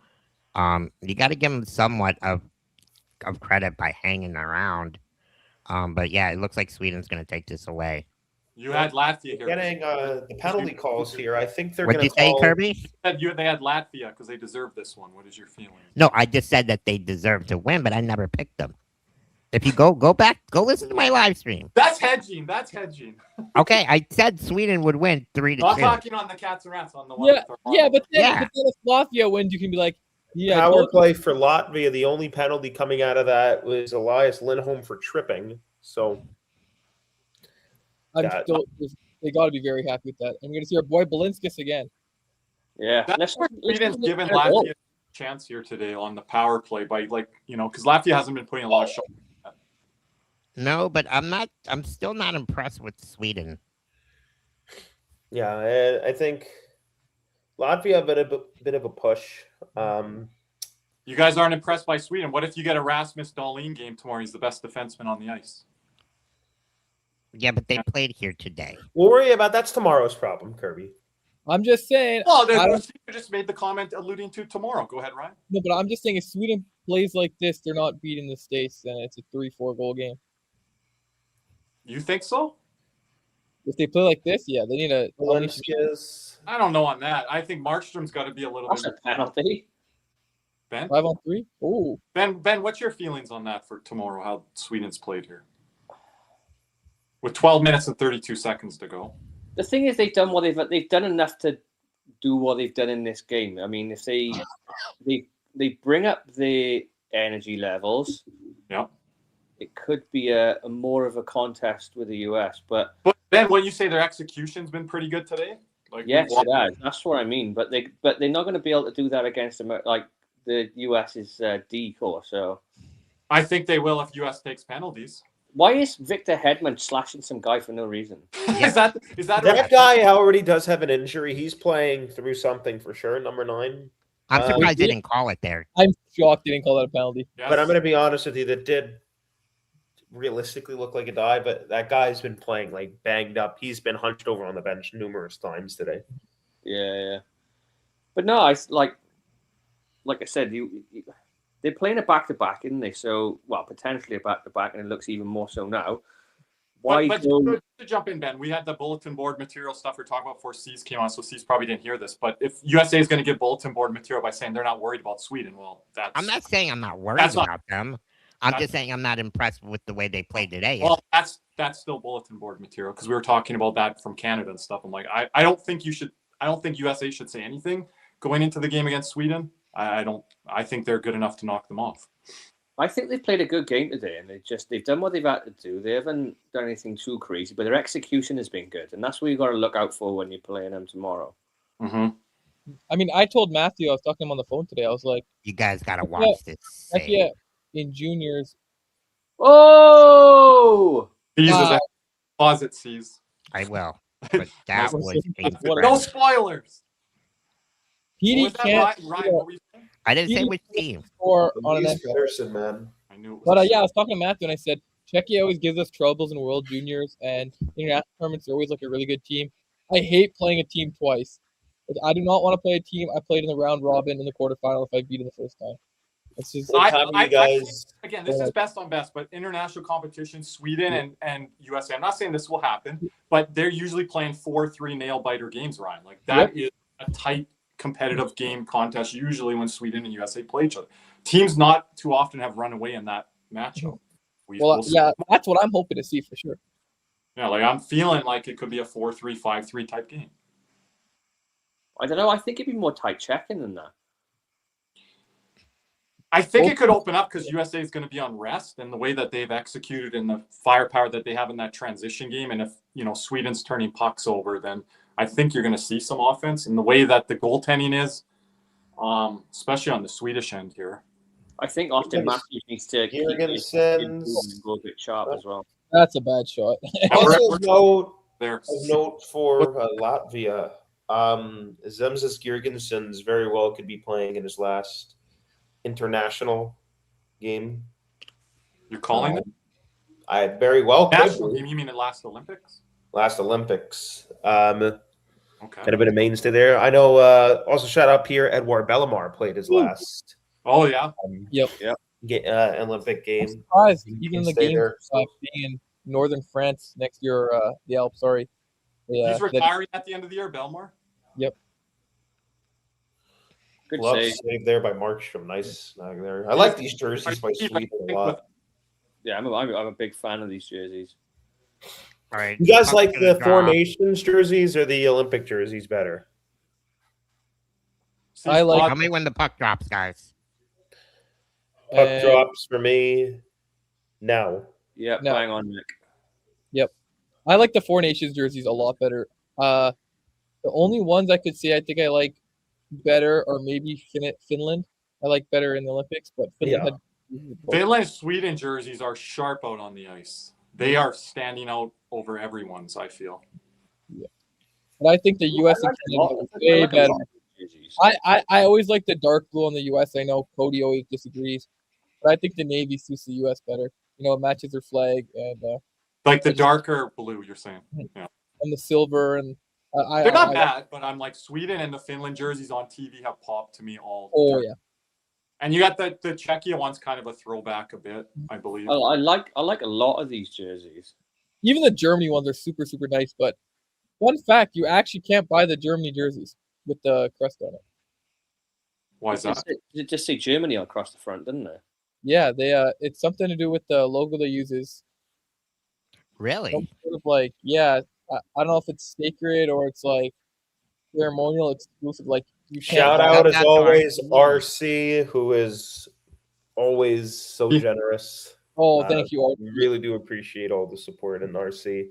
You got to give them somewhat of credit by hanging around. But yeah, it looks like Sweden's going to take this away. You had Latvia here. Getting the penalty calls here. I think they're What'd going you to say, call. Kirby? They had Latvia because they deserve this one. What is your feeling? No, I just said that they deserve to win, but I never picked them. If you go back, go listen to my live stream. That's hedging. That's hedging. Okay, I said Sweden would win 3-2. Not talking on the Cats and Rats on the one. yeah, with our- yeah, but then, Yeah. but then if Latvia wins, you can be like, yeah, I Power told you. play for Latvia. The only penalty coming out of that was Elias Lindholm for tripping. So I'm that- still, they got to be very happy with that. And we're going to see our boy Balinskis again. Yeah. That's where Sweden's given their goal. Latvia a chance here today on the power play by because Latvia hasn't been putting a lot of shots. No, but I'm still not impressed with Sweden. yeah, I think Latvia a bit of a push. You guys aren't impressed by Sweden. What if you get a Rasmus Dahlin game tomorrow? He's the best defenseman on the ice. Yeah, but they played here today. We'll worry about that's tomorrow's problem, Kirby. I'm just saying, Well, I don't- you just made the comment alluding to tomorrow. Go ahead, Ryan. no, but I'm just saying if Sweden plays like this, they're not beating the States, then it's a 3-4 goal game. You think so? If they play like this, yeah, they need a. Balinskis. I don't know on that. I think Markstrom's got to be a little That's bit. a penalty. Ben, 5-on-3? Oh, Ben, what's your feelings on that for tomorrow? How Sweden's played here with 12 minutes and 32 seconds to go. The thing is, they've done enough to do what they've done in this game. I mean, if they bring up the energy levels, Yeah. it could be a more of a contest with the US. But But Ben, when you say their execution's been pretty good today, like yes, it has. That's what I mean. But they're not going to be able to do that against like the US's D core. So I think they will if US takes penalties. why is Victor Hedman slashing some guy for no reason? Is that That guy already does have an injury. He's playing through something for sure. Number 9. I'm surprised they yeah. didn't call it there. I'm shocked they didn't call that a penalty. Yes. But I'm going to be honest with you, that did realistically look like a dive, but that guy's been playing like banged up. He's been hunched over on the bench numerous times today. Yeah. But no, I like I said, they're playing a back-to-back, isn't they? So, well, potentially a back-to-back, and it looks even more so now. Why But go? to jump in, Ben, we had the bulletin board material stuff we are talking about before C's came on, so C's probably didn't hear this. But if USA is going to give bulletin board material by saying they're not worried about Sweden, well, that's I'm not saying I'm not worried That's not- about them. I'm just saying I'm not impressed with the way they played today. well, that's still bulletin board material because we were talking about that from Canada and stuff. I'm like, I don't think you should. I don't think USA should say anything going into the game against Sweden. I don't. I think they're good enough to knock them off. I think they've played a good game today, and they've done what they've had to do. They haven't done anything too crazy, but their execution has been good, and that's what you got to look out for when you're playing them tomorrow. Mm-hmm. I mean, I told Matthew, I was talking to him on the phone today. I was like, You guys got to watch this. heck yeah, in juniors, Oh, C's Wow. is closet C's. I will. But that was What a- incredible. No spoilers. What PD was that, can't Ryan, what were you saying? I didn't say which team. score on an He's NFL. Pedersen, man. I knew it was. But yeah, I was talking to Matthew and I said, Czechia always gives us troubles in World Juniors and international tournaments. They're always like a really good team. I hate playing a team twice. I do not want to play a team I played in the round robin in the quarterfinal if I beat it the first time. It's just What time are you guys? think, again, this is best on best, but international competition, Sweden and USA. I'm not saying this will happen, but they're usually playing 4-3 nail biter games, Ryan. Like that is a tight competitive game contest usually when Sweden and USA play each other. Teams not too often have run away in that matchup. Well, yeah, that's what I'm hoping to see for sure. Yeah, like I'm feeling like it could be a 4-3, 5-3 type game. I don't know. I think it'd be more tight checking than that. I think it could open up because USA is going to be on rest, and the way that they've executed and the firepower that they have in that transition game. And if Sweden's turning pucks over, then I think you're going to see some offense. And the way that the goaltending is, especially on the Swedish end here, I think Austin Matthews needs to keep Jorgensen's go a bit sharp as well. That's a bad shot. Also, there. a note for Latvia. Zemzis Girgensons very well could be playing in his last international game. You're calling it? I very well could. National game? You mean the last Olympics? Last Olympics. Okay. Kind of been a mainstay there. I know. Also, shout out Pierre Edouard Bellemare played his last. Oh yeah. Olympic game. I'm surprised You even can the stay game there. being in northern France next year, the Alps. Sorry. Yeah, He's retiring at the end of the year, Bellemare. Yep. Good Love save. save there by Markstrom. Nice snag there. I like these jerseys by Sweden a lot. Yeah, I'm a big fan of these jerseys. All right. You guys like the Puck's Four gonna Nations jerseys or the Olympic jerseys better? I like- Tell me when the puck drops, guys. Puck drops for me now. Yeah, No. bang on, Nick. I like the Four Nations jerseys a lot better. The only ones I could say I think I like better are maybe Finland. I like better in the Olympics, but Finland Finland Sweden jerseys are sharp out on the ice. They are standing out over everyone's, I feel. but I think the US and Canada are way better. Jerseys. I always like the dark blue on the US. I know Cody always disagrees, but I think the Navy suits the US better. It matches their flag and Like the darker blue, you're saying. Yeah. the silver and They're not bad, but I'm like Sweden and the Finland jerseys on TV have popped to me all. Oh yeah. And you got the Czechia one's kind of a throwback a bit, I believe. I like a lot of these jerseys. Even the Germany ones are super, super nice. But fun fact, you actually can't buy the Germany jerseys with the crest on it. Why is that? It just say Germany across the front, didn't it? Yeah, they it's something to do with the logo they use is Really? some sort of like I don't know if it's sacred or it's like ceremonial exclusive. Like you can't Shout buy- out as That's always, RC. RC, who is always so generous. Oh, thank you. We really do appreciate all the support in RC,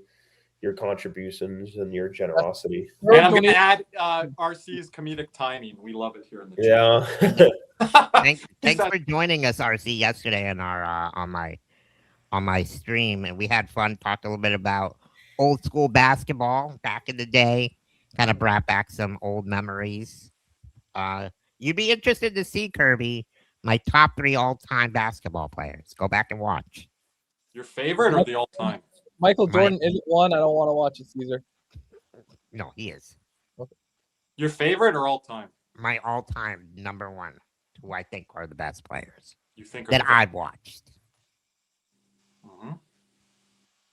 your contributions and your generosity. And I'm going to add RC's comedic timing. We love it here in the chat. Yeah. Thanks for joining us, RC, yesterday in our on my stream, and we had fun. Talked a little bit about old school basketball back in the day. Kind of brought back some old memories. You'd be interested to see, Kirby, my top 3 all-time basketball players. Go back and watch. Your favorite or the all-time? Michael Jordan isn't one. I don't want to watch it, Caesar. No, he is Your favorite or all-time? my all-time number 1, who I think are the best players You think that I've watched. Mhm.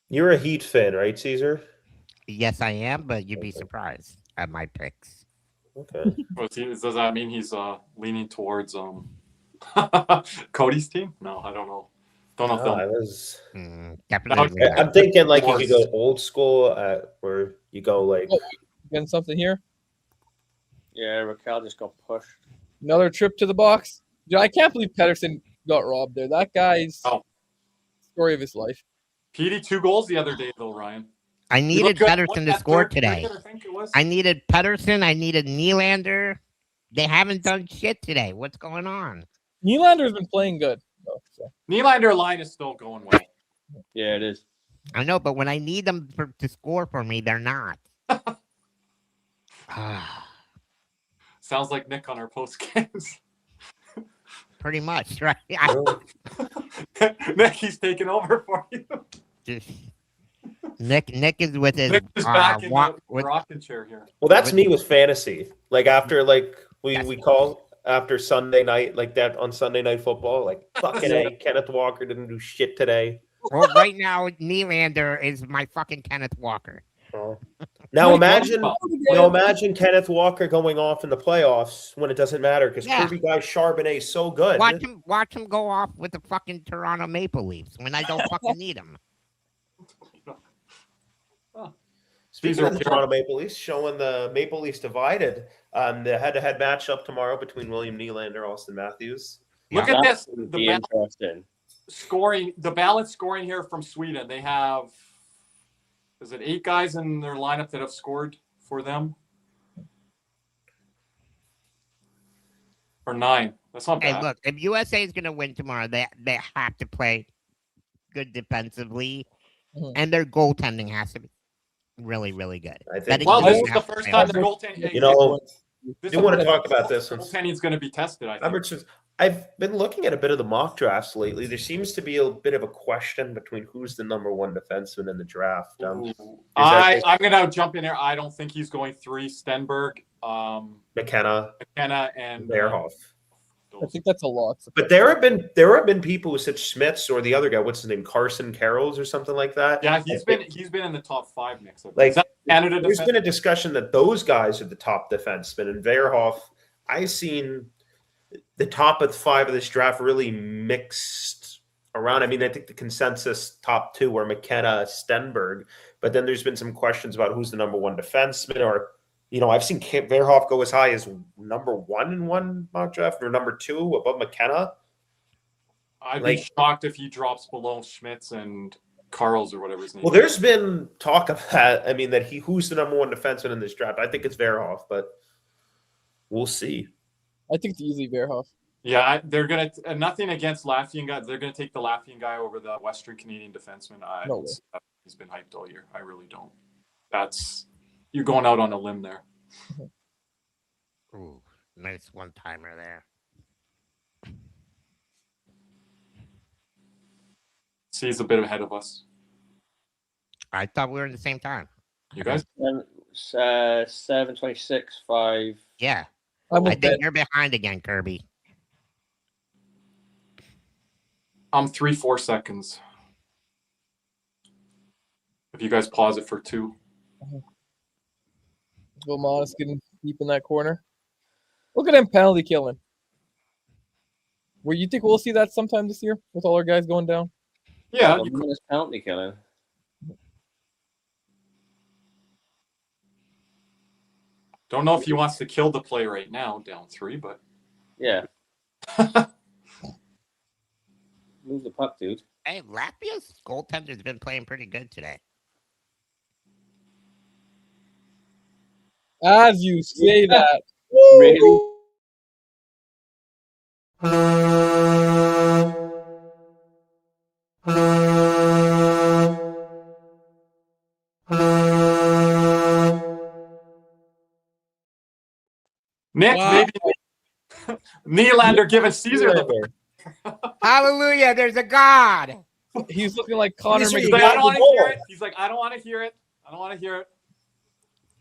You're a Heat fan, right, Caesar? Yes, I am, but you'd be surprised at my picks. Okay. Does that mean he's leaning towards Cody's team? No, I don't know. Don't know if I they'll. was. Definitely. Okay. I'm thinking like you could go old school, where you go like. Getting something here. Yeah, Raquel just got pushed. Another trip to the box. Dude, I can't believe Pedersen got robbed there. That guy's story of his life. PD 2 goals the other day though, Ryan. I He needed looked good. Pedersen to That score third today. period, I think it was. I needed Pedersen. I needed Nylander. They haven't done shit today. What's going on? Nylander's been playing good. So. Nylander line is still going well. Yeah, it is. I know, but when I need them to score for me, they're not. Sounds like Nick on our post games. Pretty much, right? Nick, he's taking over for you. Nick is with his Nick is back in the with rocking chair here. Well, that's me with fantasy. Like after we That's- call after Sunday night, like that on Sunday Night Football, like fucking A, Kenneth Walker didn't do shit today. well, right now Nylander is my fucking Kenneth Walker. Oh. Now imagine Kenneth Walker going off in the playoffs when it doesn't matter because Yeah. Kirby guy Charbonnet is so good. Watch him go off with the fucking Toronto Maple Leafs when I don't fucking need him. Speaking of the Toronto Maple Leafs, showing the Maple Leafs divided. The head-to-head matchup tomorrow between William Nylander, Austin Matthews. Look at this. Would be interesting. The balanced scoring here from Sweden. They have, is it 8 guys in their lineup that have scored for them? Or 9. That's not bad. Hey, look, if USA is gonna win tomorrow, they have to play good defensively, and their goaltending has to be really, really good. I think. Well, this is Yeah. the first time the goaltending. You know, this do want to talk about this. goaltending is going to be tested. I think. I've been looking at a bit of the mock drafts lately. There seems to be a bit of a question between who's the number 1 defenseman in the draft. I'm going to jump in here. I don't think he's going 3. Stenberg, McKenna, and Bearhoff. I think that's a lot. But there have been people who said Schmitz or the other guy, what's his name, Carson Carrolls or something like that. Yeah, he's been in the top 5 mix. Like Canada there's been a discussion that those guys are the top defensemen, and Bearhoff. I've seen the top of 5 of this draft really mixed around. I mean, I think the consensus top 2 were McKenna, Stenberg, but then there's been some questions about who's the number 1 defenseman, or I've seen Bearhoff go as high as number 1 in one mock draft, or number 2 above McKenna. I'd be shocked if he drops below Schmitz and Carls or whatever his name. Well, there's been talk of that. I mean, who's the number 1 defenseman in this draft? I think it's Bearhoff, but we'll see. I think it's easily Bearhoff. Yeah, they're gonna nothing against Latvian guy. They're gonna take the Latvian guy over the Western Canadian defenseman. No way. He's been hyped all year. I really don't. You're going out on a limb there. Ooh, nice one-timer there. He's a bit ahead of us. I thought we were in the same time. You guys? 7:26, 5. Yeah, I'm I with think Ben. you're behind again, Kirby. I'm 3-4 seconds. If you guys pause it for 2. Will Moss getting deep in that corner. Look at him penalty killing. Where you think we'll see that sometime this year with all our guys going down? Yeah, Well, minus penalty killing. don't know if he wants to kill the play right now, down 3, but Yeah. Move the puck, dude. Hey, Latvia's goaltender's been playing pretty good today. As you say that. Really? Nick, Wow. maybe Nylander giving Caesar the. Hallelujah! There's a God. He's looking like Connor He's He's like, like, I McDavid. don't want to hear it. He's like, I don't want to hear it. I don't want to hear it.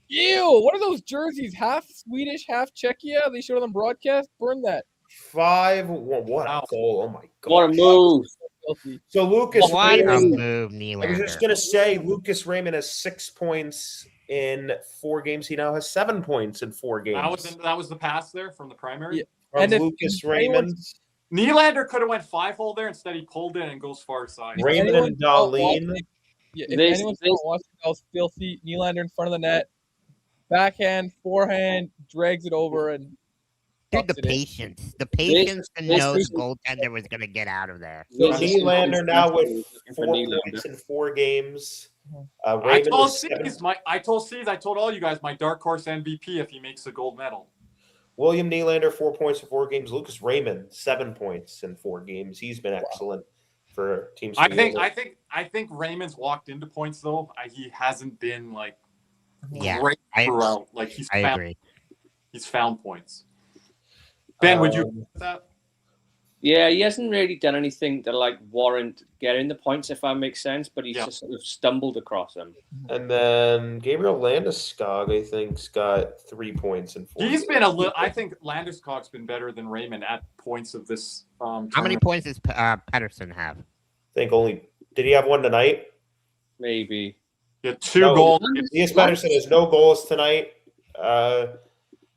Ew, what are those jerseys? Half Swedish, half Czechia? They showed on broadcast. Burn that. 5-1. What a goal. Oh, my God. What a move. Filthy. So Lucas What a Raymond, move, I was just Nylander. going to say, Lucas Raymond has 6 points in 4 games. He now has 7 points in 4 games. That was the pass there from the primary. Yeah. From And if Lucas anyone- Raymond. Nylander could have went 5-hole there. Instead, he pulled in and goes far side. Raymond Anyone and Darlene. If This- anyone's this- not watching, that was filthy. Nylander in front of the net. Backhand, forehand, drags it over and Dude, the tucks it in. patience. The patience to this know the is- goaltender was going to get out of there. So This is Nylander now with looking for 4 Nylander. points in 4 games. I Raymond told with 7. C's, I told all you guys, my dark horse MVP if he makes the gold medal. William Nylander, 4 points in 4 games. Lucas Raymond, 7 points in 4 games. He's been excellent for Team I Sweden. think Raymond's walked into points though. He hasn't been like Yeah, great I- throughout. Like I agree. he's found points. Ben, would you agree with that? Yeah, he hasn't really done anything to like warrant getting the points, if that makes sense. But he's just sort of stumbled across them. And then Gabriel Landeskog, I think's got 3 points in 4 He's games. been a little. I think Landeskog's been better than Raymond at points of this. How many tournament. points does Pedersen have? I think only did he have one tonight? Maybe. Yeah, 2 No, goals. Elias Pettersson has no goals tonight,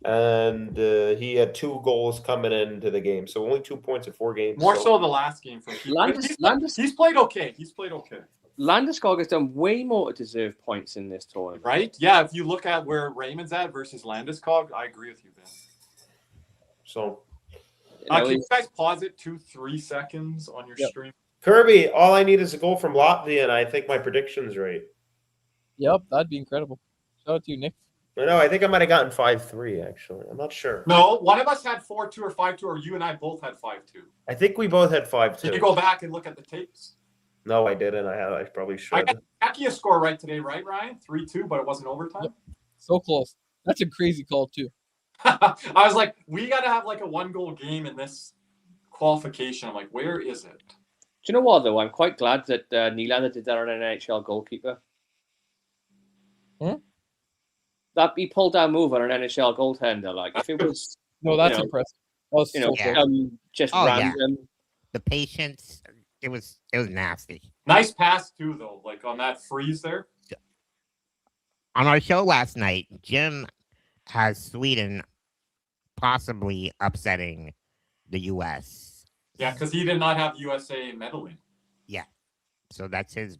and he had 2 goals coming into the game, so only 2 points in 4 games. More so the last game from he's played okay. He's played okay. Landeskog has done way more to deserve points in this tournament. Right? Yeah, if you look at where Raymond's at versus Landeskog, I agree with you, Ben. So, Can you guys pause it 2-3 seconds on your stream? Kirby, all I need is a goal from Latvia, and I think my prediction's right. Yep, that'd be incredible. Shout out to you, Nick. No, I think I might have gotten 5-3, actually. I'm not sure. No, one of us had 4-2 or 5-2, or you and I both had 5-2. I think we both had 5-2. Did you go back and look at the tapes? No, I didn't. I probably should. I got Aki score right today, right, Ryan? 3-2, but it wasn't overtime. Yep. So close. That's a crazy call, too. I was like, we got to have like a 1-goal game in this qualification. I'm like, where is it? Do you know what, though? I'm quite glad that Nylander did that on an NHL goalkeeper. That he pulled down move on an NHL goaltender. Like, if it was... No, that's impressive. That was so cool. Just Oh, random. The patience, it was nasty. Nice pass, too, though, like on that freeze there. On our show last night, Jim has Sweden possibly upsetting the U.S. Yeah, because he did not have USA medaling. Yeah. So that's his...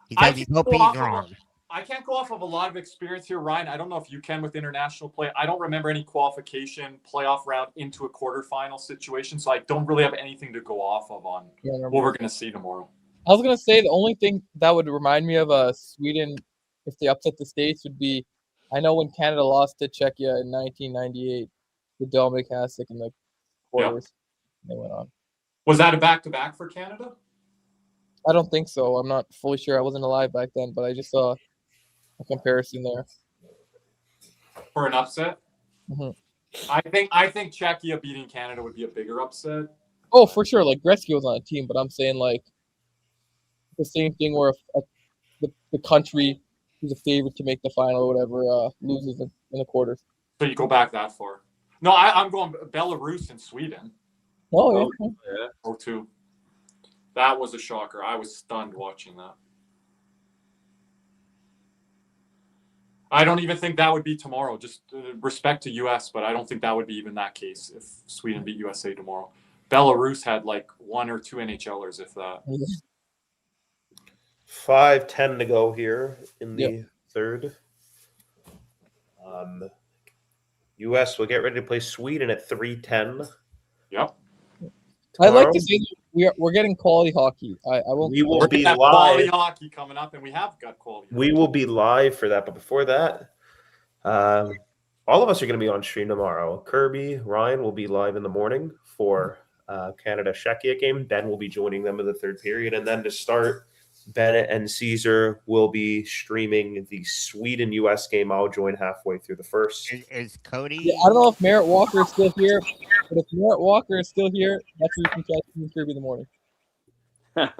He says he's hoping he's wrong. I can't go off of a lot of experience here, Ryan. I don't know if you can with international play. I don't remember any qualification playoff round into a quarterfinal situation, so I don't really have anything to go off of on what we're going to see tomorrow. I was going to say the only thing that would remind me of Sweden, if they upset the States, would be, I know when Canada lost to Czechia in 1998, the Dominic Hasek in the quarters, they went on. Was that a back-to-back for Canada? I don't think so. I'm not fully sure. I wasn't alive back then, but I just saw a comparison there. For an upset? Mm-hmm. I think Czechia beating Canada would be a bigger upset. Oh, for sure. Like, Gretzky was on a team, but I'm saying, like, the same thing where the country who's a favorite to make the final or whatever loses in the quarters. So you go back that far. No, I'm going Belarus and Sweden. Oh, yeah. 0-2. That was a shocker. I was stunned watching that. I don't even think that would be tomorrow. Just respect to U.S., but I don't think that would be even that case if Sweden beat USA tomorrow. Belarus had like 1 or 2 NHLers, if that. 5:10 to go here in the third. U.S. will get ready to play Sweden at 3:10. Yep. I'd like to say we're getting quality hockey. I won't. We will be live. Quality hockey coming up, and we have got quality. We will be live for that, but before that, all of us are going to be on stream tomorrow. Kirby, Ryan will be live in the morning for Canada-Czechia game. Ben will be joining them in the third period, and then to start, Bennett and Caesar will be streaming the Sweden-U.S. game. I'll join halfway through the first. Is Cody? Yeah, I don't know if Merritt Walker is still here, but if Merritt Walker is still here, that's where you can catch me and Kirby in the morning. Let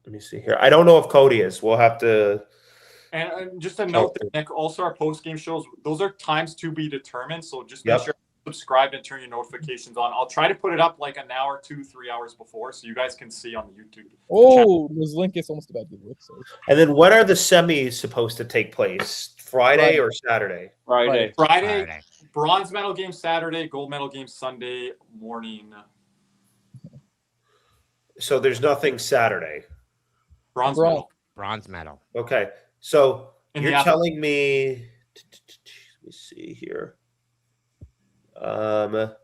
me see here. I don't know if Cody is. We'll have to. And just a note that Nick, also our post-game shows, those are times to be determined. So just make sure you subscribe and turn your notifications on. I'll try to put it up like an hour, 2-3 hours before, so you guys can see on the YouTube. Oh, this link is almost about to work. So. And then when are the semis supposed to take place? Friday or Saturday? Friday. Bronze medal game Saturday, gold medal game Sunday morning. So there's nothing Saturday. Bronze medal. Bronze medal. Okay. So you're telling me, let me see here, that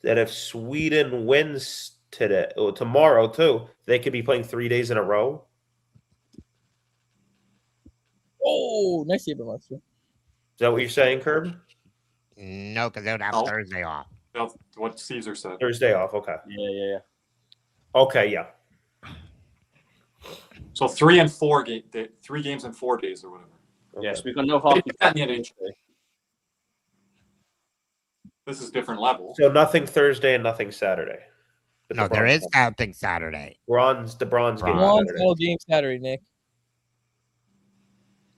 if Sweden wins today or tomorrow too, they could be playing 3 days in a row. Oh, nice save, Monster. Is that what you're saying, Curb? No, because they would have Thursday off. That's what Caesar said. Thursday off. Okay. Yeah. Okay. Yeah. So 3 and 4 3 games in 4 days or whatever. Okay. Yes, we've got no hockey. This is different level. So nothing Thursday and nothing Saturday. With No, the there bronze is something Saturday. the bronze game Bronze. Bronze Saturday. medal game Saturday, Nick.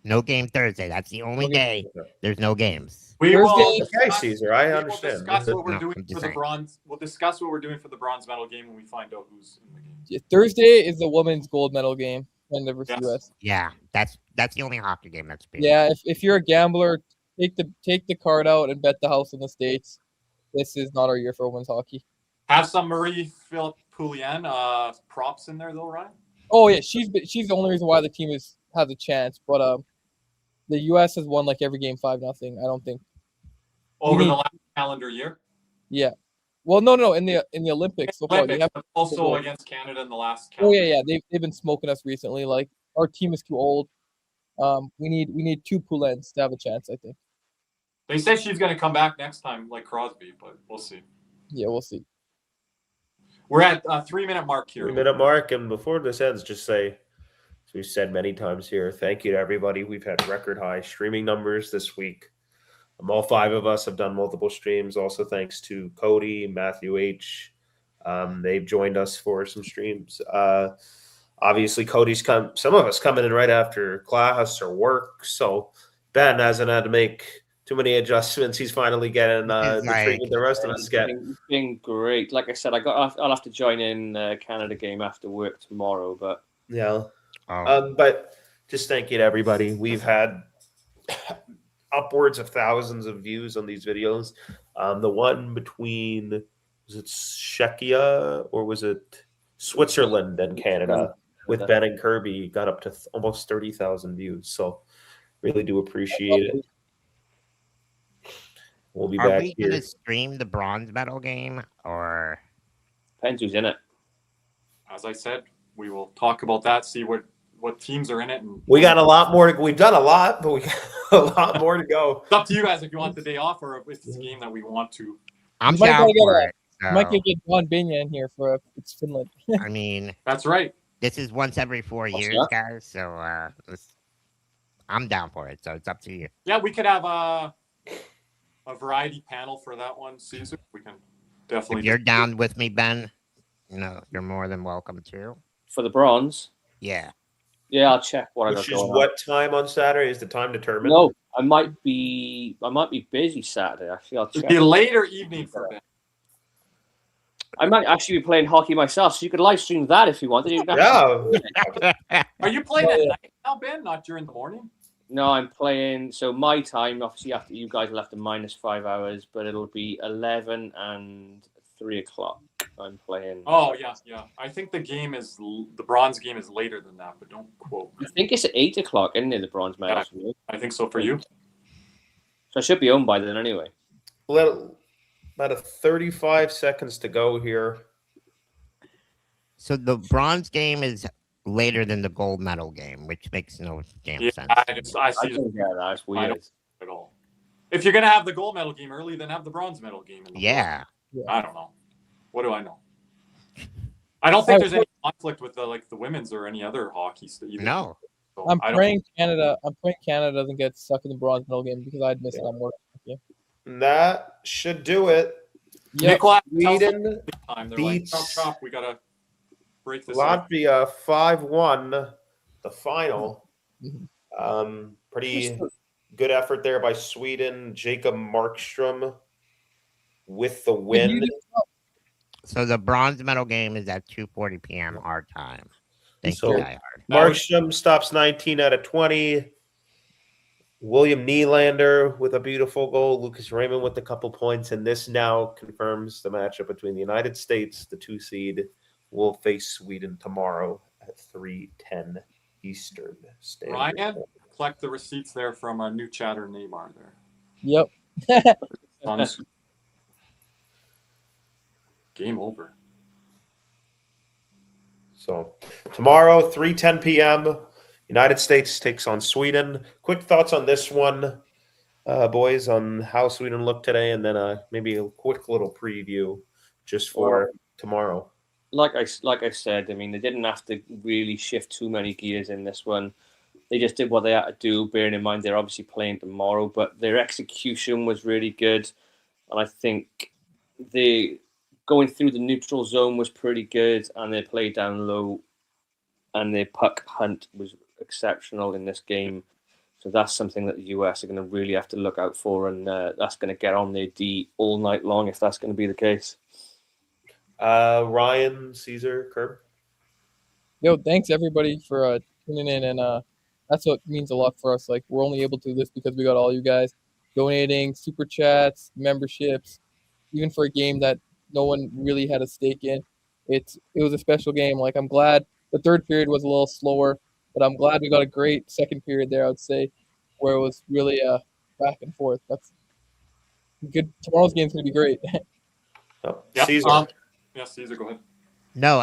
No game Thursday. That's the only Okay. day there's no games. We will Thursday- Okay, discuss- Caesar, I we will understand. discuss what we're No, doing I'm just for the saying. bronze. We'll discuss what we're doing for the bronze medal game when we find out who's in the game. Yeah, Thursday is the women's gold medal game, Canada versus Yes. US. Yeah, that's the only hockey game that's being. Yeah, if you're a gambler, take the card out and bet the house in the States. This is not our year for women's hockey. Have some Marie-Philip Poulin props in there though, Ryan. Oh yeah, she's the only reason why the team has a chance. But the US has won like every game 5-0. I don't think. Over need- the last calendar year. Yeah. Well, no, in the Olympics so far. They Olympics, have, but also gold. against Canada in the last oh calendar. yeah. They've been smoking us recently. Like our team is too old. We need 2 Poulins to have a chance. I think. They say she's going to come back next time, like Crosby, but we'll see. Yeah, we'll see. We're at a 3-minute mark here. 3-minute mark, and before this ends, just say, as we've said many times here, thank you to everybody. We've had record high streaming numbers this week. All 5 of us have done multiple streams. Also, thanks to Cody, Matthew H. They've joined us for some streams. Obviously, Cody's some of us coming in right after class or work. So Ben hasn't had to make too many adjustments. He's finally getting the treatment the rest of us get. It's been great. Like I said, I'll have to join in Canada game after work tomorrow. But Yeah. Oh, But just thank you to everybody. We've had upwards of thousands of views on these videos. The one between, was it Czechia or was it Switzerland and Canada with Ben and Kirby got up to almost 30,000 views. So really do appreciate it. We'll be are back we here. gonna stream the bronze medal game or? depends who's in it. As I said, we will talk about that, see what teams are in it. And We got a lot more. We've done a lot, but we got a lot more to go. it's up to you guys if you want the day off or if it's a game that we want to. I'm might down gotta get for a- it. Might So, get John Binya in here for it's Finland. I mean, That's right. this is once every 4 What's years, that? guys. So I'm down for it. So it's up to you. Yeah, we could have a variety panel for that one, Caesar. We can definitely. If you're down with me, Ben, you're more than welcome to. For the bronze, Yeah. yeah, I'll check what I got Which is going on. what time on Saturday? Is the time determined? No, I might be busy Saturday. Actually, I'll It'd check. be a later evening for Ben. I might actually be playing hockey myself, so you could live stream that if you wanted. You could Yeah. Are you playing at night now, Ben? Not during the morning? No, I'm playing. So my time, obviously, after you guys left, -5 hours, but it'll be 11 and 3 o'clock. I'm playing. Oh yeah. I think the bronze game is later than that, but don't quote I me. think it's at 8 o'clock, isn't it? The bronze medal. I think so for you. So I should be home by then anyway. About 35 seconds to go here. So the bronze game is later than the gold medal game, which makes no damn Yeah, sense. I I see don't get that. It's I weird. don't at all. If you're gonna have the gold medal game early, then have the bronze medal game. In the Yeah. I don't know. What do I know? I don't think there's any conflict with the women's or any other hockey either. No. So I'm I don't- praying Canada doesn't get stuck in the bronze medal game because I'd miss it on work. And that should do it. Yep. Nikolai, tell us Sweden the time. They're like, beats chop, chop. We gotta break this up. Latvia 5-1, the final. Mhm. Pretty good effort there by Sweden. Jacob Markstrom with the win. So the bronze medal game is at 2:40 p.m. our time. Thank So- you, Diehard. Markstrom stops 19 out of 20. William Nylander with a beautiful goal. Lucas Raymond with a couple points. And this now confirms the matchup between the United States, the 2 seed, will face Sweden tomorrow at 3:10 Eastern Standard. Ryan, collect the receipts there from a new chatter Neymar there. Yep. On his- Game over. So tomorrow, 3:10 p.m., United States takes on Sweden. Quick thoughts on this one, boys, on how Sweden looked today, and then maybe a quick little preview just for tomorrow. Like I said, I mean, they didn't have to really shift too many gears in this one. They just did what they had to do, bearing in mind they're obviously playing tomorrow, but their execution was really good. and I think the going through the neutral zone was pretty good, and their play down low and their puck hunt was exceptional in this game. So that's something that the US are going to really have to look out for, and that's going to get on their D all night long if that's going to be the case. Ryan, Caesar, Curb. Yo, thanks everybody for tuning in, and that's what means a lot for us. Like, we're only able to do this because we got all you guys donating, super chats, memberships, even for a game that no one really had a stake in. It was a special game. Like, I'm glad the third period was a little slower, but I'm glad we got a great second period there, I would say, where it was really back and forth. That's good. Tomorrow's game's going to be great. Oh, Yeah, Caesar. Caesar, go ahead. No,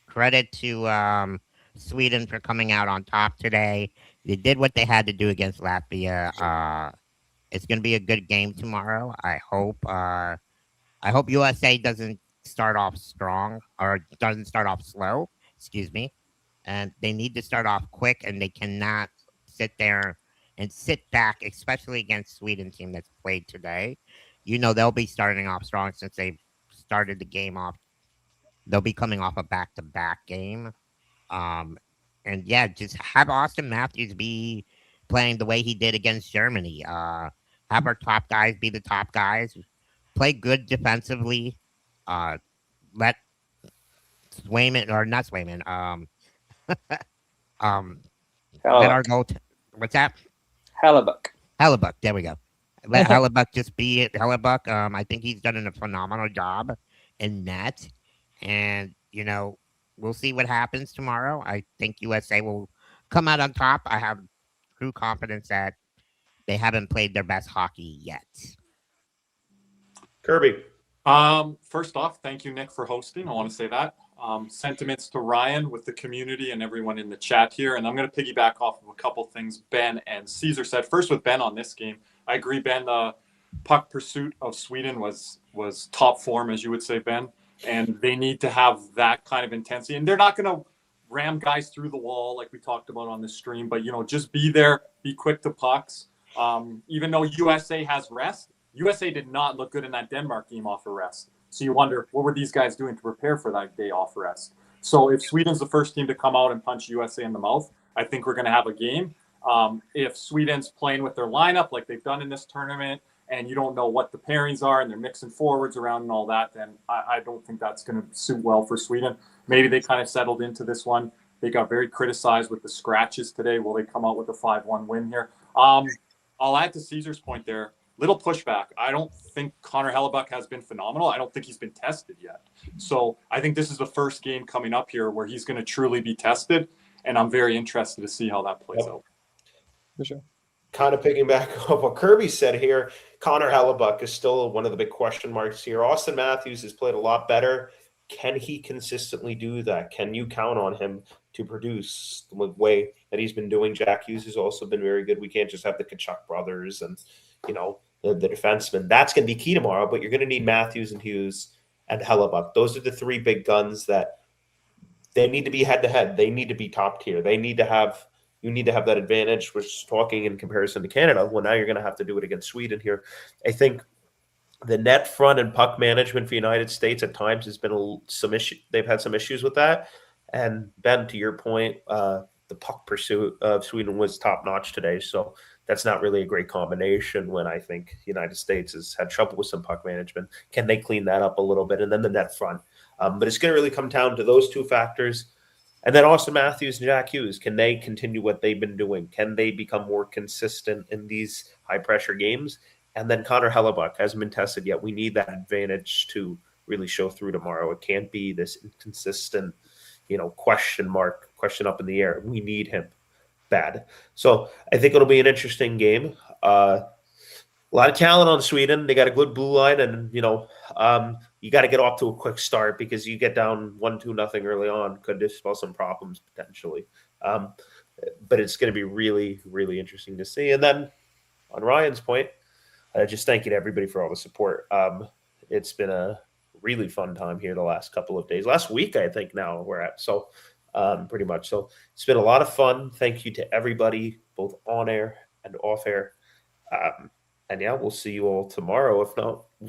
credit to Sweden for coming out on top today. They did what they had to do against Latvia. It's going to be a good game tomorrow. I hope USA doesn't start off strong or doesn't start off slow. Excuse me. And they need to start off quick, and they cannot sit there and sit back, especially against Sweden team that's played today. They'll be starting off strong since they started the game off. They'll be coming off a back-to-back game. And yeah, just have Austin Matthews be playing the way he did against Germany. Have our top guys be the top guys. Play good defensively. Let Swayman, or not Swayman, let our goal. What's that? Hellebuck. There we go. Let Hellebuck just be it. Hellebuck. I think he's done a phenomenal job in net, and we'll see what happens tomorrow. I think USA will come out on top. I have true confidence that they haven't played their best hockey yet. Kirby. First off, thank you, Nick, for hosting. I want to say that. Sentiments to Ryan with the community and everyone in the chat here. And I'm going to piggyback off of a couple things Ben and Caesar said. First, with Ben on this game, I agree, Ben. The puck pursuit of Sweden was top form, as you would say, Ben. And they need to have that kind of intensity. And they're not going to ram guys through the wall like we talked about on the stream. But, just be there, be quick to pucks. Even though USA has rest, USA did not look good in that Denmark game off of rest. So you wonder, what were these guys doing to prepare for that day off rest? So if Sweden's the first team to come out and punch USA in the mouth, I think we're going to have a game. If Sweden's playing with their lineup like they've done in this tournament, and you don't know what the pairings are, and they're mixing forwards around and all that, then I don't think that's going to suit well for Sweden. Maybe they kind of settled into this one. They got very criticized with the scratches today. Will they come out with a 5-1 win here? I'll add to Caesar's point there. Little pushback. I don't think Connor Hellebuck has been phenomenal. I don't think he's been tested yet. So I think this is the first game coming up here where he's going to truly be tested, and I'm very interested to see how that plays out. For sure. Kind of piggyback off what Kirby said here, Connor Hellebuck is still one of the big question marks here. Austin Matthews has played a lot better. Can he consistently do that? Can you count on him to produce the way that he's been doing? Jack Hughes has also been very good. We can't just have the Kachuk brothers and, the defenseman. That's going to be key tomorrow, but you're going to need Matthews and Hughes and Hellebuck. Those are the three big guns that they need to be head-to-head. They need to be top tier. You need to have that advantage, which is talking in comparison to Canada. Well, now you're going to have to do it against Sweden here. I think the net front and puck management for the United States at times has been some issue. They've had some issues with that. And Ben, to your point, the puck pursuit of Sweden was top-notch today. So that's not really a great combination when I think the United States has had trouble with some puck management. Can they clean that up a little bit? And then the net front. But it's going to really come down to those two factors. And then Austin Matthews and Jack Hughes, can they continue what they've been doing? Can they become more consistent in these high-pressure games? And then Connor Hellebuck hasn't been tested yet. We need that advantage to really show through tomorrow. It can't be this inconsistent, question up in the air. We need him bad. So I think it'll be an interesting game. A lot of talent on Sweden. They got a good blue line, and you got to get off to a quick start because you get down 1-2-0 early on, could dispel some problems potentially. But it's going to be really, really interesting to see. And then on Ryan's point, just thank you to everybody for all the support. It's been a really fun time here the last couple of days. Last week, I think now we're at. So pretty much. So it's been a lot of fun. Thank you to everybody, both on air and off air. And yeah, we'll see you all tomorrow.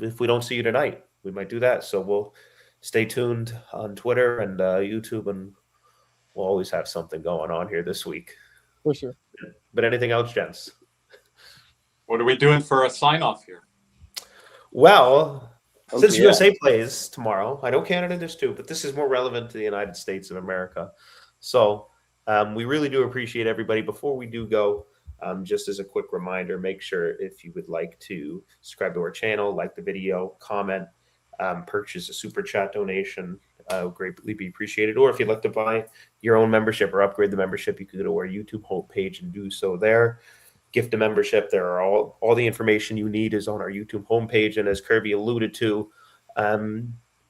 If we don't see you tonight, we might do that. So we'll stay tuned on Twitter and YouTube, and we'll always have something going on here this week. For sure. But anything else, gents? What are we doing for a sign off here? Well, since yeah. USA plays tomorrow, I know Canada does too, but this is more relevant to the United States of America. So we really do appreciate everybody. Before we do go, just as a quick reminder, make sure if you would like to subscribe to our channel, like the video, comment, purchase a super chat donation, greatly be appreciated. Or if you'd like to buy your own membership or upgrade the membership, you could go to our YouTube homepage and do so there. Gift a membership. There are all the information you need is on our YouTube homepage. And as Kirby alluded to,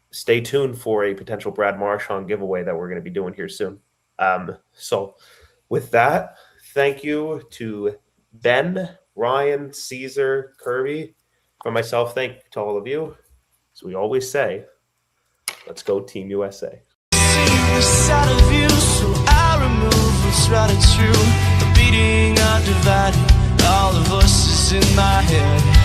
stay tuned for a potential Brad Marchand giveaway that we're going to be doing here soon. So with that, thank you to Ben, Ryan, Caesar, Kirby. For myself, thank you to all of you. As we always say, let's go Team USA. Side of you, so I remove what's right and true. The beating undivided, all the voices in my head.